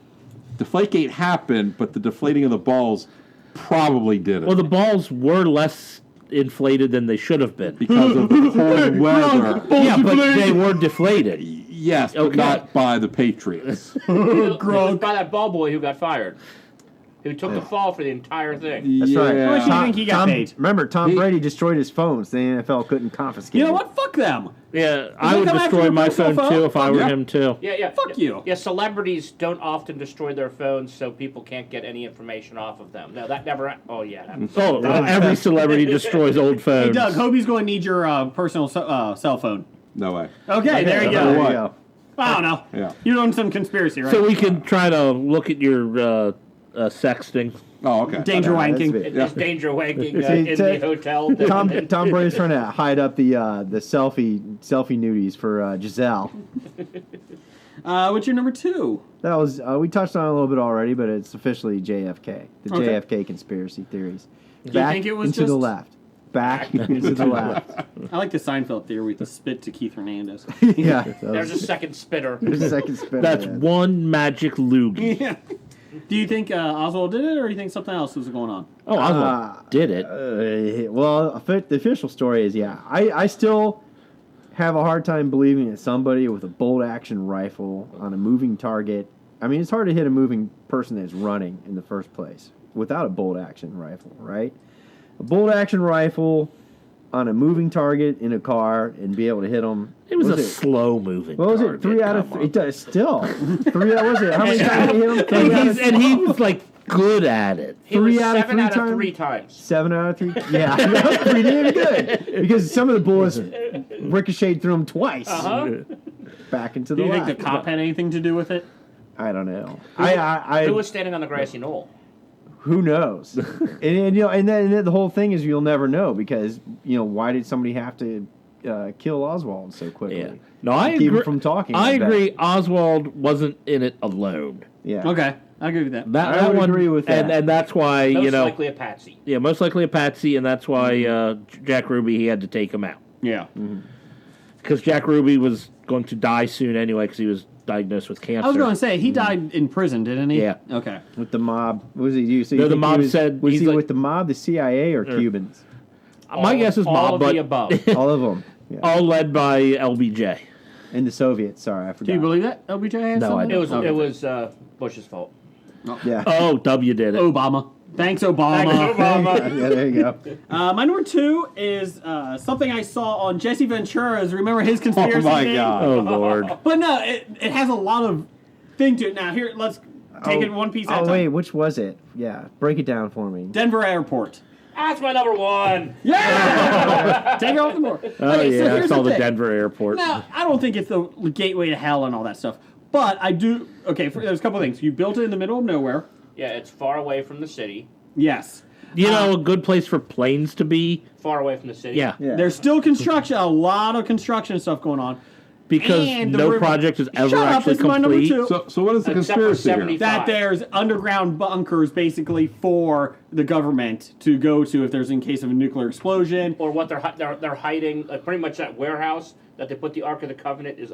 Deflategate happened, but the deflating of the balls probably didn't. Well, the balls were less inflated than they should have been. because of the cold weather. Yeah, but they were deflated. Yes, but Okay. not by the Patriots. It was by that ball boy who got fired. Who took the fall for the entire thing. That's right. How much do you think he got paid? Remember, Tom Brady destroyed his phone, so the NFL couldn't confiscate You know it. what? Fuck them. Yeah, I they would come after destroy your my personal phone too if I were Yeah. him too. Yeah. Fuck you. Yeah, celebrities don't often destroy their phones so people can't get any information off of them. No, that never. Oh yeah. Oh, every celebrity destroys old phones. Hey, Doug, Hobie's going to need your personal cell phone. No way. Okay, there you There go. you what? go. I don't know. Yeah. You're doing some conspiracy, right? So we can try to look at your sexting. Oh, okay. Danger That's wanking. it. It's danger wanking See, in the hotel. Tom Brady's trying to hide up the selfie nudies for Giselle. What's your number 2? That was we touched on it a little bit already, but it's officially JFK. The Okay. JFK conspiracy theories. you Back think it was into the just- left. Back into the left. I like the Seinfeld theory with the spit to Keith Hernandez. Yeah. There's a second spitter. There's a second spin. That's one magic loogie. Yeah. Do you think Oswald did it, or do you think something else was going on? Oh, Oswald did it. Well, the official story is, yeah. I still have a hard time believing that somebody with a bolt action rifle on a moving target. I mean, it's hard to hit a moving person that's running in the first place without a bolt action rifle, right? A bolt action rifle on a moving target in a car and be able to hit them. It was a slow moving. What was it? 3 out of 3. It does still. 3 out. Was it? How many times did he hit him? And he was like good at it. He was 3 out of 7 3 out of times? 3 times. 7 out of 3. Yeah, that was pretty damn good. Because some of the bullets ricocheted through him twice. Back into Do the you think left. the cop had anything to do with it? I don't know. Who was standing on the grassy knoll? who knows? and then the whole thing is you'll never know because why did somebody have to kill Oswald so quickly? Yeah. No, I Keep agree. him from talking. I bet. agree. Oswald wasn't in it alone. Yeah. Okay, I agree with that. I would agree with that. And that's why Most likely a patsy. Yeah, most likely a patsy, and that's why Jack Ruby he had to take him out Yeah. because Jack Ruby was going to die soon anyway because he was diagnosed with cancer. I was going to say he died in prison, didn't he? Yeah. Okay. With the mob, what was he? So No, you the think mob he was, said was he's he like- with the mob, the CIA, or Cubans? My guess is all mob, of but the above. All of them. Yeah. all led by LBJ. And the Soviets. Sorry, I forgot. Do you believe that LBJ has No, I something? don't. It was Bush's fault. Yeah. Oh, W did it. Obama. Thanks, Obama. Yeah, there you go. My number 2 is something I saw on Jesse Ventura's. Remember his conspiracy Oh my thing? God. Oh Lord. But no, it has a lot of thing to it. Now, here, let's take it one piece at a time. Wait, which was it? Yeah, break it down for me. Denver Airport. That's my number one. Yeah! Take it off the board. Oh Okay, so yeah, I here's saw the thing. Denver airport. Now, I don't think it's the gateway to hell and all that stuff. But I do... Okay, there's a couple things. You built it in the middle of nowhere. Yeah, it's far away from the city. Yes. You know, a good place for planes to be. Far away from the city. Yeah, Yeah. There's still construction, a lot of construction stuff going on. because And the no river- project is ever Shut up, actually this is my number complete. 2. So what is the Except for conspiracy here? 75. That there's underground bunkers basically for the government to go to if there's in case of a nuclear explosion. Or what they're hiding, pretty much that warehouse that they put the Ark of the Covenant is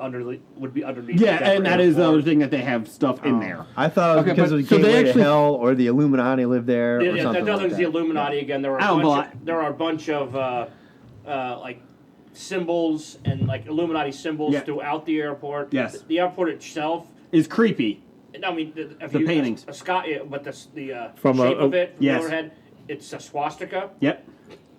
would be underneath. Yeah, the and that is the airport. other thing that they have stuff in there. I thought it was Okay, because but- of the so they gateway to actually- hell or the Illuminati lived there or Yeah, something that like was the that. Illuminati again. There I don't are a bunch of like symbols and like Illuminati symbols Yeah. throughout the airport. Yes. The airport itself. It's creepy. I mean, if The you, paintings. but the From shape of it from yes. the overhead, it's a swastika. Yep.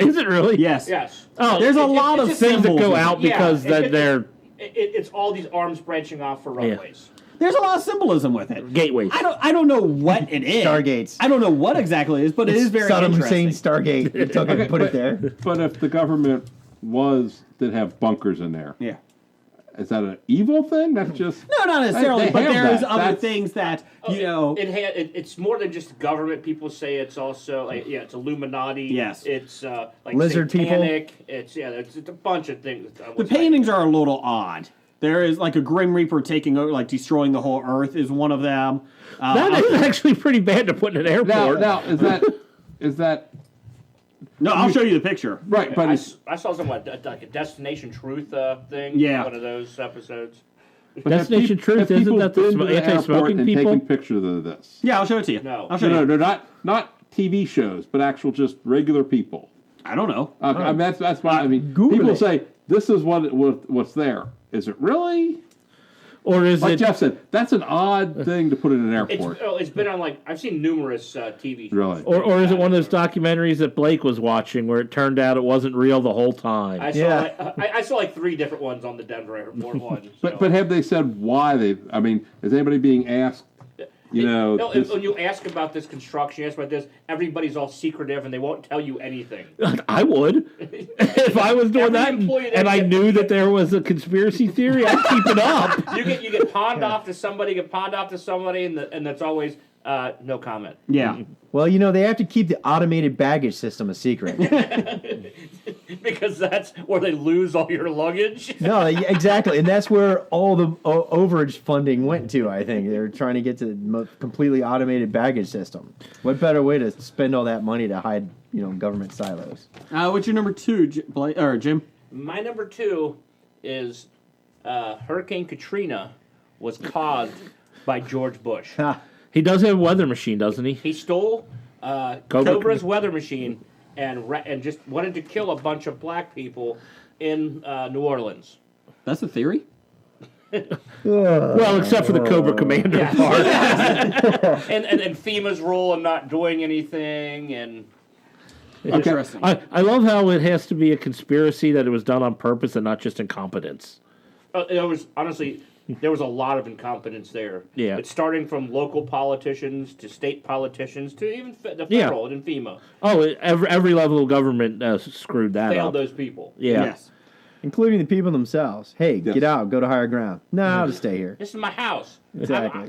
Is it really? Yes. Yes. Oh, There's a It- lot it's of just things that symbols go in it. out Yeah, because it- they're It's all these arms branching off for runways. There's a lot of symbolism with it. gateways. I don't know what it is. Stargates. I don't know what exactly it is, but it is very Saddam interesting. Hussein Stargate. They took it and put it there. But if the government did have bunkers in there, Yeah. is that an evil thing? That's just No, not necessarily, They but have there's that. other That's- things that you know. It's more than just government. People say it's also it's Illuminati. Yes. It's like Lizard people? satanic. It's a bunch of things. The paintings are a little odd. There is like a Grim Reaper taking over, like destroying the whole Earth is one of them. That is actually pretty bad to put in an airport. now is that No, I'll show you the picture. right? But it's I saw some like a Destination Truth thing. Yeah. One of those episodes. but have Destination peop- Truth, have isn't people that the been to anti-smoking airport and people? taking pictures of this? Yeah, I'll show it to you. No. I'll show No, you. no, not TV shows, but actual just regular people. I don't know. I mean, that's why I mean. Google People it. say this is what's there. Is it really? Or is Like it? Jeff said, that's an odd thing to put in an airport. It's been on like I've seen numerous TV shows. Really? Or is it one of those documentaries that Blake was watching where it turned out it wasn't real the whole time? I saw Yeah. I saw like 3 different ones on the Denver airport one. But have they said why they? I mean, is anybody being asked? You know, No, this- when you ask about this construction, you ask about this, everybody's all secretive and they won't tell you anything. I would. If I was doing Every that and, employee that and I gets- knew that there was a conspiracy theory, I'd keep it up. You get pawned off to somebody, and that's always no comment. Yeah. Well, they have to keep the automated baggage system a secret. Because that's where they lose all your luggage. No, exactly, and that's where all the overage funding went to. I think they're trying to get to the completely automated baggage system. What better way to spend all that money to hide, government silos? What's your number 2, Jim? My number 2 is Hurricane Katrina was caused by George Bush. He does have a weather machine, doesn't he? He stole Cobra's weather machine and just wanted to kill a bunch of black people in New Orleans. That's a theory. Well, except for the Cobra Commander part. and FEMA's role in not doing anything and Interesting. I love how it has to be a conspiracy that it was done on purpose and not just incompetence. there was a lot of incompetence there. Yeah. It's starting from local politicians to state politicians to even the Yeah. federal and FEMA. Oh, every level of government screwed that Failed up. those people. Yeah. Yes. Including the people themselves. Hey, Yes. get out, go to higher ground. No, I'll just stay here. This is my house. Exactly.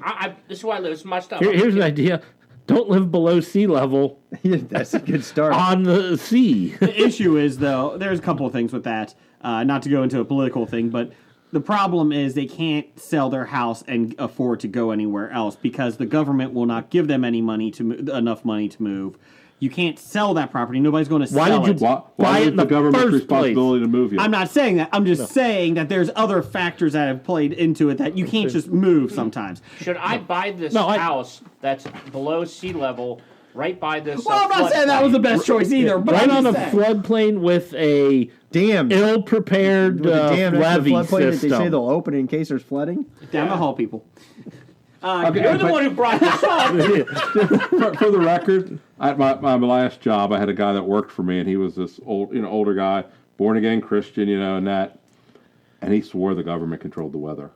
This is where I live. This is my stuff. Here's an idea. don't live below sea level That's a good start. on the sea. The issue is, though, there's a couple of things with that. Not to go into a political thing, but the problem is they can't sell their house and afford to go anywhere else because the government will not give them any money enough money to move. You can't sell that property. Nobody's going to Why sell did you it. Why it is in the the government's first responsibility to move you? I'm not saying that. I'm just saying that there's other factors that have played into it that you can't just move sometimes. Should I buy this No, house that's below sea level, right by this? Well, I'm not saying that was the best choice either, but Right I'm on a just saying. floodplain with a Damn. ill-prepared With the dam next to the levee floodplain that they say system. they'll open in case there's flooding. Down the hall, people. You're the one who brought this up. for the record, at my last job, I had a guy that worked for me, and he was this older guy, born again Christian, and he swore the government controlled the weather.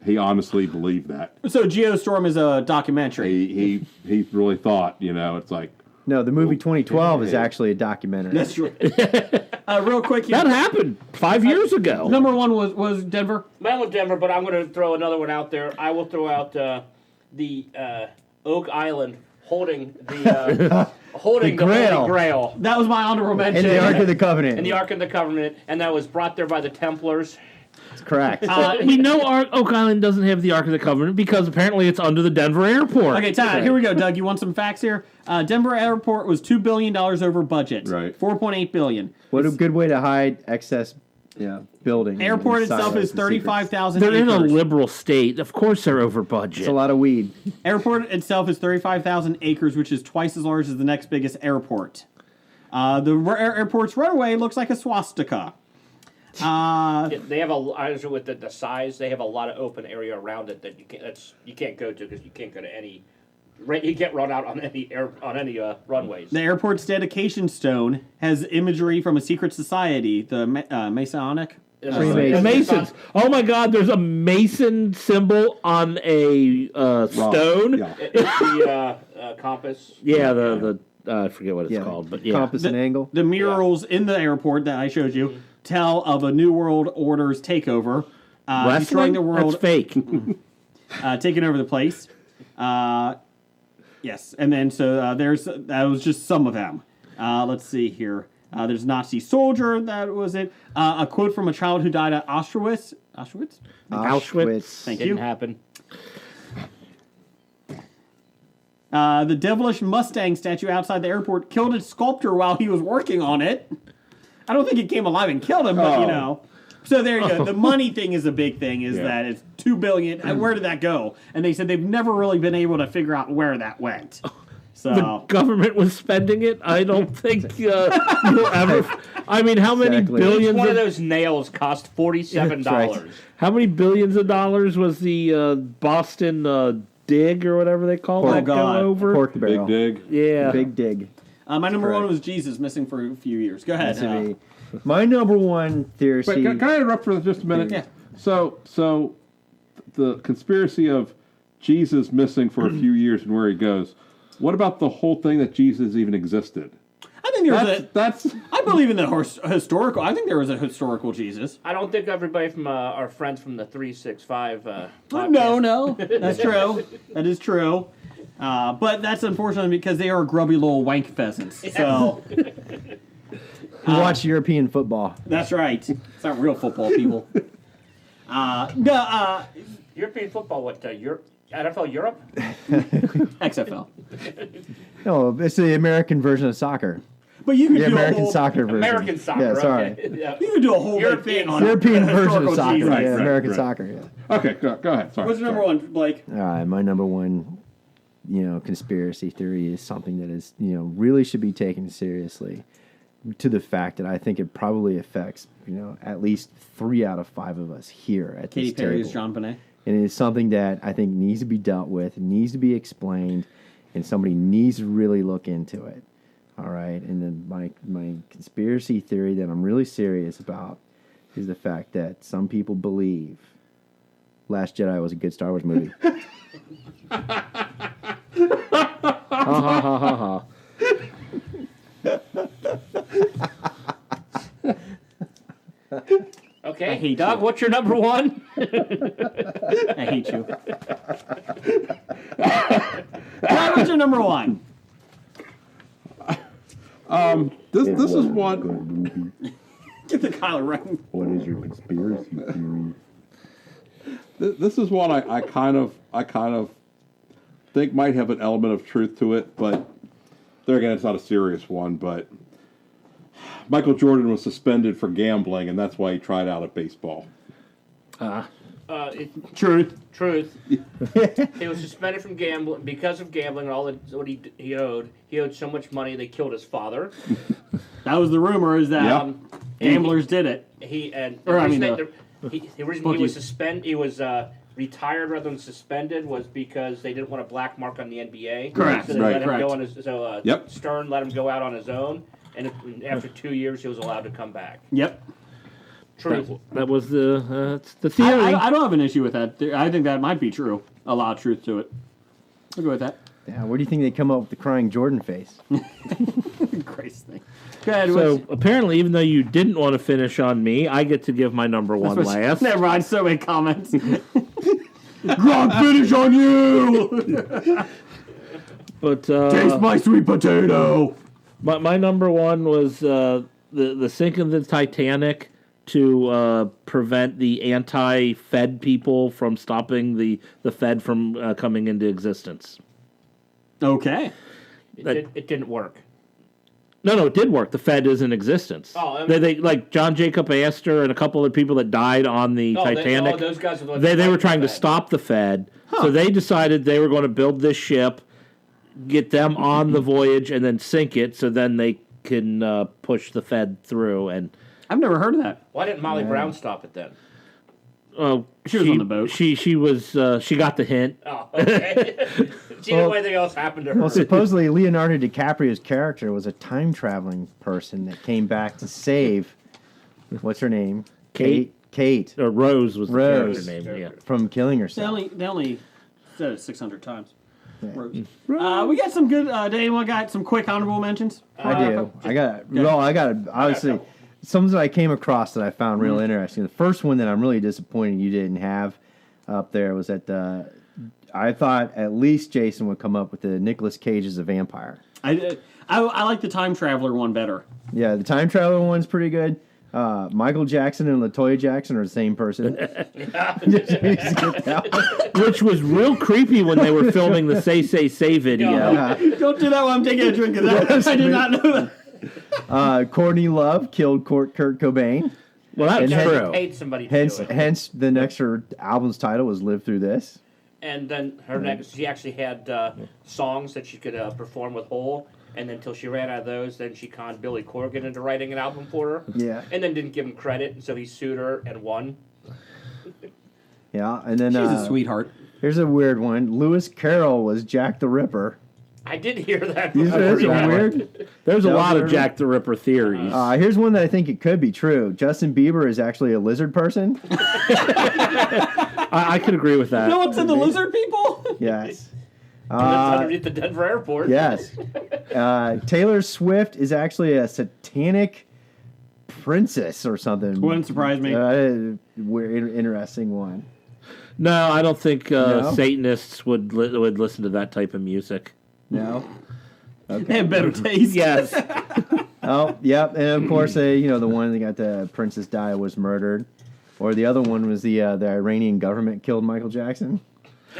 He honestly believed that. So Geostorm is a documentary. He really thought, it's like No, the movie 2012 is actually a documentary. That's true. Real quick here. That happened 5 years ago. Number one was Denver. Mine was Denver, but I'm going to throw another one out there. I will throw out the Oak Island holding the holding the Grail. Holy Grail That was my honorable mention. In the Ark of the Covenant. in the Ark of the Covenant, and that was brought there by the Templars. It's correct. We know Oak Island doesn't have the Ark of the Covenant because apparently it's under the Denver airport. Okay, time. Here we go, Doug. You want some facts here? Denver Airport was $2 billion over budget. Right. $4.8 billion. What a good way to hide excess building. Airport and itself is silos and secrets. 35,000 They're in a acres. liberal state. Of course they're over budget. It's a lot of weed. Airport itself is 35,000 acres, which is twice as large as the next biggest airport. The airport's runway looks like a swastika. They have with the size, they have a lot of open area around it that you can't go to because you can't go to any. You can't run out on any runways. The airport's dedication stone has imagery from a secret society, the Masonic. The Masons. Oh my God! There's a Mason symbol on a stone. Yeah. It's the compass. Yeah, the I forget what it's called, but yeah. Compass and angle. The murals in the airport that I showed you tell of a New World Order's takeover, destroying Wrestling? the world, That's fake. taking over the place. Yes, and then so that was just some of them. Let's see here. There's Nazi soldier. That was it. A quote from a child who died at Auschwitz. Auschwitz. Thank Didn't you. happen. The devilish Mustang statue outside the airport killed its sculptor while he was working on it. I don't think it came alive and killed him, but you know. So there you go. The money thing is a big thing. That it's $2 billion. And where did that go? And they said they've never really been able to figure out where that went. So The government was spending it. I don't think you'll ever. I mean, how many Exactly. billions? One of Of, those nails cost $47. That's right. how many billions of dollars was the Boston dig or whatever they call it God. go over? Pork barrel. Big dig. Yeah. Big dig. my number one correct. was Jesus, missing for a few years. Go ahead. That's me. My number one theory. Wait, can I interrupt for just a minute? Yeah. So the conspiracy of Jesus missing for a few years and where he goes. What about the whole thing that Jesus even existed? I think That's I believe in the historical. I think there was a historical Jesus. I don't think everybody from our friends from the 365 podcast. No, that's true. That is true. But that's unfortunately because they are grubby little wank pheasants. So Who watch European football? that's right. It's not real football, people. European football, what, NFL Europe? XFL. No, it's the American version of soccer. But you could The do a American whole, soccer version. American soccer. Yeah, sorry. Okay. Yeah. You could do a whole big European- thing on European version historical of soccer. Jesus. Yeah, American right. soccer. Yeah. okay. Go ahead. Sorry. What's your number one, Blake? All right, my number one, conspiracy theory is something that is, really should be taken seriously. To the fact that I think it probably affects, at least 3 out of 5 of us here at Katy this table. Perry's John Bonet. And it is something that I think needs to be dealt with, needs to be explained, and somebody needs to really look into it. All right, and then my conspiracy theory that I'm really serious about is the fact that some people believe Last Jedi was a good Star Wars movie. Okay, I hate Doug, you. what's your number one? I hate you. Brad, what's your number one? This It is wasn't a one. good movie. Get the Kylo Ren. What is your conspiracy theory? This is one I kind of think might have an element of truth to it, but there again, it's not a serious one. But Michael Jordan was suspended for gambling, and that's why he tried out at baseball. Truth. Truth. He was suspended from gambling because of gambling and all what he owed. He owed so much money they killed his father. That was the rumor, is that Yep. Gamblers did it. He and Or, the I reason mean, the reason he was retired rather than suspended was because they didn't want a black mark on the NBA. Correct. So they Right. let him Correct. go on his. So Yep. Stern let him go out on his own, and after 2 years, he was allowed to come back. Yep. Truth. That was it's the theory. I don't have an issue with that. I think that might be true. A lot of truth to it. I'll go with that. Yeah, where do you think they come up with the crying Jordan face? Crazy thing. Go ahead. So apparently, even though you didn't want to finish on me, I get to give my number one last. Never mind. So many comments. Gronk, finish on you. But Taste my sweet potato. my number one was the sink of the Titanic to prevent the anti-Fed people from stopping the Fed from coming into existence. Okay. It didn't work. No, it did work. The Fed is in existence. Oh, I mean- they like John Jacob Astor and a couple of people that died on the Titanic. Those guys are the ones They that were fight trying the to Fed. stop the Fed, so they decided they were going to build this ship, get them on the voyage, and then sink it, so then they can push the Fed through. And I've never heard of that. Why didn't Molly Brown stop it then? She was on the boat. She was she got the hint. Oh, okay. She didn't know anything else happened to her. Well, supposedly Leonardo DiCaprio's character was a time traveling person that came back to save. What's her name? Kate. Kate Rose was the Rose. character name. Yeah. from killing They herself. only said it 600 times. Rose. We got some good. Did anyone got some quick honorable mentions? I do. I got. Obviously, some that I came across that I found real interesting. The first one that I'm really disappointed you didn't have up there was that I thought at least Jason would come up with the Nicolas Cage as a vampire. I like the time traveler one better. Yeah, the time traveler one's pretty good. Michael Jackson and LaToya Jackson are the same person. Which was real creepy when they were filming the Say video. Don't do that while I'm taking a drink of that. I did not know that. Courtney Love killed Kurt Cobain. Well, that's And true. Paid somebody to Hence, do it. hence the next her album's title was "Live Through This." And then her next, she actually had songs that she could perform with Hole. And then until she ran out of those, then she conned Billy Corgan into writing an album for her. Yeah. And then didn't give him credit, and so he sued her and won. Yeah, and then She's a sweetheart. here's a weird one. Lewis Carroll was Jack the Ripper. I did hear that. These before. are Yeah. weird. There's a That lot was of Jack the Ripper theories. Here's one that I think it could be true. Justin Bieber is actually a lizard person. I could agree with that. No one said the lizard people? Yes. That's underneath the Denver airport. Yes. Taylor Swift is actually a satanic princess or something. Wouldn't surprise me. Weird, interesting one. No, I don't think No? Satanists would listen to that type of music. No. They have better taste. Yes. Oh, yep. And of course, the one that got the Princess Di was murdered. Or the other one was the Iranian government killed Michael Jackson.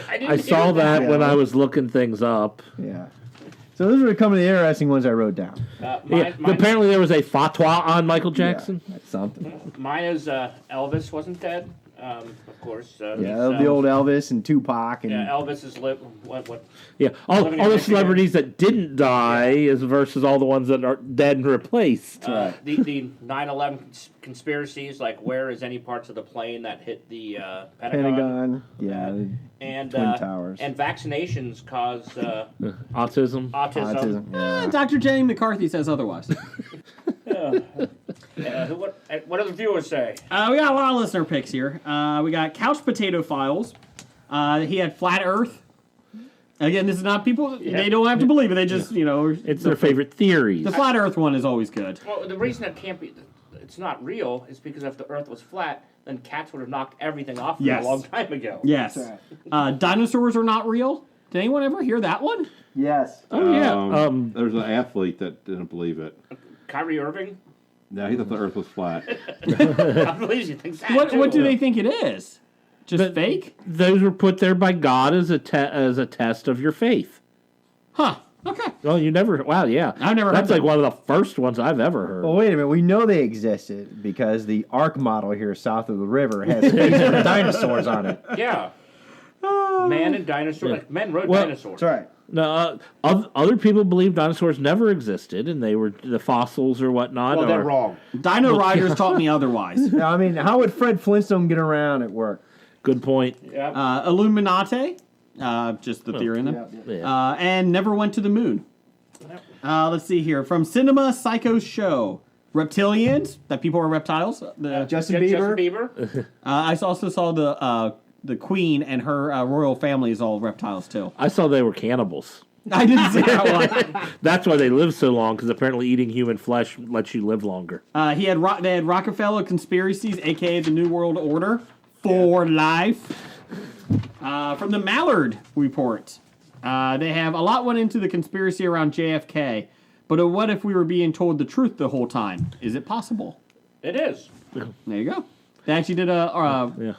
I saw that when I was looking things up. Yeah. So those are some of the interesting ones I wrote down. Yeah, apparently there was a fatwa on Michael Jackson. Yeah, that's something. Mine is Elvis wasn't dead, of course. Yeah, the old Elvis and Tupac and Yeah, Elvis is what? Yeah, all Living the in Michigan. celebrities that didn't die is versus all the ones that are dead and replaced. The 9/11 conspiracies, like where is any parts of the plane that hit the Pentagon? Yeah, the And Twin Towers. and vaccinations cause Autism. autism. Yeah. Dr. Jane McCarthy says otherwise. What do the viewers say? We got a lot of listener picks here. We got Couch Potato Files. He had Flat Earth. Again, this is not people. They don't have to believe it. They just, It's their favorite theories. The Flat Earth one is always good. Well, the reason that can't be, it's not real, is because if the Earth was flat, then cats would have knocked everything off Yes. a long time ago. Yes. Dinosaurs are not real. Did anyone ever hear that one? Yes. Oh yeah. There's an athlete that didn't believe it. Kyrie Irving? No, he thought the Earth was flat. I believe you think that. What do they think it is? Just fake? Those were put there by God as a test of your faith. Huh. Okay. Well, you never. Wow, yeah. I've never heard That's that like one of the first ones I've ever heard. Well, wait a minute. We know they existed because the Ark model here south of the river has pictures of dinosaurs on it. Yeah. Man and dinosaur. Like, men rode dinosaurs. That's right. No, other people believe dinosaurs never existed and they were the fossils or whatnot. Well, they're wrong. Dino Riders taught me otherwise. I mean, how would Fred Flintstone get around at work? Good point. Yeah. Illuminati, just the theory in them, Yeah. and never went to the moon. Let's see here. From Cinema Psycho Show. Reptilians, that people are reptiles. Justin Bieber. Justin Bieber. I also saw the Queen and her royal family is all reptiles too. I saw they were cannibals. I didn't see that one. That's why they live so long, because apparently eating human flesh lets you live longer. They had Rockefeller conspiracies, aka the New World Order, for life. From the Mallard Report, they have a lot went into the conspiracy around JFK, but what if we were being told the truth the whole time? Is it possible? It is. There you go. They actually did a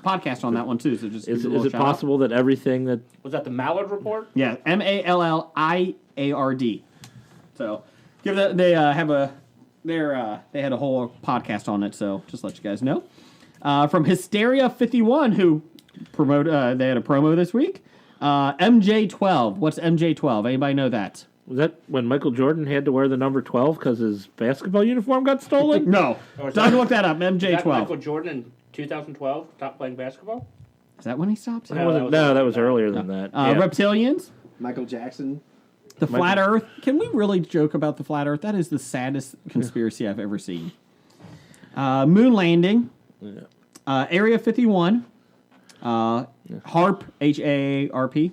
podcast on that one too. So just Is give a little it shout out. possible that everything that Was that the Mallard Report? Yeah, Malliard. So give that they have a they had a whole podcast on it. So just let you guys know. From Hysteria 51, who promote they had a promo this week. MJ12. What's MJ12? Anybody know that? was that when Michael Jordan had to wear the number 12 because his basketball uniform got stolen? No, don't look that up. MJ12. Michael Jordan in 2012 stopped playing basketball. Is that when he stopped? That was earlier than that. Yeah. Reptilians. Michael Jackson. The Flat Earth. Can we really joke about the Flat Earth? That is the saddest conspiracy I've ever seen. Moon landing. Area 51. HARP. HAARP.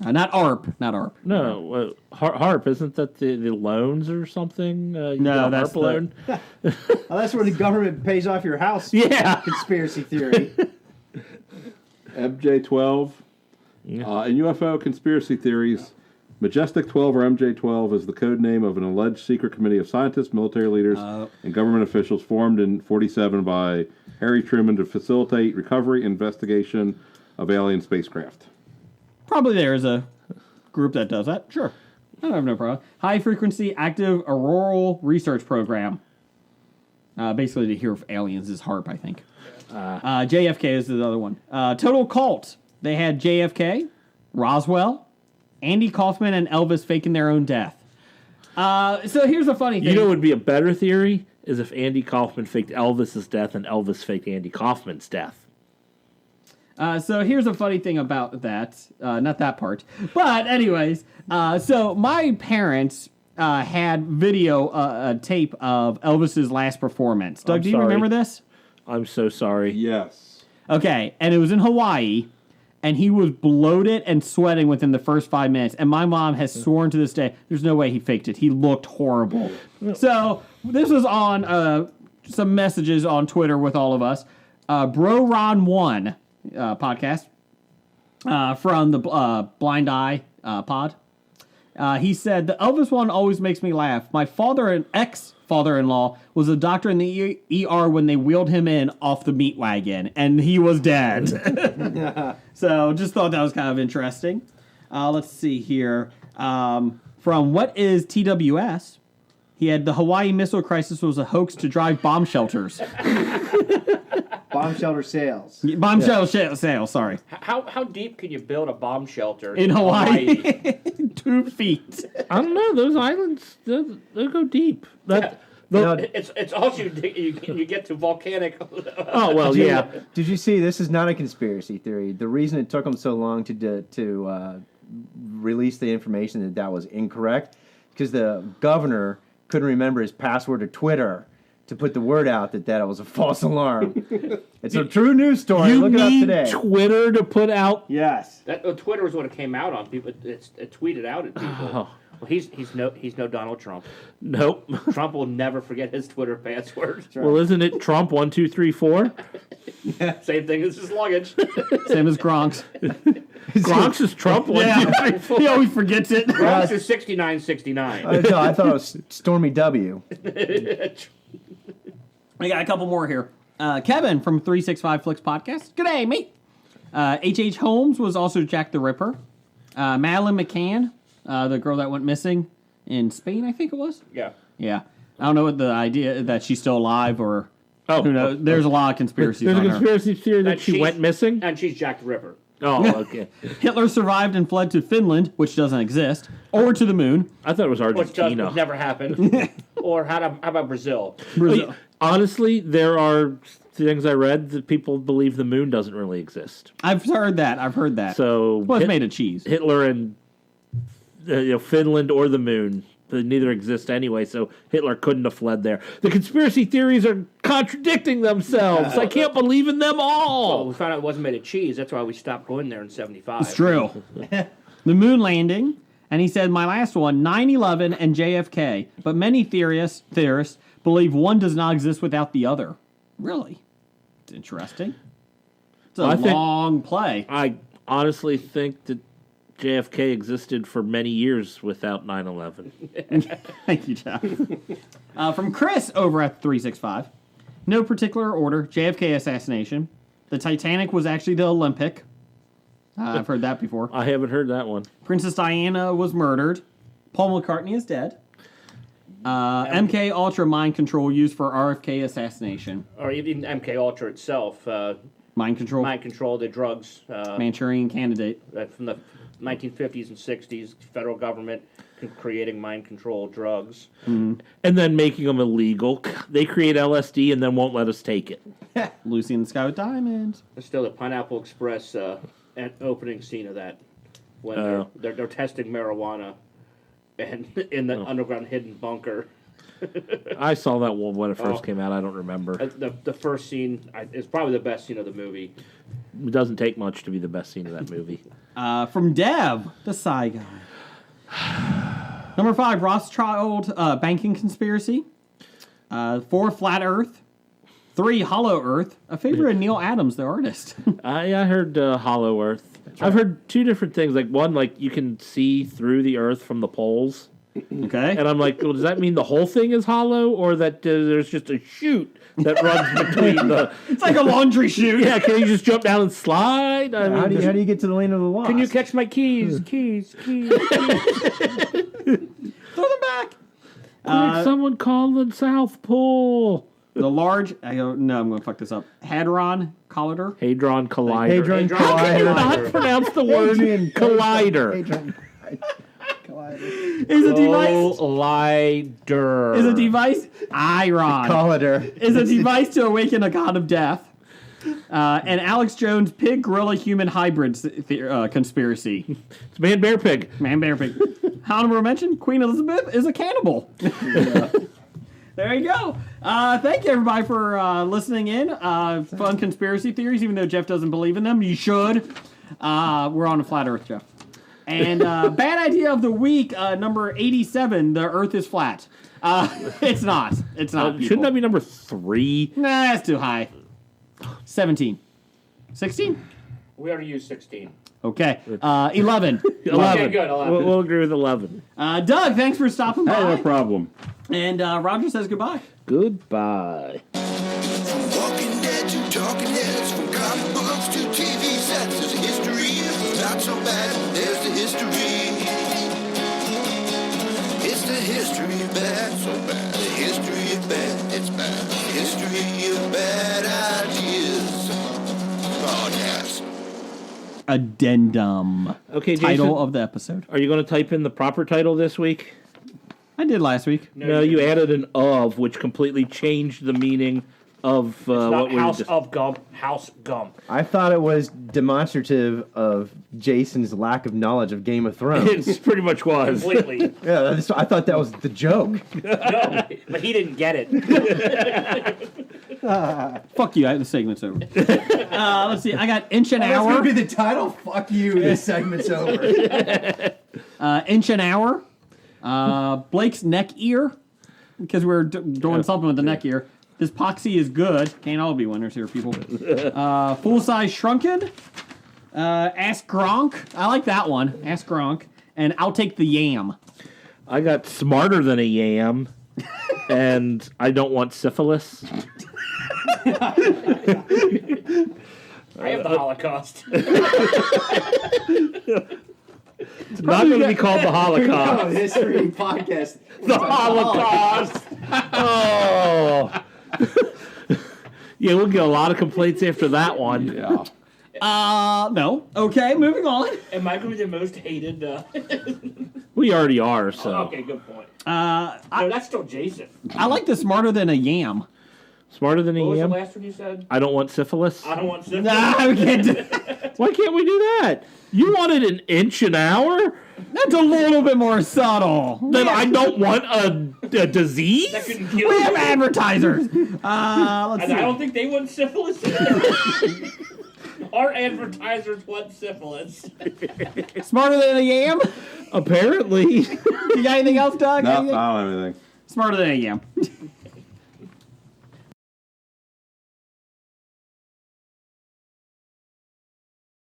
Not ARP. Not ARP. No, HARP, isn't that the loans or something? No, that's HARP loan. Oh, that's where the government pays off your house. Yeah. Conspiracy theory. MJ12. In UFO conspiracy theories, Majestic 12 or MJ12 is the code name of an alleged secret committee of scientists, military leaders, and government officials formed in 1947 by Harry Truman to facilitate recovery and investigation of alien spacecraft. Probably there is a group that does that. Sure. I have no problem. High Frequency Active Auroral Research Program. Basically to hear if aliens is HARP, I think. JFK is the other one. Total Cult. They had JFK, Roswell, Andy Kaufman, and Elvis faking their own death. So here's the funny thing. You know what would be a better theory? Is if Andy Kaufman faked Elvis's death and Elvis faked Andy Kaufman's death. So here's a funny thing about that. Not that part. But anyways, so my parents had video a tape of Elvis's last performance. Doug, do you remember this? I'm so sorry. Yes. Okay, and it was in Hawaii, and he was bloated and sweating within the first 5 minutes. And my mom has sworn to this day, there's no way he faked it. He looked horrible. So this was on some messages on Twitter with all of us. Bro Ron 1 podcast from the Blind Eye pod. He said, the Elvis one always makes me laugh. My father and ex-father-in-law was a doctor in the ER when they wheeled him in off the meat wagon, and he was dead. So just thought that was kind of interesting. Let's see here. From What is TWS? He had the Hawaii missile crisis was a hoax to drive bomb shelters. Bomb shelter sales. Bomb shelter sales, sorry. How deep can you build a bomb shelter In Hawaii? 2 feet. I don't know. Those islands, they'll go deep. It's also you get to volcanic. Oh well, yeah. Did you see? This is not a conspiracy theory. The reason it took them so long to release the information that was incorrect, because the governor couldn't remember his password to Twitter to put the word out that was a false alarm. It's a true news story. You Look it up need today. Twitter to put out. Yes. Twitter was what it came out on. People, it tweeted out at people. Oh. Well, he's no Donald Trump. Nope. Trump will never forget his Twitter password. Well, isn't it Trump 1 2 3 4? Same thing as his luggage. Same as Gronk's. Gronk's is Trump. 1, 2, 3, 4. He always forgets it. Gronk's is 69-69. I thought it was Stormy W. We got a couple more here. Kevin from 365 Flicks Podcast. Good day, mate. H.H. Holmes was also Jack the Ripper. Madeline McCann, the girl that went missing in Spain, I think it was. Yeah. Yeah. I don't know what the idea that she's still alive or Oh, who knows. There's a lot of conspiracies There's a on her. conspiracy theory that she she's- went missing. And she's Jack the Ripper. Oh, okay. Hitler survived and fled to Finland, which doesn't exist, or to the moon. I thought it was Which Argentina. never happened. Or how about Brazil? Brazil. Honestly, there are things I read that people believe the moon doesn't really exist. I've heard that. So Well, it's made of cheese. Hitler and Finland or the moon, they neither exist anyway. So Hitler couldn't have fled there. The conspiracy theories are contradicting themselves. I can't believe in them Well, all. we found out it wasn't made of cheese. That's why we stopped going there in 75. It's true. The moon landing, and he said, my last one, 9/11 and JFK. But many theorists believe one does not exist without the other. Really? It's interesting. It's a Well, I think- long play. I honestly think that JFK existed for many years without 9/11. Thank you, Jeff. From Chris over at 365. No particular order. JFK assassination. The Titanic was actually the Olympic. I've heard that before. I haven't heard that one. Princess Diana was murdered. Paul McCartney is dead. MK Ultra mind control used for RFK assassination. Or even MK Ultra itself. Mind control. Mind control, the drugs Manchurian candidate. from the 1950s and 60s, federal government creating mind control drugs. And then making them illegal. They create LSD and then won't let us take it. Lucy in the Sky with Diamonds. There's still the Pineapple Express opening scene of that when they're testing marijuana and in the underground hidden bunker. I saw that one when it first came out. I don't remember. The first scene is probably the best scene of the movie. It doesn't take much to be the best scene of that movie. From Dev, the Psy guy. Number 5, Rothschild banking conspiracy. 4, Flat Earth. 3, Hollow Earth. A favorite of Neil Adams, the artist. I heard Hollow Earth. I've heard two different things. Like one, like you can see through the Earth from the poles. Okay. And I'm like, well, does that mean the whole thing is hollow, or that there's just a chute that runs between the? It's like a laundry chute. Yeah, can you just jump down and slide? I mean, How do you get to the land of the lost? Can you catch my keys? keys. Throw them back. quick, someone call the South Pole. The large, I'm going to fuck this up. Hadron Collider. Hadron Collider. Hadron How can you Collider. not pronounce the word Hadrian collider? Hadron. Is a device. Collider. Is a device. Iron. Collider. Is a device to awaken a god of death. And Alex Jones' pig gorilla human hybrid conspiracy. It's Man Bear Pig. Man, bear, pig. Honorable mention: Queen Elizabeth is a cannibal. There you go. Thank you, everybody, for listening in. Fun conspiracy theories, even though Jeff doesn't believe in them. You should. We're on a flat Earth, Jeff. And bad idea of the week, number 87. The Earth is flat. It's not. It's not. Shouldn't that be number 3? Nah, that's too high. 17. 16? We already used 16. Okay. 11. 11. Okay, good. 11. We'll agree with 11. Doug, thanks for stopping by. No problem. And Roger says goodbye. Goodbye. Walking Dead to Talking Heads, from comic books to TV sets. There's a history, it's not so bad. There's the history. It's the history of bad, so bad. The history of bad, it's bad. The history of bad ideas. Podcast. Addendum. Okay, Title Jason, of the episode. are you going to type in the proper title this week? I did last week. No, you added an of, which completely changed the meaning of what Not we were House just... of Gump, House Gump. I thought it was demonstrative of Jason's lack of knowledge of Game of Thrones. It pretty much was. Completely. Yeah, I thought that was the joke. No, but he didn't get it. Fuck you. The segment's over. Let's see. I got inch an hour. the title. Fuck you. This segment's over. Inch an hour. Blake's neck ear. Because we're doing something with the neck ear. This poxy is good. Can't all be winners here, people. Full size shrunken. Ask Gronk. I like that one. Ask Gronk. And I'll take the yam. I got smarter than a yam, and I don't want syphilis. I have the Holocaust. It's not going to be called the Holocaust. History podcast. The Holocaust. Oh. Yeah, we'll get a lot of complaints after that one. Yeah. No. Okay, moving on. Am I going to be the most hated? We already are, so. Okay, good point. No, that's still Jason. I like the smarter than a yam. Smarter than What a was the yam? last one you said? I don't want syphilis. I don't want syphilis. Nah, we can't do Why can't we do that? You wanted an inch an hour? That's a little bit more subtle. Then I don't want a disease? That couldn't kill We you. have advertisers. Let's And I see. don't think they want syphilis either. Our advertisers want syphilis. Smarter than a yam? Apparently. You got anything else, Doug? No, I Anything? don't have anything. Smarter than a yam.